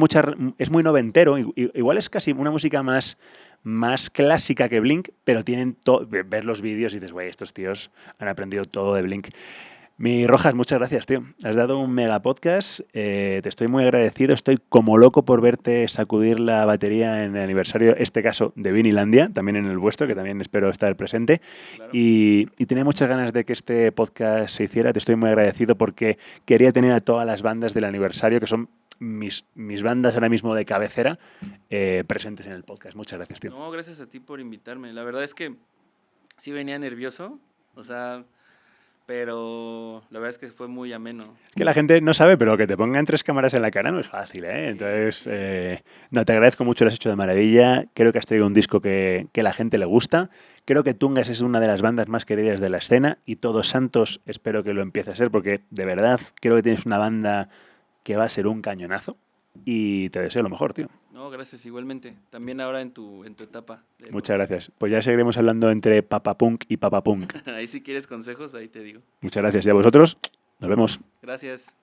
es muy noventero, igual es casi una música más clásica que Blink, pero tienen ver los vídeos y dices, güey, estos tíos han aprendido todo de Blink. Mi Rojas, muchas gracias, tío. Has dado un mega podcast. Te estoy muy agradecido. Estoy como loco por verte sacudir la batería en el aniversario, este caso, de Vinilandia, también en el vuestro, que también espero estar presente. Claro. Y tenía muchas ganas de que este podcast se hiciera. Te estoy muy agradecido porque quería tener a todas las bandas del aniversario, que son mis bandas ahora mismo de cabecera, presentes en el podcast. Muchas gracias, tío. No, gracias a ti por invitarme. La verdad es que sí venía nervioso. O sea... Pero la verdad es que fue muy ameno. Que la gente no sabe, pero que te pongan 3 cámaras en la cara no es fácil, ¿eh? Entonces, te agradezco mucho, lo has hecho de maravilla. Creo que has traído un disco que a la gente le gusta. Creo que Tungas es una de las bandas más queridas de la escena y Todos Santos espero que lo empiece a ser porque de verdad creo que tienes una banda que va a ser un cañonazo y te deseo lo mejor, tío. No, gracias, igualmente. También ahora en tu etapa. Muchas gracias. Pues ya seguiremos hablando entre Papapunk y Papapunk. Ahí si quieres consejos, ahí te digo. Muchas gracias. Y a vosotros, nos vemos. Gracias.